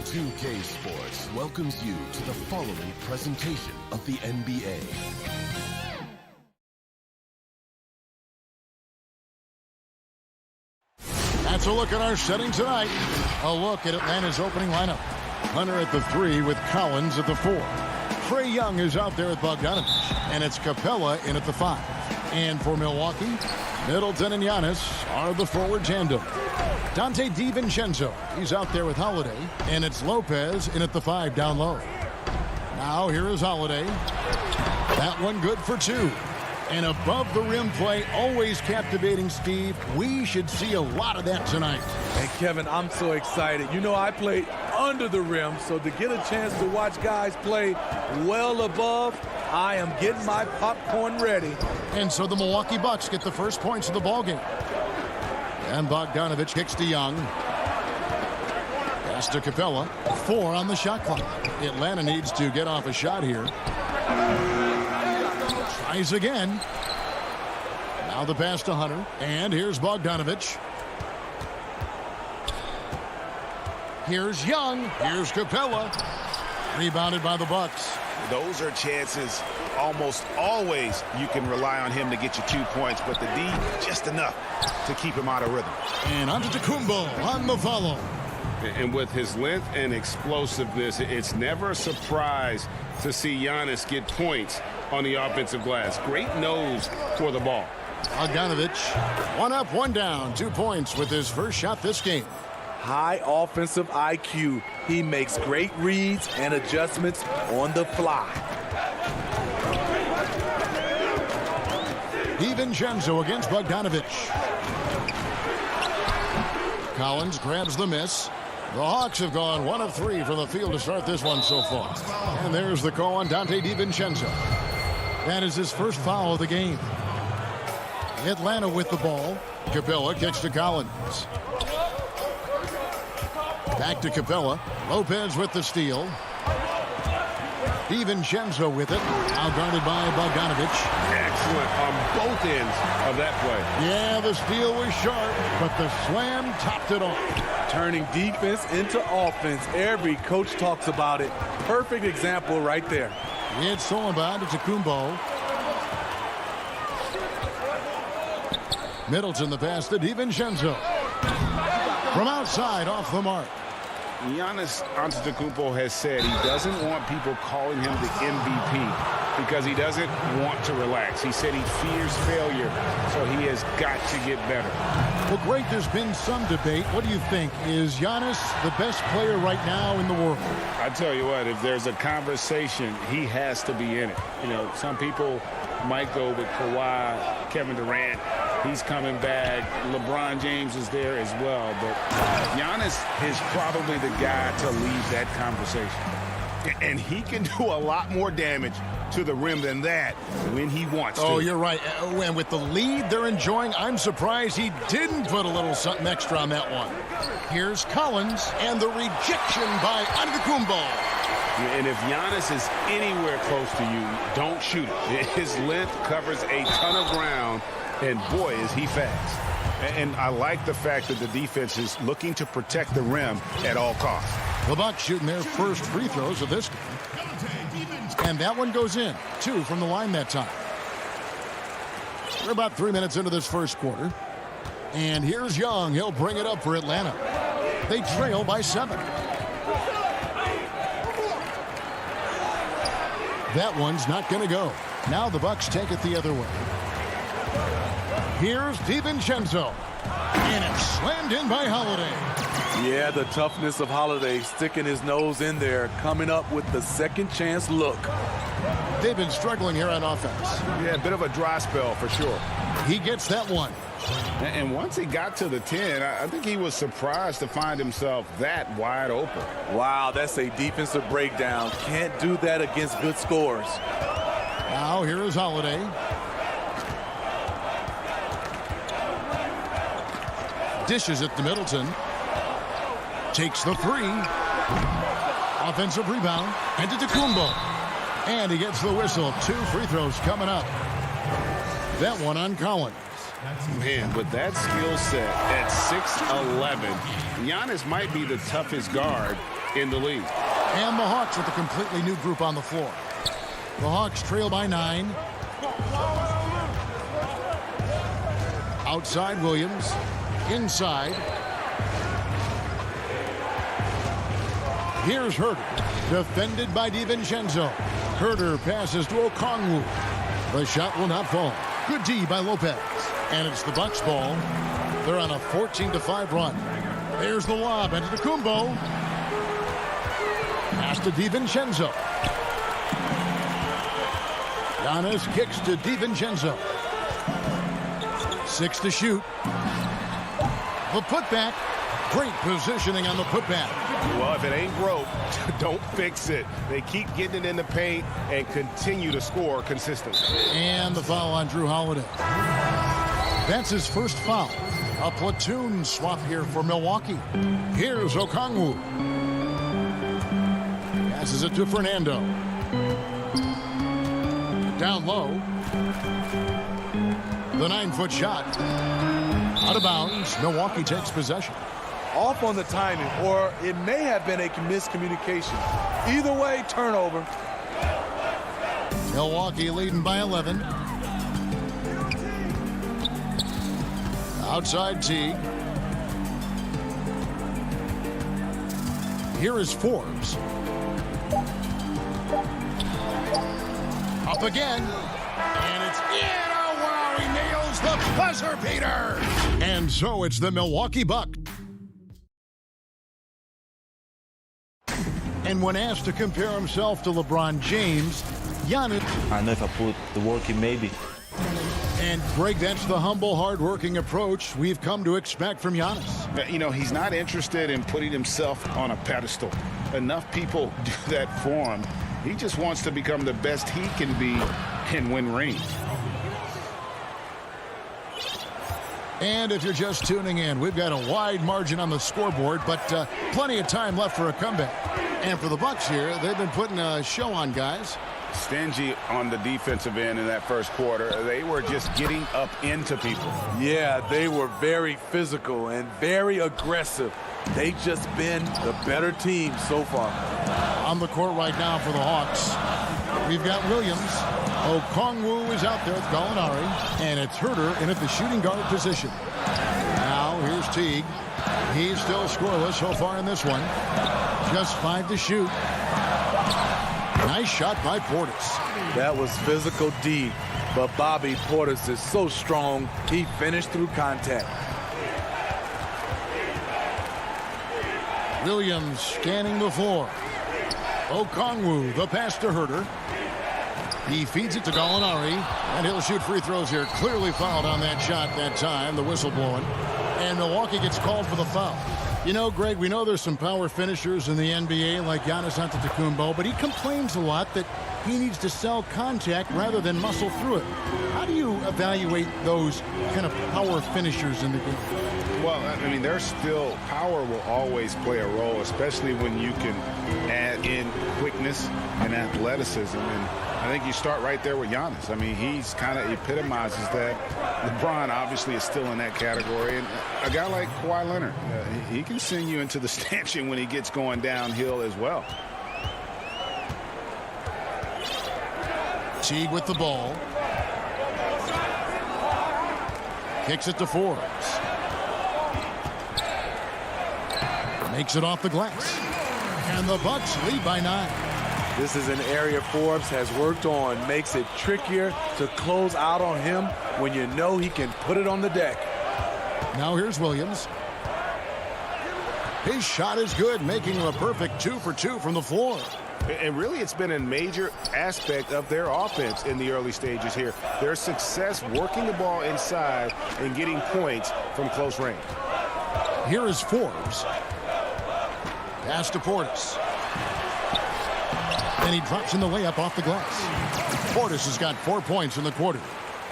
2K Sports welcomes you to the following presentation of the NBA. That's a look at our setting tonight. A look at Atlanta's opening lineup. Hunter at the 3 with Collins at the 4. Trae Young is out there at Bogdanovich, and it's Capella in at the 5. And for Milwaukee, Middleton and Giannis are the forward tandem. Dante DiVincenzo, he's out there with Holiday, and it's Lopez in at the 5 down low. Now here is Holiday. That one good for 2. And above the rim play, always captivating, Steve. We should see a lot of that tonight. And Kevin, I'm so excited. You know, I played under the rim, so to get a chance to watch guys play well above, I am getting my popcorn ready. And so the Milwaukee Bucks get the first points of the ballgame. And Bogdanovich kicks to Young. Pass to Capella. 4 on the shot clock. Atlanta needs to get off a shot here. Tries again. Now the pass to Hunter. And here's Bogdanovich. Here's Young. Here's Capella. Rebounded by the Bucks. Those are chances almost always you can rely on him to get you 2 points, but the D just enough to keep him out of rhythm. And Antetokounmpo on the follow. And with his length and explosiveness, it's never a surprise to see Giannis get points on the offensive glass. Great nose for the ball. Bogdanovich, 1 up, 1 down, 2 points with his first shot this game. High offensive IQ. He makes great reads and adjustments on the fly. DiVincenzo against Bogdanovich. Collins grabs the miss. The Hawks have gone 1 of 3 from the field to start this one so far. And there's the call on Dante DiVincenzo. That is his first foul of the game. Atlanta with the ball. Capella kicks to Collins. Back to Capella. Lopez with the steal. DiVincenzo with it. Now guarded by Bogdanovich. Excellent on both ends of that play. Yeah, the steal was sharp, but the slam topped it off. Turning defense into offense. Every coach talks about it. Perfect example right there. It's Solomon to Antetokounmpo. Middleton the pass to DiVincenzo. From outside, off the mark. Giannis Antetokounmpo has said he doesn't want people calling him the MVP because he doesn't want to relax. He said he fears failure, so he has got to get better. Well, Greg, there's been some debate. What do you think? Is Giannis the best player right now in the world? I tell you what, if there's a conversation, he has to be in it. You know, some people might go with Kawhi, Kevin Durant. He's coming back. LeBron James is there as well. But Giannis is probably the guy to lead that conversation. And he can do a lot more damage to the rim than that when he wants to. Oh, you're right. And with the lead they're enjoying, I'm surprised he didn't put a little something extra on that one. Here's Collins and the rejection by Antetokounmpo. And if Giannis is anywhere close to you, don't shoot it. His length covers a ton of ground, and boy, is he fast. And I like the fact that the defense is looking to protect the rim at all costs. The Bucks shooting their first free throws of this game. And that one goes in. 2 from the line that time. We're about 3 minutes into this first quarter. And here's Young. He'll bring it up for Atlanta. They trail by 7. That one's not going to go. Now the Bucks take it the other way. Here's DiVincenzo. And it's slammed in by Holiday. Yeah, the toughness of Holiday, sticking his nose in there, coming up with the second chance look. They've been struggling here on offense. Yeah, a bit of a dry spell for sure. He gets that one. And once he got to the 10, I think he was surprised to find himself that wide open. Wow, that's a defensive breakdown. Can't do that against good scores. Now here is Holiday. Dishes it to Middleton. Takes the 3. Offensive rebound. And to Antetokounmpo. And he gets the whistle. 2 free throws coming up. That one on Collins. Man, with that skill set at 6'11", Giannis might be the toughest guard in the league. And the Hawks with a completely new group on the floor. The Hawks trail by 9. Outside Williams. Inside. Here's Herter. Defended by DiVincenzo. Herter passes to Okongwu. The shot will not fall. Good D by Lopez. And it's the Bucks ball. They're on a 14-5 run. There's the lob. And Antetokounmpo. Pass to DiVincenzo. Giannis kicks to DiVincenzo. 6 to shoot. The putback. Great positioning on the putback. Well, if it ain't broke, don't fix it. They keep getting it in the paint and continue to score consistently. And the foul on Drew Holiday. That's his first foul. A platoon swap here for Milwaukee. Here's Okongwu. Passes it to Fernando. Down low. The 9-foot shot. Out of bounds. Milwaukee takes possession. Off on the timing, or it may have been a miscommunication. Either way, turnover. Milwaukee leading by 11. Outside Teague. Here is Forbes. Up again. And it's in. Oh, wow, he nails the buzzer beater. And so it's the Milwaukee Bucks. And when asked to compare himself to LeBron James, Giannis... I know if I put the work in, maybe. And, Greg, that's the humble, hard-working approach we've come to expect from Giannis. You know, he's not interested in putting himself on a pedestal. Enough people do that for him. He just wants to become the best he can be and win rings. And if you're just tuning in, we've got a wide margin on the scoreboard, but plenty of time left for a comeback. And for the Bucks here, they've been putting a show on, guys. Stingy on the defensive end in that first quarter. They were just getting up into people. Yeah, they were very physical and very aggressive. They've just been the better team so far. On the court right now for the Hawks, we've got Williams. Okongwu is out there with Gallinari, and it's Herter in at the shooting guard position. Now here's Teague. He's still scoreless so far in this one. Just 5 to shoot. Nice shot by Portis. That was physical D, but Bobby Portis is so strong, he finished through contact. Williams scanning the floor. Okongwu, the pass to Herter. He feeds it to Gallinari, and he'll shoot free throws here. Clearly fouled on that shot that time, the whistle blowing. And Milwaukee gets called for the foul. You know, Greg, we know there's some power finishers in the NBA like Giannis Antetokounmpo, but he complains a lot that he needs to sell contact rather than muscle through it. How do you evaluate those kind of power finishers in the game? Well, I mean, there's still power will always play a role, especially when you can add in quickness and athleticism. And I think you start right there with Giannis. I mean, he's kind of epitomizes that. LeBron obviously is still in that category. And a guy like Kawhi Leonard, he can send you into the stanchion when he gets going downhill as well. Teague with the ball. Kicks it to Forbes. Makes it off the glass. And the Bucks lead by 9. This is an area Forbes has worked on. Makes it trickier to close out on him when you know he can put it on the deck. Now here's Williams. His shot is good, making him a perfect 2 for 2 from the floor. And really, it's been a major aspect of their offense in the early stages here. Their success working the ball inside and getting points from close range. Here is Forbes. Pass to Portis. And he drops in the layup off the glass. Portis has got 4 points in the quarter.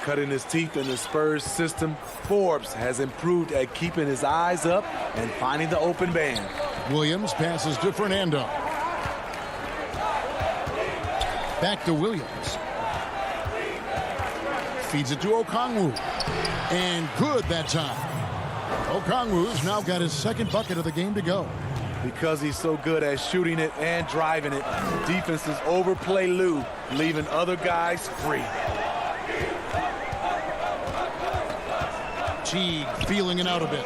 Cutting his teeth in the Spurs system, Forbes has improved at keeping his eyes up and finding the open man. Williams passes to Fernando. Back to Williams. Feeds it to Okongwu. And good that time. Okongwu's now got his second bucket of the game to go. Because he's so good at shooting it and driving it, defenses overplay Lou, leaving other guys free. Teague feeling it out a bit.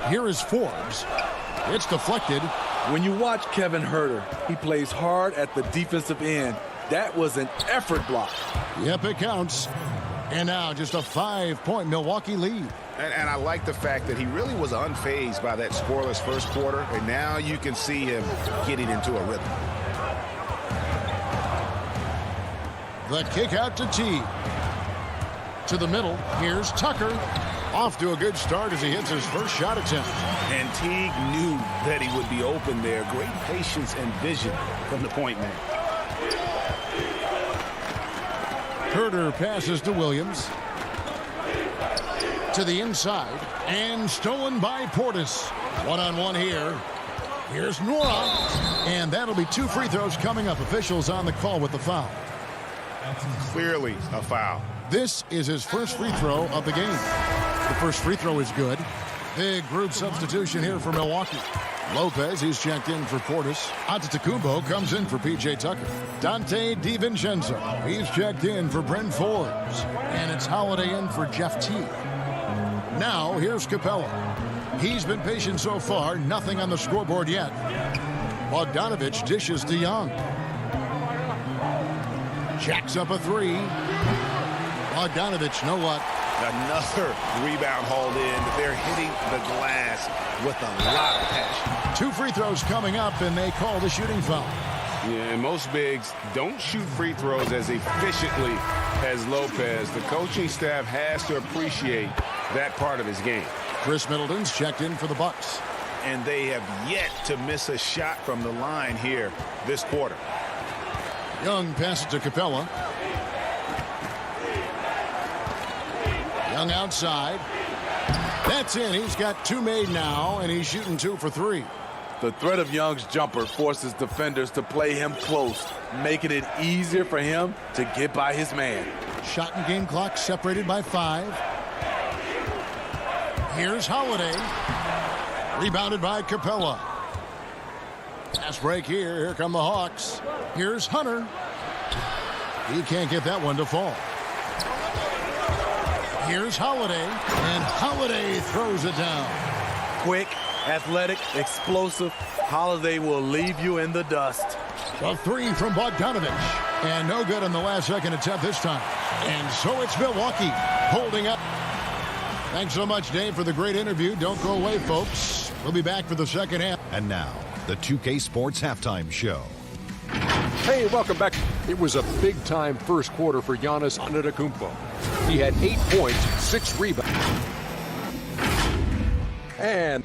Here is Forbes. It's deflected. When you watch Kevin Herter, he plays hard at the defensive end. That was an effort block. Yep, it counts. And now just a 5-point Milwaukee lead. And I like the fact that he really was unfazed by that scoreless first quarter. And now you can see him getting into a rhythm. The kick out to T. To the middle. Here's Tucker. Off to a good start as he hits his first shot attempt. And Teague knew that he would be open there. Great patience and vision from the point man. Herter passes to Williams. To the inside. And stolen by Portis. One-on-one here. Here's Nora. And that'll be 2 free throws coming up. Officials on the call with the foul. Clearly a foul. This is his first free throw of the game. The first free throw is good. Big group substitution here for Milwaukee. Lopez, he's checked in for Portis. Antetokounmpo comes in for P.J. Tucker. Dante DiVincenzo, he's checked in for Bryn Forbes. And it's Holiday in for Jeff T. Now, here's Capella. He's been patient so far, nothing on the scoreboard yet. Bogdanovich dishes to Young. Jacks up a 3. Bogdanovich, know what? Another rebound hauled in. They're hitting the glass with a lot of passion. 2 free throws coming up, and they call the shooting foul. Yeah, and most bigs don't shoot free throws as efficiently as Lopez. The coaching staff has to appreciate that part of his game. Chris Middleton's checked in for the Bucks. And they have yet to miss a shot from the line here this quarter. Young passes to Capella. Young outside. That's in. He's got 2 made now, and he's shooting 2 for 3. The threat of Young's jumper forces defenders to play him close, making it easier for him to get by his man. Shot and game clock separated by 5. Here's Holiday. Rebounded by Capella. Pass break here. Here come the Hawks. Here's Hunter. He can't get that one to fall. Here's Holiday. And Holiday throws it down. Quick, athletic, explosive. Holiday will leave you in the dust. A 3 from Bogdanovich. And no good on the last second attempt this time. And so it's Milwaukee holding up. Thanks so much, Dave, for the great interview. Don't go away, folks. We'll be back for the second half. And now, the 2K Sports Halftime Show. Hey, welcome back. It was a big-time first quarter for Giannis Antetokounmpo. He had 8 points, 6 rebounds. And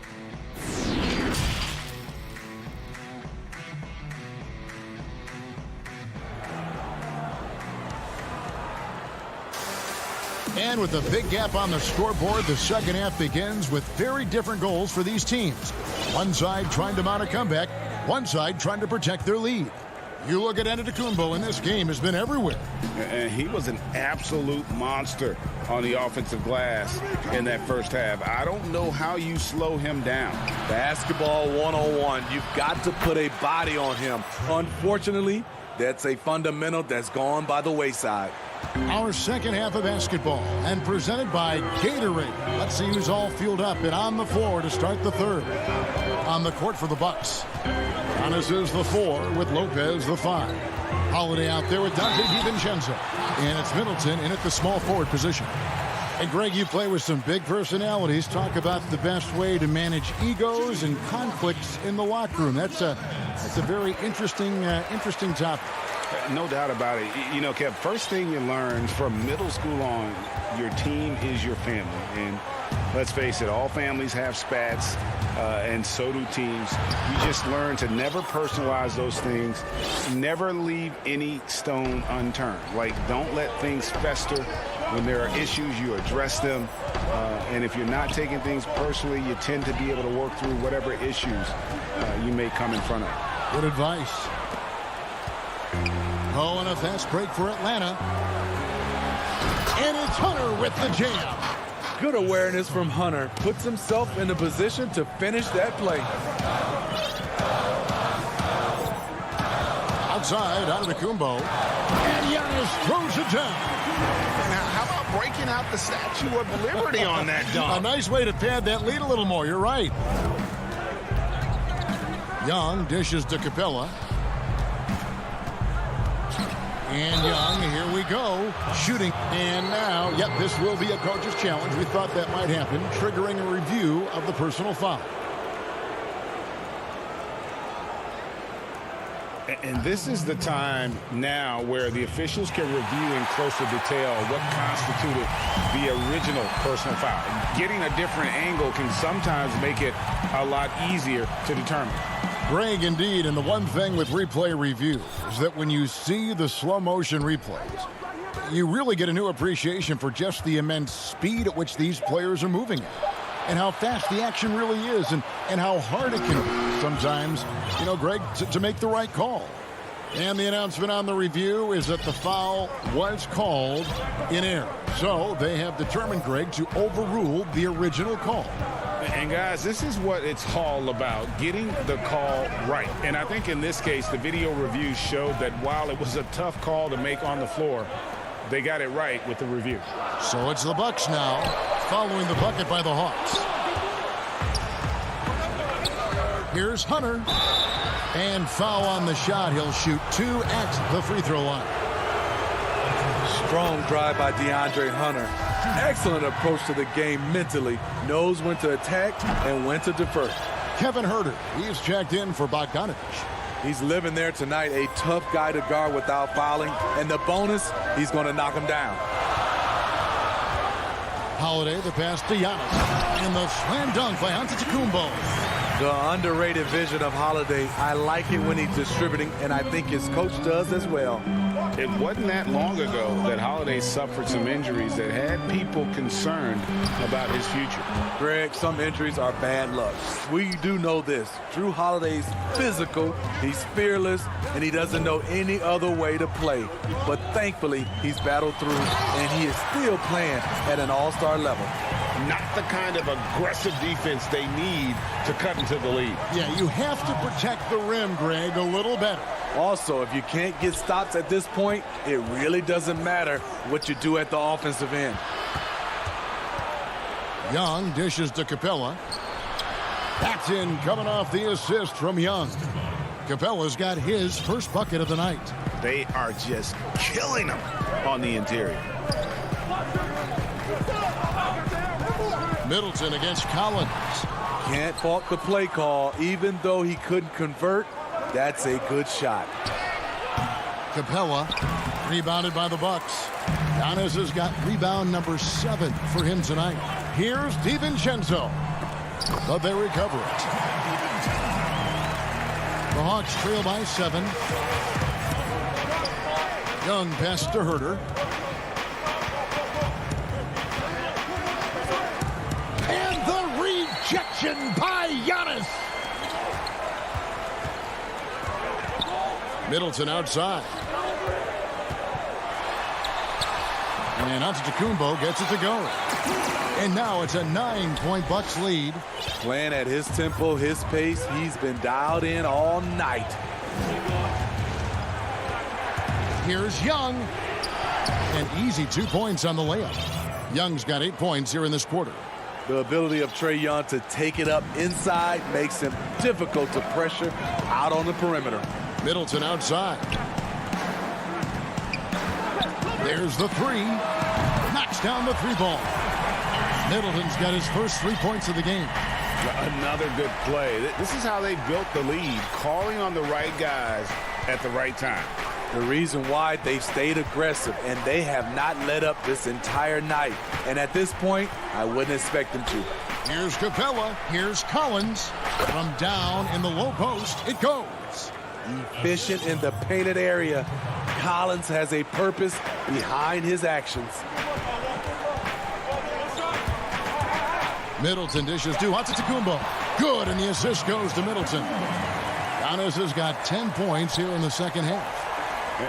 And with a big gap on the scoreboard, the second half begins with very different goals for these teams. One side trying to mount a comeback, one side trying to protect their lead. You look at Antetokounmpo, and this game has been everywhere. And he was an absolute monster on the offensive glass in that first half. I don't know how you slow him down. Basketball 101. You've got to put a body on him. Unfortunately, that's a fundamental that's gone by the wayside. Our second half of basketball, and presented by Gatorade. Let's see who's all fueled up and on the floor to start the third. On the court for the Bucks. Giannis is the 4 with Lopez the 5. Holiday out there with Dante DiVincenzo. And it's Middleton in at the small forward position. And Greg, you play with some big personalities. Talk about the best way to manage egos and conflicts in the locker room. That's a very interesting topic. No doubt about it. You know, Kev, first thing you learn from middle school on, your team is your family. And let's face it, all families have spats, and so do teams. You just learn to never personalize those things, never leave any stone unturned. Like, don't let things fester. When there are issues, you address them. And if you're not taking things personally, you tend to be able to work through whatever issues you may come in front of. Good advice. Oh, and a fast break for Atlanta. And it's Hunter with the jam. Good awareness from Hunter. Puts himself in a position to finish that play. Outside, Antetokounmpo. And Giannis throws it down. Now, how about breaking out the Statue of Liberty on that dunk? A nice way to pad that lead a little more. You're right. Young dishes to Capella. And Young, here we go, shooting. And now, yep, this will be a coach's challenge. We thought that might happen, triggering a review of the personal foul. And this is the time now where the officials can review in closer detail what constituted the original personal foul. Getting a different angle can sometimes make it a lot easier to determine. Greg, indeed, and the one thing with replay review is that when you see the slow motion replays, you really get a new appreciation for just the immense speed at which these players are moving at, and how fast the action really is, and how hard it can be sometimes, Greg, to make the right call. And the announcement on the review is that the foul was called in error. So they have determined, Greg, to overrule the original call. And guys, this is what it's all about, getting the call right. And I think in this case, the video review showed that while it was a tough call to make on the floor, they got it right with the review. So it's the Bucks now, following the bucket by the Hawks. Here's Hunter. And foul on the shot. He'll shoot 2 at the free throw line. Strong drive by DeAndre Hunter. Excellent approach to the game mentally. Knows when to attack and when to defer. Kevin Huerter, he's checked in for Bogdanovic. He's living there tonight, a tough guy to guard without fouling. And the bonus, he's going to knock him down. Holiday, the pass to Giannis. And the slam dunk by Antetokounmpo. The underrated vision of Holiday. I like it when he's distributing, and I think his coach does as well. It wasn't that long ago that Holiday suffered some injuries that had people concerned about his future. Greg, some injuries are bad luck. We do know this. Drew Holiday's physical, he's fearless, and he doesn't know any other way to play. But thankfully, he's battled through, and he is still playing at an all-star level. Not the kind of aggressive defense they need to cut into the lead. Yeah, you have to protect the rim, Greg, a little better. Also, if you can't get stops at this point, it really doesn't matter what you do at the offensive end. Young dishes to Capella. That's in, coming off the assist from Young. Capella's got his first bucket of the night. They are just killing them on the interior. Middleton against Collins. Can't fault the play call. Even though he couldn't convert, that's a good shot. Capella rebounded by the Bucks. Giannis has got rebound number 7 for him tonight. Here's DiVincenzo, but they recover it. The Hawks trail by 7. Young pass to Huerter. Rejection by Giannis. Middleton outside. And Antetokounmpo gets it to go. And now it's a 9-point Bucks lead. Playing at his tempo, his pace. He's been dialed in all night. Here's Young. An easy 2 points on the layup. Young's got 8 points here in this quarter. The ability of Trae Young to take it up inside makes him difficult to pressure out on the perimeter. Middleton outside. There's the 3. Knocks down the 3 ball. Middleton's got his first 3 points of the game. Another good play. This is how they built the lead, calling on the right guys at the right time. The reason why they've stayed aggressive, and they have not let up this entire night. And at this point, I wouldn't expect them to. Here's Capella. Here's Collins. From down in the low post, it goes. Efficient in the painted area. Collins has a purpose behind his actions. Middleton dishes to Antetokounmpo. Good, and the assist goes to Middleton. Giannis has got 10 points here in the second half.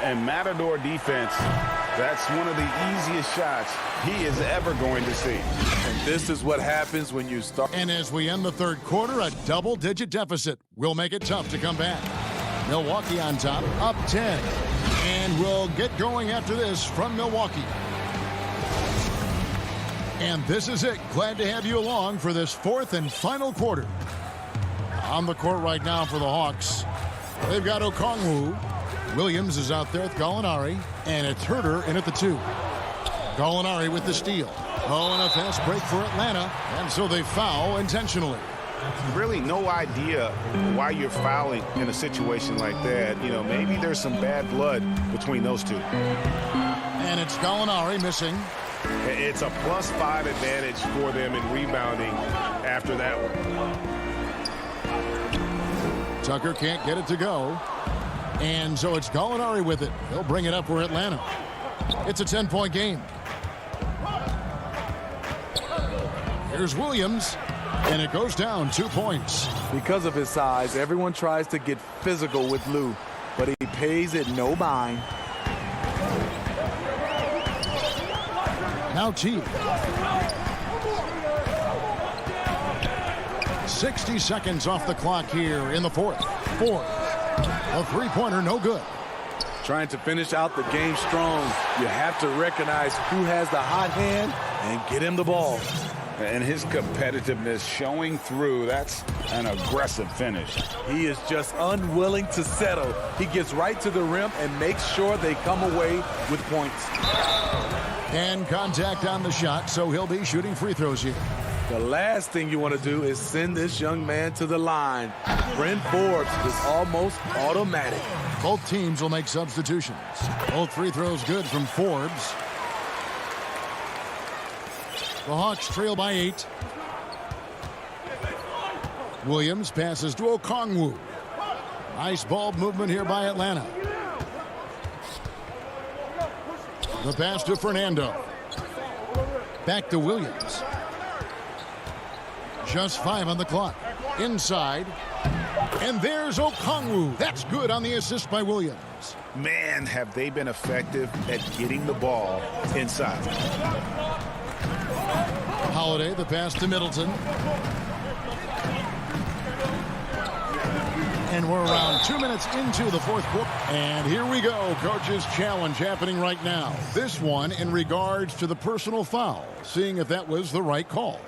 And Matador defense, that's one of the easiest shots he is ever going to see. And this is what happens when you start. And as we end the third quarter, a double-digit deficit will make it tough to come back. Milwaukee on top, up 10. And we'll get going after this from Milwaukee. And this is it. Glad to have you along for this fourth and final quarter. On the court right now for the Hawks, they've got Okongwu. Williams is out there with Gallinari, and it's Huerter in at the 2. Gallinari with the steal. Oh, and a fast break for Atlanta, and so they foul intentionally. really no idea why you're fouling in a situation like that. You know, maybe there's some bad blood between those two. And it's Gallinari missing. It's a +5 advantage for them in rebounding after that one. Tucker can't get it to go. And so it's Gallinari with it. They'll bring it up for Atlanta. It's a 10-point game. Here's Williams. And it goes down 2 points. Because of his size, everyone tries to get physical with Lou, but he pays it no mind. Now T. 60 seconds off the clock here in the fourth. A three-pointer, no good. Trying to finish out the game strong, you have to recognize who has the hot hand and get him the ball. And his competitiveness showing through. That's an aggressive finish. He is just unwilling to settle. He gets right to the rim and makes sure they come away with points. And contact on the shot, so he'll be shooting free throws here. The last thing you want to do is send this young man to the line. Bryn Forbes is almost automatic. Both teams will make substitutions. Both free throws good from Forbes. The Hawks trail by 8. Williams passes to Okongwu. Nice ball movement here by Atlanta. The pass to Fernando. Back to Williams. Just 5 on the clock. Inside. And there's Okongwu. That's good on the assist by Williams. Man, have they been effective at getting the ball inside. Holiday, the pass to Middleton. And we're around 2 minutes into the fourth quarter. And here we go. Coach's challenge happening right now. This one in regards to the personal foul. Seeing if that was the right call.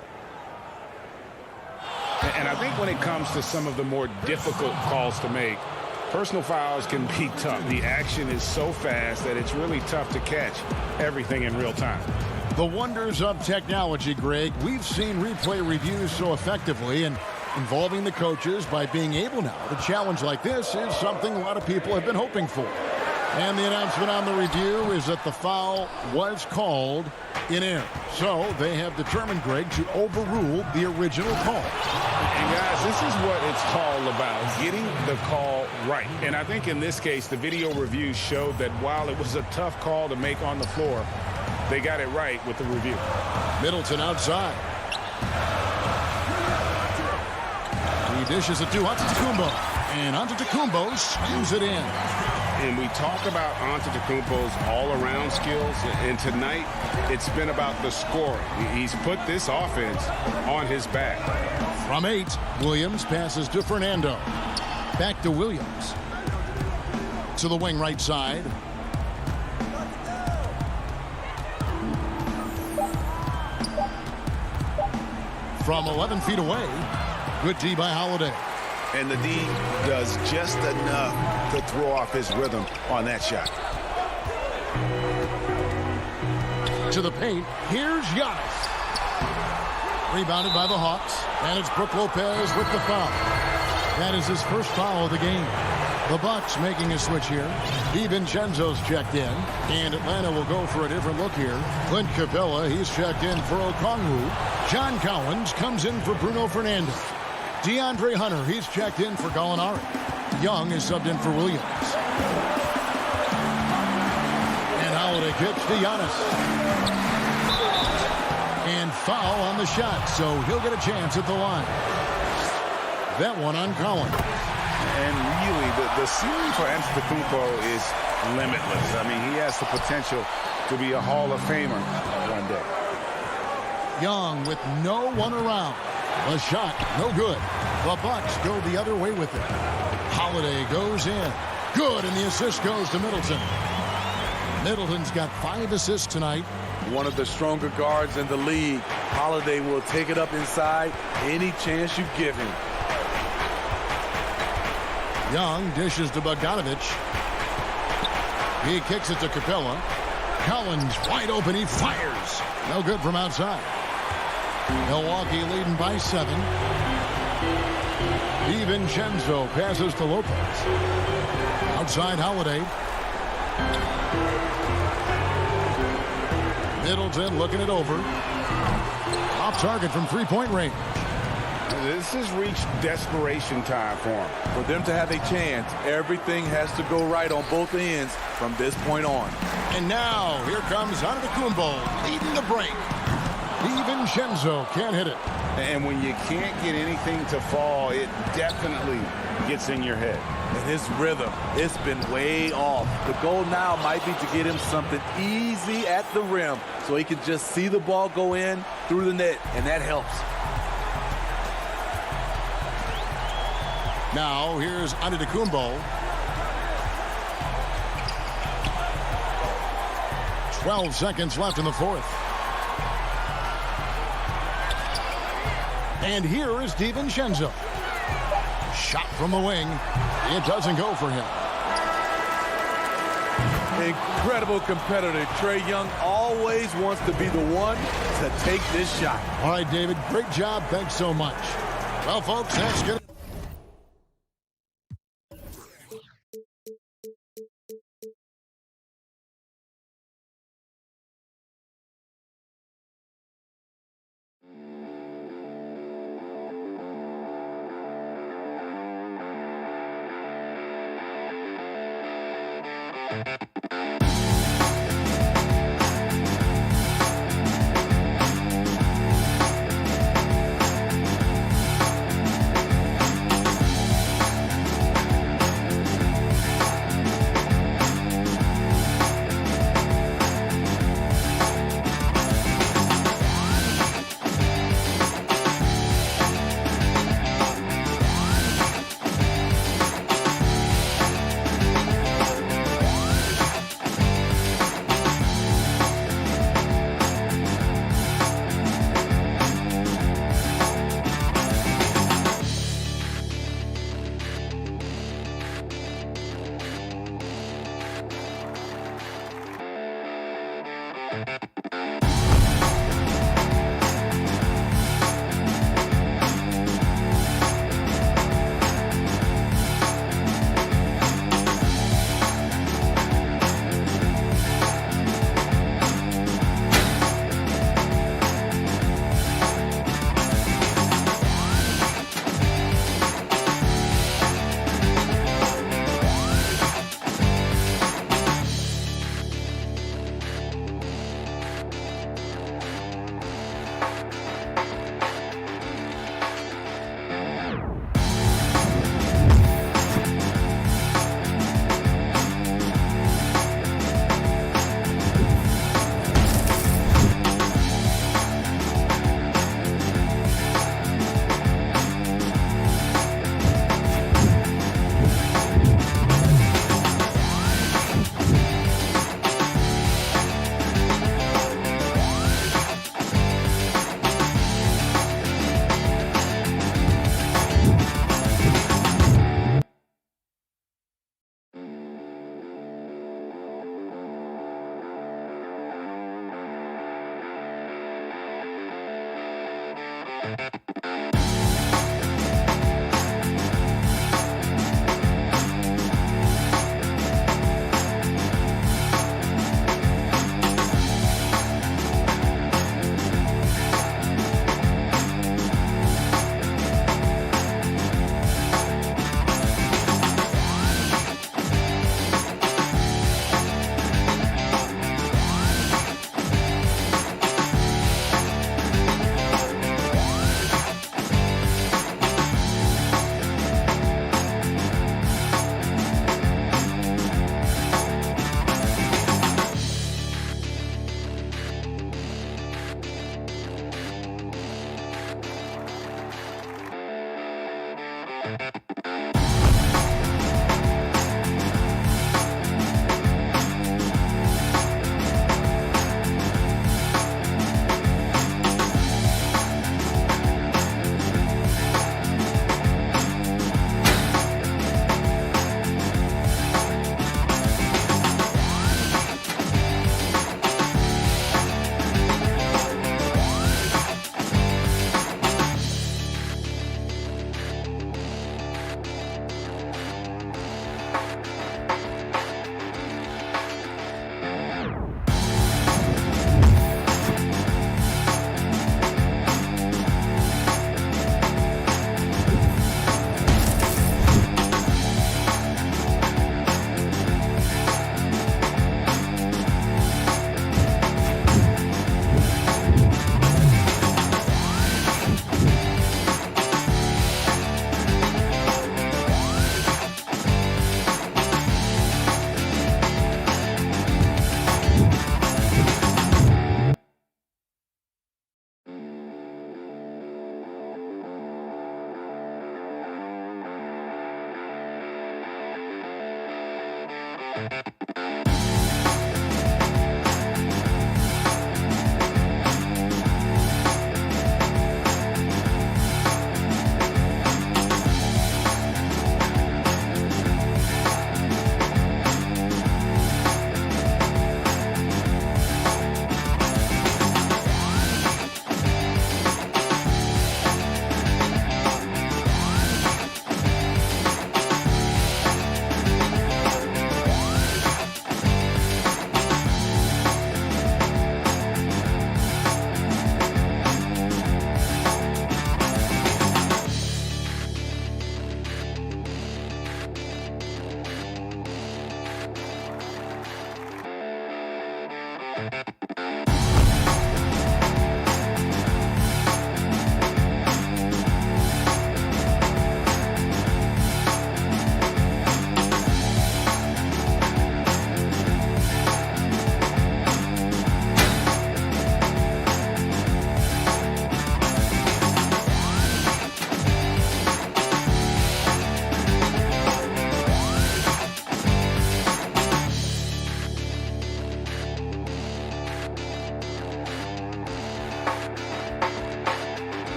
And I think when it comes to some of the more difficult calls to make, personal fouls can be tough. The action is so fast that it's really tough to catch everything in real time. The wonders of technology, Greg. We've seen replay reviews so effectively, and involving the coaches by being able now to challenge like this is something a lot of people have been hoping for. And the announcement on the review is that the foul was called in error. So they have determined, Greg, to overrule the original call. And guys, this is what it's all about, getting the call right. And I think in this case, the video review showed that while it was a tough call to make on the floor, they got it right with the review. Middleton outside. He dishes it to Antetokounmpo. And Antetokounmpo slams it in. And we talk about Antetokounmpo's all-around skills, and tonight it's been about the scoring. He's put this offense on his back. From 8, Williams passes to Fernando. Back to Williams. To the wing right side. From 11 feet away. Good D by Holiday. And the D does just enough to throw off his rhythm on that shot. To the paint. Here's Giannis. Rebounded by the Hawks. And it's Brook Lopez with the foul. That is his first foul of the game. The Bucks making a switch here. DiVincenzo's checked in. And Atlanta will go for a different look here. Clint Capella, he's checked in for Okongwu. John Collins comes in for Bruno Fernando. DeAndre Hunter, he's checked in for Gallinari. Young is subbed in for Williams. And Holiday kicks to Giannis. And foul on the shot, so he'll get a chance at the line. That one on Collins. And really, the ceiling for Antetokounmpo is limitless. I mean, he has the potential to be a Hall of Famer one day. Young with no one around. A shot, no good. The Bucks go the other way with it. Holiday goes in. Good, and the assist goes to Middleton. Middleton's got 5 assists tonight. One of the stronger guards in the league. Holiday will take it up inside any chance you give him. Young dishes to Bogdanovich. He kicks it to Capella. Collins wide open. He fires. No good from outside. Milwaukee leading by 7. DiVincenzo passes to Lopez. Outside Holiday. Middleton looking it over. Off target from three-point range. This has reached desperation time for him. For them to have a chance, everything has to go right on both ends from this point on. And now, here comes Antetokounmpo leading the break. DiVincenzo can't hit it. And when you can't get anything to fall, it definitely gets in your head. And his rhythm, it's been way off. The goal now might be to get him something easy at the rim so he can just see the ball go in through the net, and that helps. Now, here's Antetokounmpo. 12 seconds left in the fourth. And here is DiVincenzo. Shot from the wing. It doesn't go for him. Incredible competitor. Trae Young always wants to be the one to take this shot. All right, David, great job. Thanks so much. Well, folks, that's good.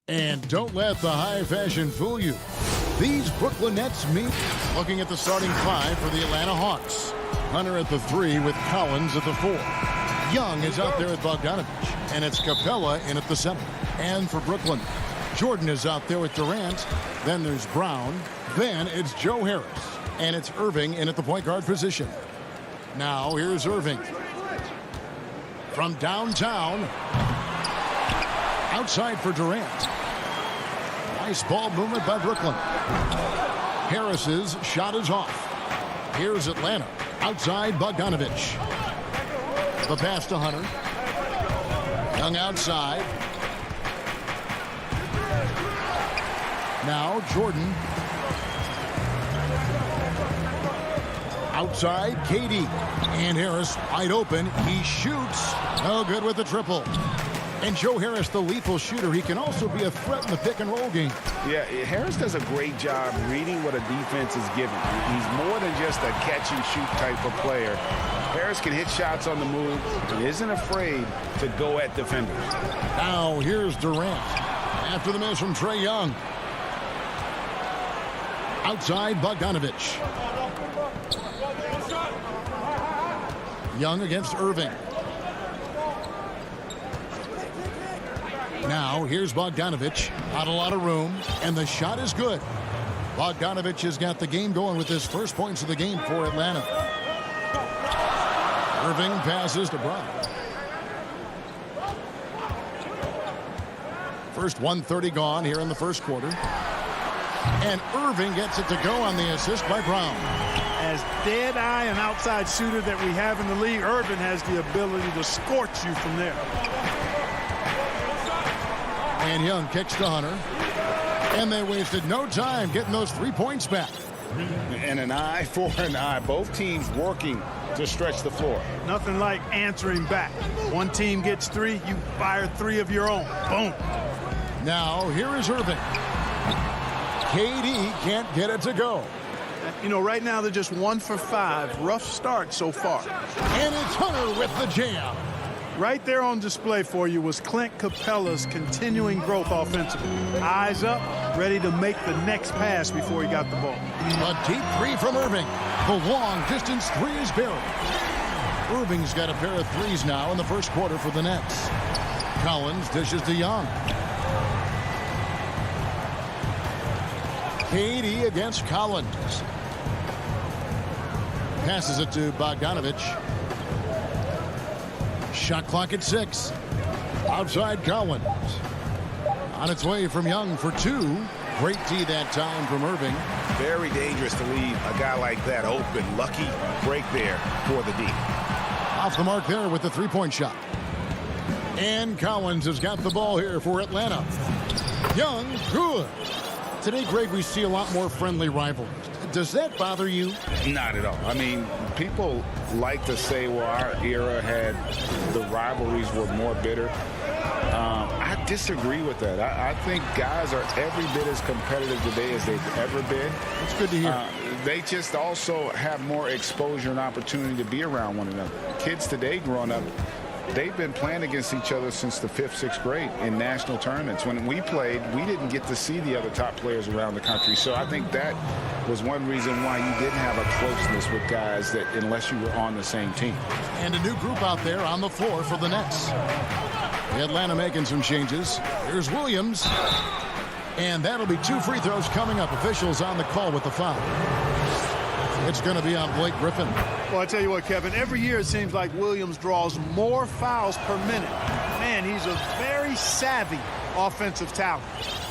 And don't let the high fashion fool you. These Brooklyn Nets meet. Looking at the starting five for the Atlanta Hawks. Hunter at the 3 with Collins at the 4. Young is out there at Bogdanovich, and it's Capella in at the 7. And for Brooklyn, Jordan is out there with Durant. Then there's Brown. Then it's Joe Harris, and it's Irving in at the point guard position. Now here's Irving. From downtown, outside for Durant. Nice ball movement by Brooklyn. Harris's shot is off. Here's Atlanta. Outside Bogdanovich. The pass to Hunter. Young outside. Now Jordan. Outside, Katie. And Harris wide open. He shoots. No good with the triple. And Joe Harris, the lethal shooter, he can also be a threat in the pick-and-roll game. Yeah, Harris does a great job reading what a defense is giving. He's more than just a catch-and-shoot type of player. Harris can hit shots on the move and isn't afraid to go at defenders. Now here's Durant. After the miss from Trae Young. Outside, Bogdanovich. Young against Irving. Now, here's Bogdanovich. Not a lot of room, and the shot is good. Bogdanovich has got the game going with his first points of the game for Atlanta. Irving passes to Brown. First 1:30 gone here in the first quarter. And Irving gets it to go on the assist by Brown. As dead-eye an outside shooter that we have in the league, Irving has the ability to scorch you from there. And Young kicks to Hunter. And they wasted no time getting those 3 points back. And an eye for an eye. Both teams working to stretch the floor. Nothing like answering back. One team gets 3, you fire 3 of your own. Boom. Now, here is Irving. KD can't get it to go. You know, right now they're just 1 for 5. Rough start so far. And it's Hunter with the jam. Right there on display for you was Clint Capella's continuing growth offensively. Eyes up, ready to make the next pass before he got the ball. A deep 3 from Irving. The long distance 3 is buried. Irving's got a pair of 3s now in the first quarter for the Nets. Collins dishes to Young. KD against Collins. Passes it to Bogdanovich. Shot clock at 6. Outside Collins. On its way from Young for 2. Great D that time from Irving. Very dangerous to leave a guy like that open. Lucky break there for the D. Off the mark there with the 3-point shot. And Collins has got the ball here for Atlanta. Young, good. Today, Greg, we see a lot more friendly rivalries. Does that bother you? Not at all. I mean, people like to say, well, our era had the rivalries were more bitter. I disagree with that. I think guys are every bit as competitive today as they've ever been. It's good to hear. They just also have more exposure and opportunity to be around one another. Kids today growing up, they've been playing against each other since the 5th, 6th grade in national tournaments. When we played, we didn't get to see the other top players around the country. So I think that was one reason why you didn't have a closeness with guys that unless you were on the same team. And a new group out there on the floor for the Nets. Atlanta making some changes. Here's Williams. And that'll be 2 free throws coming up. Officials on the call with the foul. It's going to be on Blake Griffin. Well, I tell you what, Kevin, every year it seems like Williams draws more fouls per minute. Man, he's a very savvy offensive talent.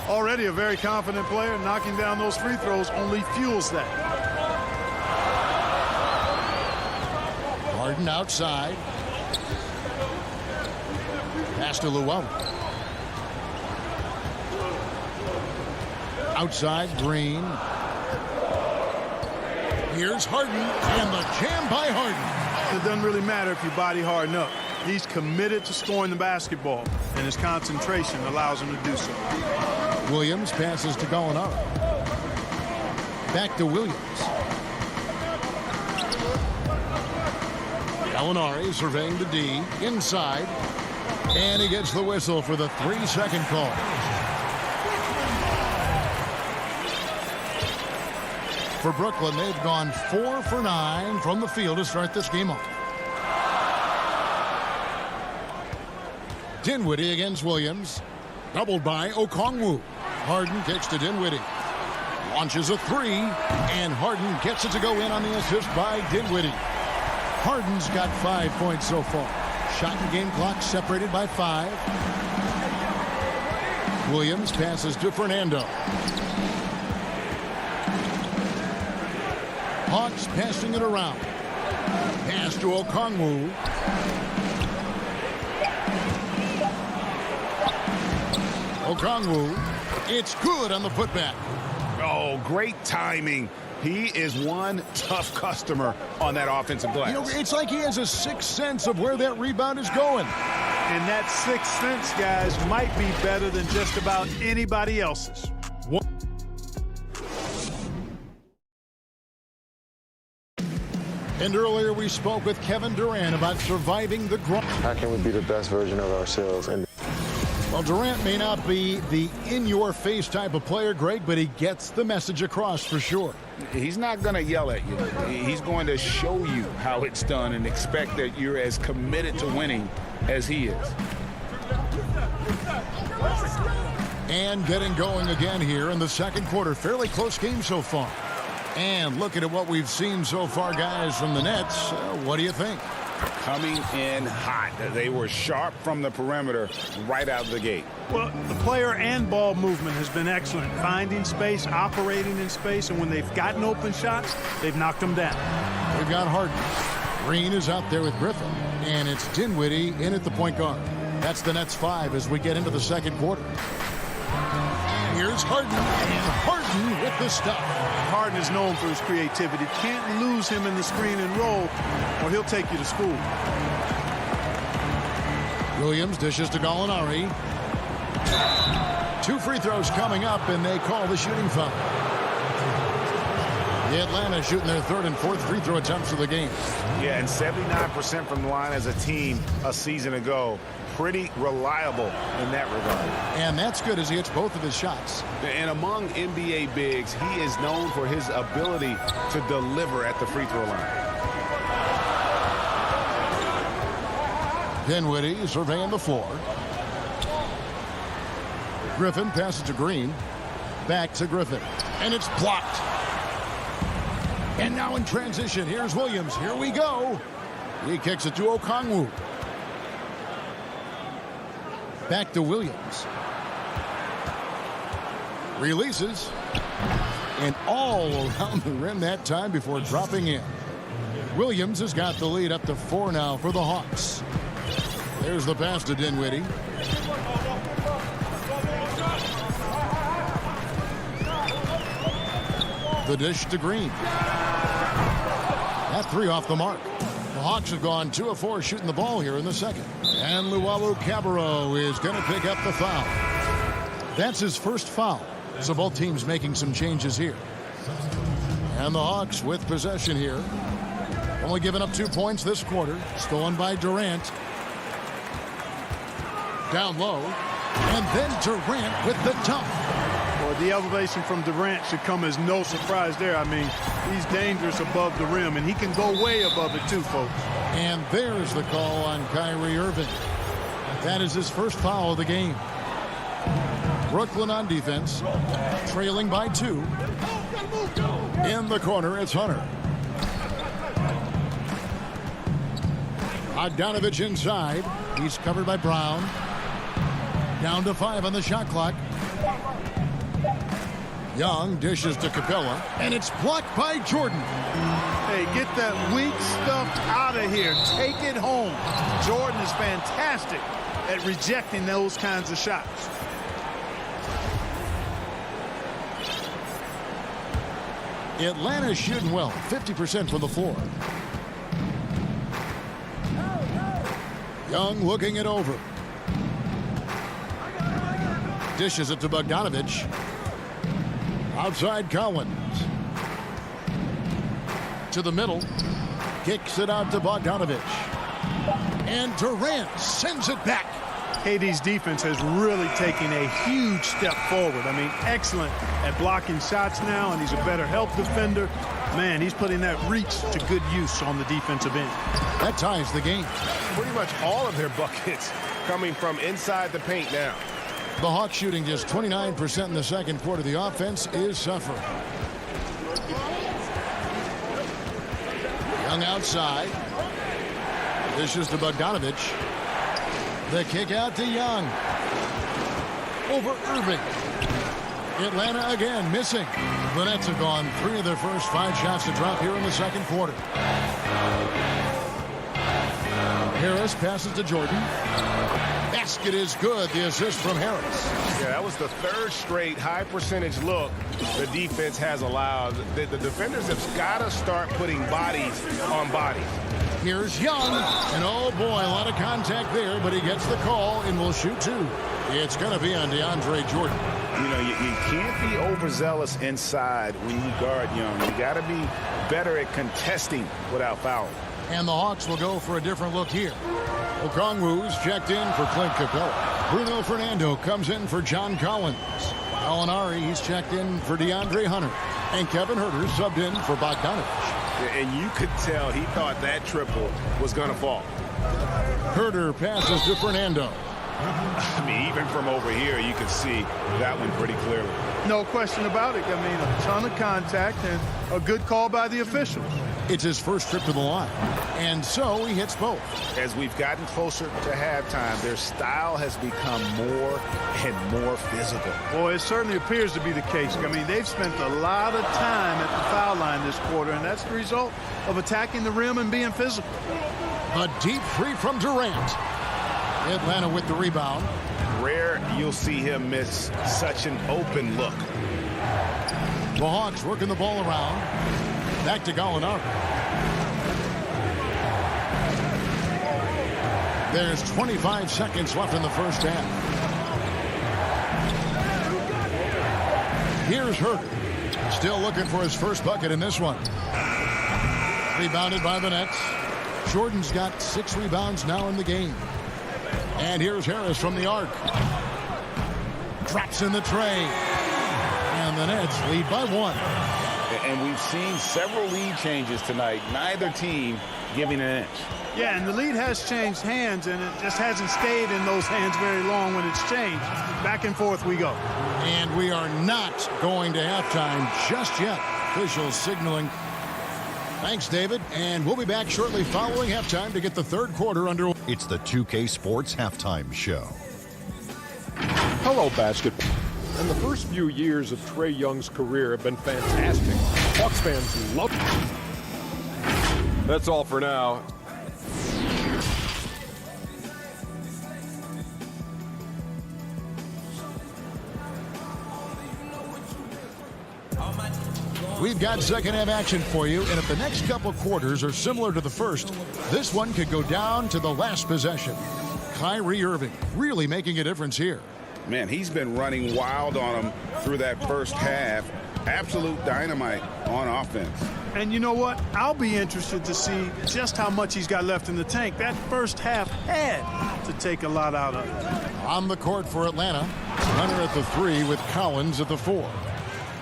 Already a very confident player. Knocking down those free throws only fuels that. Harden outside. Pass to Llewellyn. Outside, Green. Here's Harden, and the jam by Harden. It doesn't really matter if you body Harden up. He's committed to scoring the basketball, and his concentration allows him to do so. Williams passes to Gallinari. Back to Williams. Gallinari surveying the D. Inside. And he gets the whistle for the 3-second call. For Brooklyn, they've gone 4 for 9 from the field to start this game off. Dinwiddie against Williams. Doubled by Okongwu. Harden kicks to Dinwiddie. Launches a 3, and Harden gets it to go in on the assist by Dinwiddie. Harden's got 5 points so far. Shot and game clock separated by 5. Williams passes to Fernando. Hawks passing it around. Pass to Okongwu. Okongwu. It's good on the putback. Oh, great timing. He is one tough customer on that offensive glass. You know, it's like he has a sixth sense of where that rebound is going. And that sixth sense, guys, might be better than just about anybody else's. And earlier we spoke with Kevin Durant about surviving the grind. How can we be the best version of ourselves? And well, Durant may not be the in-your-face type of player, Greg, but he gets the message across for sure. He's not going to yell at you. He's going to show you how it's done and expect that you're as committed to winning as he is. And getting going again here in the second quarter. Fairly close game so far. And looking at what we've seen so far, guys, from the Nets, what do you think? Coming in hot. They were sharp from the perimeter right out of the gate. Well, the player and ball movement has been excellent. Finding space, operating in space, and when they've gotten open shots, they've knocked them down. We've got Harden. Green is out there with Griffin. And it's Dinwiddie in at the point guard. That's the Nets 5 as we get into the second quarter. Here's Harden, and Harden with the stuff. Harden is known for his creativity. Can't lose him in the screen and roll, or he'll take you to school. Williams dishes to Gallinari. 2 free throws coming up, and they call the shooting foul. The Atlanta shooting their third and fourth free throw attempts of the game. Yeah, and 79% from the line as a team a season ago. Pretty reliable in that regard. And that's good as he hits both of his shots. And among NBA bigs, he is known for his ability to deliver at the free throw line. Dinwiddie surveying the floor. Griffin passes to Green. Back to Griffin. And it's blocked. And now in transition, here's Williams. Here we go. He kicks it to Okongwu. Back to Williams. Releases. And all around the rim that time before dropping in. Williams has got the lead up to 4 now for the Hawks. There's the pass to Dinwiddie. The dish to Green. That 3 off the mark. The Hawks have gone 2 of 4 shooting the ball here in the second. And Luwawu-Cabarrot is going to pick up the foul. That's his first foul. So both teams making some changes here. And the Hawks with possession here. Only giving up 2 points this quarter. Stolen by Durant. Down low. And then Durant with the dunk. Well, the elevation from Durant should come as no surprise there. I mean, he's dangerous above the rim, and he can go way above it too, folks. And there's the call on Kyrie Irving. That is his first foul of the game. Brooklyn on defense, trailing by 2. In the corner, it's Hunter. Bogdanovich inside. He's covered by Brown. Down to 5 on the shot clock. Young dishes to Capella, and it's blocked by Jordan. Hey, get that weak stuff out of here. Take it home. Jordan is fantastic at rejecting those kinds of shots. Atlanta's shooting well, 50% from the floor. Young looking it over. Dishes it to Bogdanovich. Outside Collins. To the middle. Kicks it out to Bogdanovich. And Durant sends it back. KD's defense has really taken a huge step forward. I mean, excellent at blocking shots now, and he's a better help defender. Man, he's putting that reach to good use on the defensive end. That ties the game. Pretty much all of their buckets coming from inside the paint now. The Hawks shooting just 29% in the second quarter. The offense is suffering. Young outside. This is to Bogdanovich. The kick out to Young. Over Irving. Atlanta again missing. The Nets have gone 3 of their first 5 shots to drop here in the second quarter. Harris passes to Jordan. Basket is good. The assist from Harris. Yeah, that was the third straight high percentage look the defense has allowed. The defenders have got to start putting bodies on bodies. Here's Young, and oh boy, a lot of contact there, but he gets the call and will shoot two. It's going to be on DeAndre Jordan. You know, you can't be overzealous inside when you guard Young. You got to be better at contesting without fouling. And the Hawks will go for a different look here. Okongwu's checked in for Clint Capella. Bruno Fernando comes in for John Collins. Gallinari, he's checked in for DeAndre Hunter. And Kevin Huerter subbed in for Bogdanovich. And you could tell he thought that triple was going to fall. Huerter passes to Fernando. I mean, even from over here, you could see that one pretty clearly. No question about it. I mean, a ton of contact and a good call by the officials. It's his first trip to the line, and so he hits both. As we've gotten closer to halftime, their style has become more and more physical. Boy, it certainly appears to be the case. I mean, they've spent a lot of time at the foul line this quarter, and that's the result of attacking the rim and being physical. A deep three from Durant. Atlanta with the rebound. Rare you'll see him miss such an open look. The Hawks working the ball around. Back to Gallinari. There's 25 seconds left in the first half. Here's Huerter. Still looking for his first bucket in this one. Rebounded by the Nets. Jordan's got 6 rebounds now in the game. And here's Harris from the arc. Drops in the tray. And the Nets lead by 1. And we've seen several lead changes tonight. Neither team giving an inch. Yeah, and the lead has changed hands, and it just hasn't stayed in those hands very long when it's changed. Back and forth we go. And we are not going to halftime just yet. Officials signaling. Thanks, David. And we'll be back shortly following halftime to get the third quarter underway. It's the 2K Sports Halftime Show. Hello, basketball. And the first few years of Trae Young's career have been fantastic. Hawks fans love it. That's all for now. We've got second half action for you, and if the next couple quarters are similar to the first, this one could go down to the last possession. Kyrie Irving really making a difference here. Man, he's been running wild on him through that first half. Absolute dynamite on offense. And you know what? I'll be interested to see just how much he's got left in the tank. That first half had to take a lot out of it. On the court for Atlanta, Hunter at the 3 with Collins at the 4.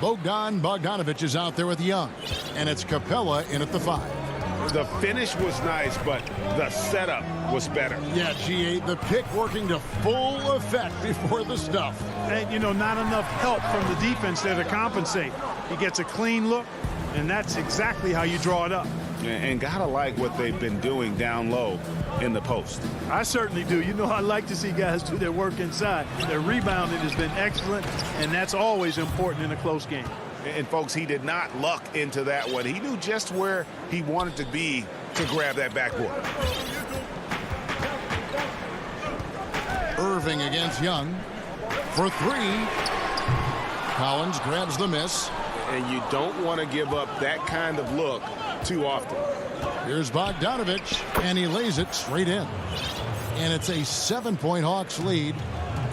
Bogdanovich is out there with Young, and it's Capella in at the 5. The finish was nice, but the setup was better. Yeah, G8, the pick working to full effect before the stuff. And, you know, not enough help from the defense there to compensate. He gets a clean look, and that's exactly how you draw it up. And gotta like what they've been doing down low in the post. I certainly do. You know, I like to see guys do their work inside. Their rebounding has been excellent, and that's always important in a close game. And, folks, he did not luck into that one. He knew just where he wanted to be to grab that backboard. Irving against Young for 3. Collins grabs the miss. And you don't want to give up that kind of look too often. Here's Bogdanovich, and he lays it straight in. And it's a 7-point Hawks lead.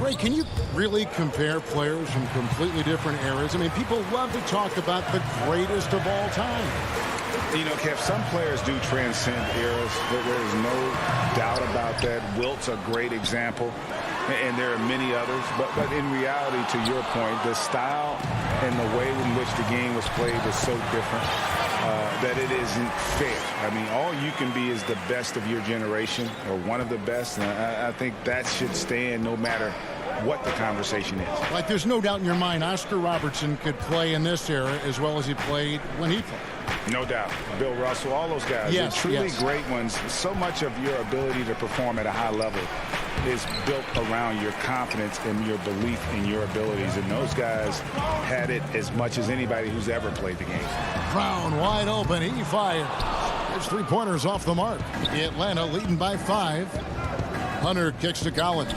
Ray, can you really compare players from completely different eras? I mean, people love to talk about the greatest of all time. You know, Kev, some players do transcend eras. There's no doubt about that. Wilt's a great example, and there are many others. But in reality, to your point, the style and the way in which the game was played was so different that it isn't fair. I mean, all you can be is the best of your generation or one of the best, and I think that should stand no matter what the conversation is. Like, there's no doubt in your mind Oscar Robertson could play in this era as well as he played when he played. No doubt. Bill Russell, all those guys. Yes, they're truly yes. great ones. So much of your ability to perform at a high level is built around your confidence and your belief in your abilities. And those guys had it as much as anybody who's ever played the game. Brown wide open. He fires. Those three-pointers off the mark. Atlanta leading by 5. Hunter kicks to Collins.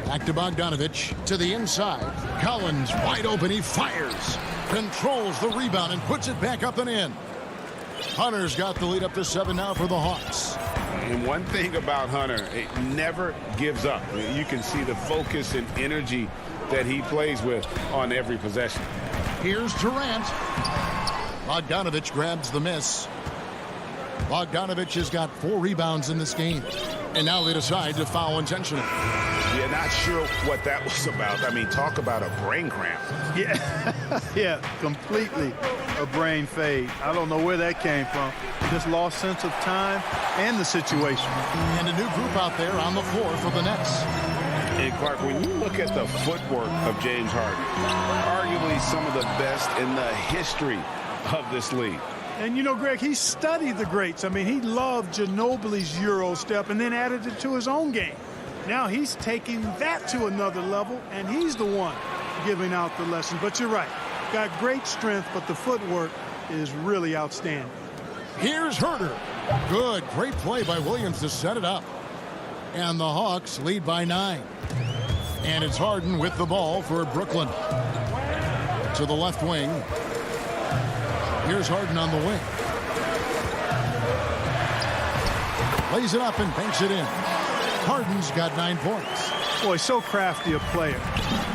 Back to Bogdanovich to the inside. Collins wide open. He fires. Controls the rebound and puts it back up and in. Hunter's got the lead up to 7 now for the Hawks. And one thing about Hunter, it never gives up. You can see the focus and energy that he plays with on every possession. Here's Durant. Bogdanovich grabs the miss. Bogdanovich has got 4 rebounds in this game. And now they decide to foul intentionally. Yeah, not sure what that was about. I mean, talk about a brain cramp. Yeah, yeah, completely a brain fade. I don't know where that came from. Just lost sense of time and the situation. And a new group out there on the floor for the Nets. And Clark, when you look at the footwork of James Harden, arguably some of the best in the history of this league. And, you know, Greg, he studied the greats. I mean, he loved Ginobili's Euro step and then added it to his own game. Now he's taking that to another level, and he's the one giving out the lesson. But you're right. Got great strength, but the footwork is really outstanding. Here's Herter. Good. Great play by Williams to set it up. And the Hawks lead by 9. And it's Harden with the ball for Brooklyn. To the left wing. Here's Harden on the wing. Lays it up and banks it in. Harden's got 9 points. Boy, so crafty a player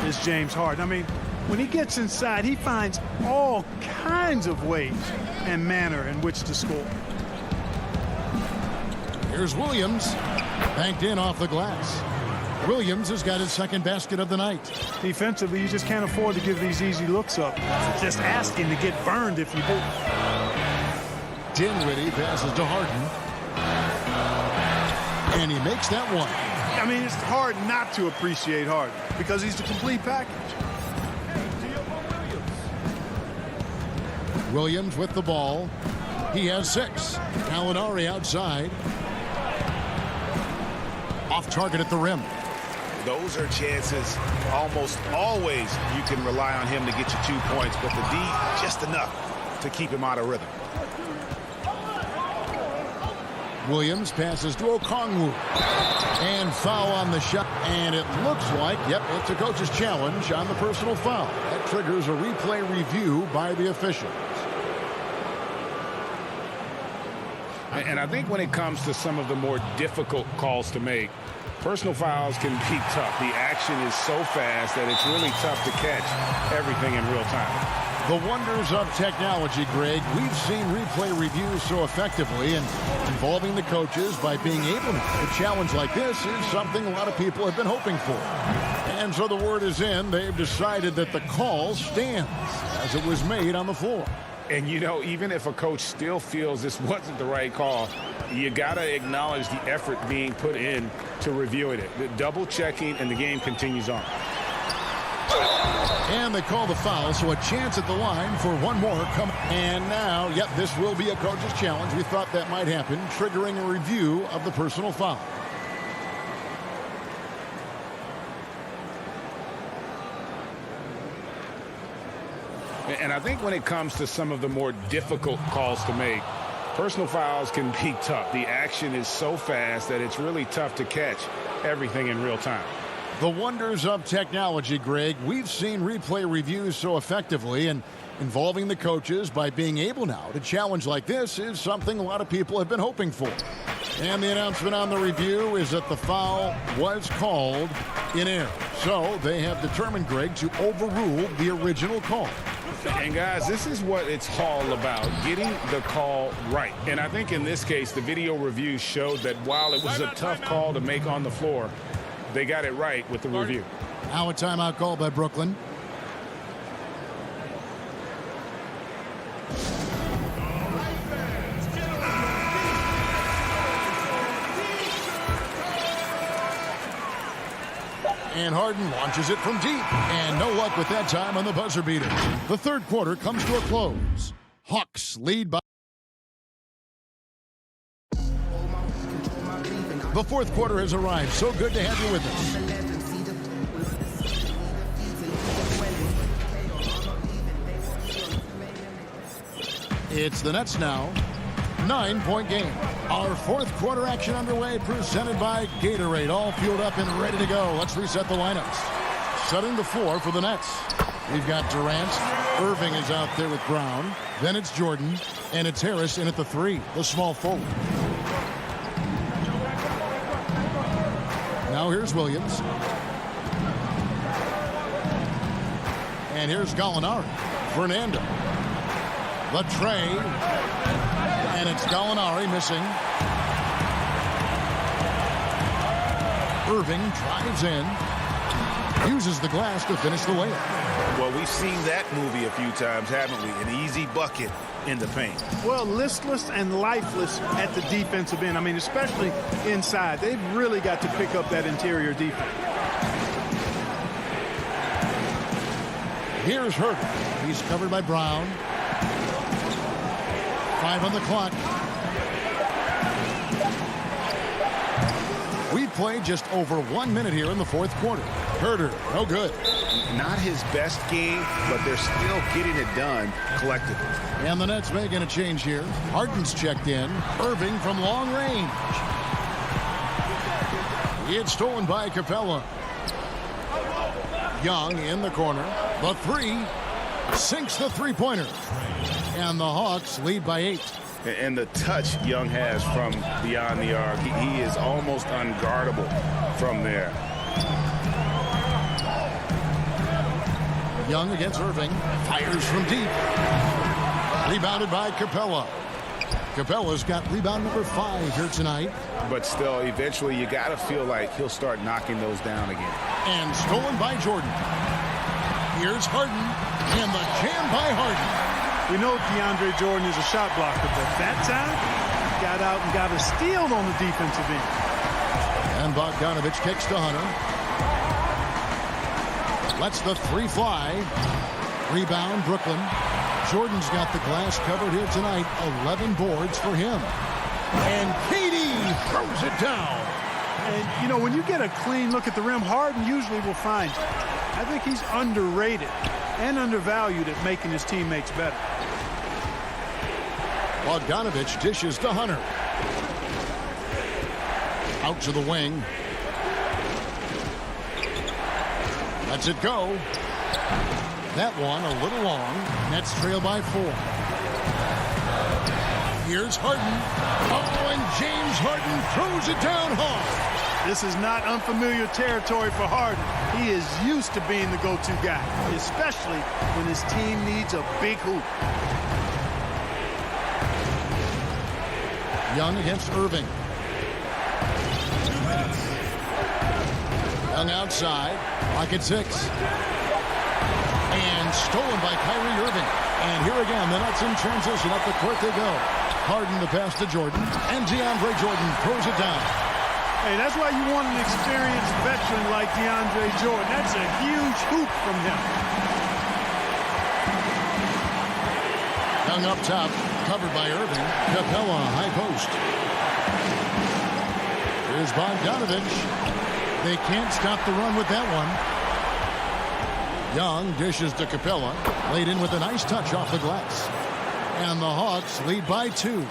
is James Harden. I mean, when he gets inside, he finds all kinds of ways and manner in which to score. Here's Williams. Banked in off the glass. Williams has got his second basket of the night. Defensively, you just can't afford to give these easy looks up. Just asking to get burned if you do. Dinwiddie passes to Harden. And he makes that one. I mean, it's hard not to appreciate Harden because he's the complete package. Williams with the ball. He has 6. Gallinari outside. Off target at the rim. Those are chances almost always you can rely on him to get you 2 points, but the D just enough to keep him out of rhythm. Williams passes to Okongwu. And foul on the shot. And it looks like, yep, it's a coach's challenge on the personal foul. That triggers a replay review by the officials. And I think when it comes to some of the more difficult calls to make, personal fouls can be tough. The action is so fast that it's really tough to catch everything in real time. The wonders of technology, Greg. We've seen replay reviews so effectively, and involving the coaches by being able to. A challenge like this is something a lot of people have been hoping for. And so the word is in. They've decided that the call stands as it was made on the floor. And, you know, even if a coach still feels this wasn't the right call, you got to acknowledge the effort being put in to reviewing it. The double checking, and the game continues on. And they call the foul, so a chance at the line for one more. And now, yep, this will be a coach's challenge. We thought that might happen, triggering a review of the personal foul. And I think when it comes to some of the more difficult calls to make, personal fouls can be tough. The action is so fast that it's really tough to catch everything in real time. The wonders of technology, Greg. We've seen replay reviews so effectively, and involving the coaches by being able now to challenge like this is something a lot of people have been hoping for. And the announcement on the review is that the foul was called in error. So they have determined, Greg, to overrule the original call. And guys, this is what it's all about, getting the call right. And I think in this case, the video review showed that while it was a tough call to make on the floor, they got it right with the review. Now a timeout call by Brooklyn. And Harden launches it from deep. And no luck with that time on the buzzer beater. The third quarter comes to a close. Hawks lead by... The fourth quarter has arrived. So good to have you with us. It's the Nets now. 9-point game. Our fourth quarter action underway, presented by Gatorade. All fueled up and ready to go. Let's reset the lineups. Setting the floor for the Nets. We've got Durant. Irving is out there with Brown. Then it's Jordan. And it's Harris in at the 3, the small forward. Now here's Williams. And here's Gallinari. Fernando. The tray. And it's Gallinari missing. Irving drives in. Uses the glass to finish the layup. Well, we've seen that movie a few times, haven't we? An easy bucket in the paint. Well, listless and lifeless at the defensive end. I mean, especially inside. They've really got to pick up that interior defense. Here's Herter. He's covered by Brown. 5 on the clock. We played just over 1 minute here in the fourth quarter. Herter, no good. Not his best game, but they're still getting it done collectively. And the Nets making a change here. Harden's checked in. Irving from long range. It's stolen by Capella. Young in the corner. The 3 sinks the three-pointer. And the Hawks lead by 8. And the touch Young has from beyond the arc, he is almost unguardable from there. Young against Irving. Fires from deep. Rebounded by Capella. Capella's got rebound number 5 here tonight. But still, eventually you got to feel like he'll start knocking those down again. And stolen by Jordan. Here's Harden. And the jam by Harden. We know DeAndre Jordan is a shot blocker, but that time, he got out and got a steal on the defensive end. And Bogdanovich kicks to Hunter. Lets the 3 fly. Rebound, Brooklyn. Jordan's got the glass covered here tonight. 11 boards for him. And KD throws it down. And, you know, when you get a clean look at the rim, Harden usually will find you. I think he's underrated and undervalued at making his teammates better. Bogdanovich dishes to Hunter. Out to the wing. Lets it go. That one a little long. Nets trail by 4. Here's Harden. Oh, and James Harden throws it down hard. This is not unfamiliar territory for Harden. He is used to being the go-to guy, especially when his team needs a big hoop. Young against Irving. Young outside. Clock at 6. And stolen by Kyrie Irving. And here again, the Nets in transition. Up the court they go. Harden the pass to Jordan. And DeAndre Jordan throws it down. Hey, that's why you want an experienced veteran like DeAndre Jordan. That's a huge hoop from him. Young up top, covered by Irving. Capella, high post. Here's Bogdanovich. They can't stop the run with that one. Young dishes to Capella. Laid in with a nice touch off the glass. And the Hawks lead by 2.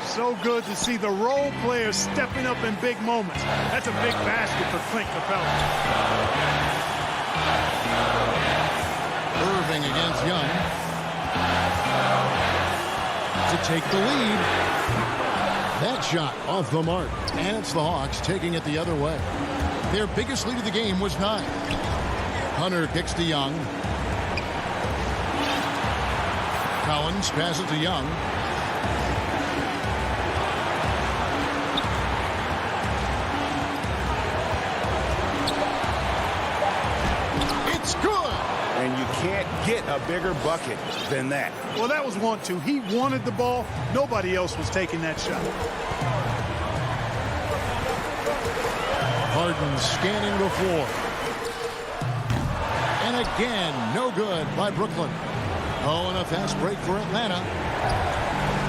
So good to see the role players stepping up in big moments. That's a big basket for Clint Capella. Irving against Young. To take the lead. That shot off the mark. And it's the Hawks taking it the other way. Their biggest lead of the game was 9. Hunter kicks to Young. Collins passes to Young. It's good. And you can't get a bigger bucket than that. Well, that was 1-2. He wanted the ball. Nobody else was taking that shot. Harden scanning the floor. And again, no good by Brooklyn. Oh, and a fast break for Atlanta.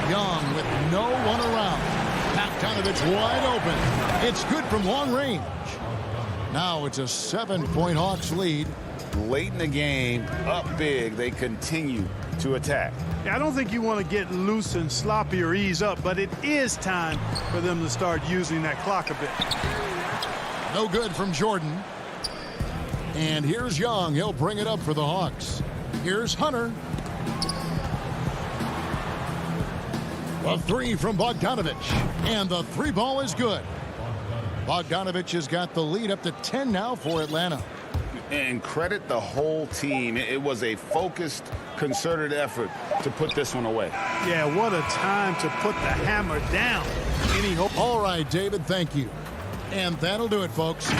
Young with no one around. Bogdanovich wide open. It's good from long range. Now it's a 7-point Hawks lead. Late in the game, up big, they continue to attack. Yeah, I don't think you want to get loose and sloppy or ease up, but it is time for them to start using that clock a bit. No good from Jordan. And here's Young. He'll bring it up for the Hawks. Here's Hunter. The three from Bogdanovich. And the three ball is good. Bogdanovich has got the lead up to 10 now for Atlanta. And credit the whole team. It was a focused, concerted effort to put this one away. Yeah, what a time to put the hammer down. Any hope? All right, David, thank you. And that'll do it, folks.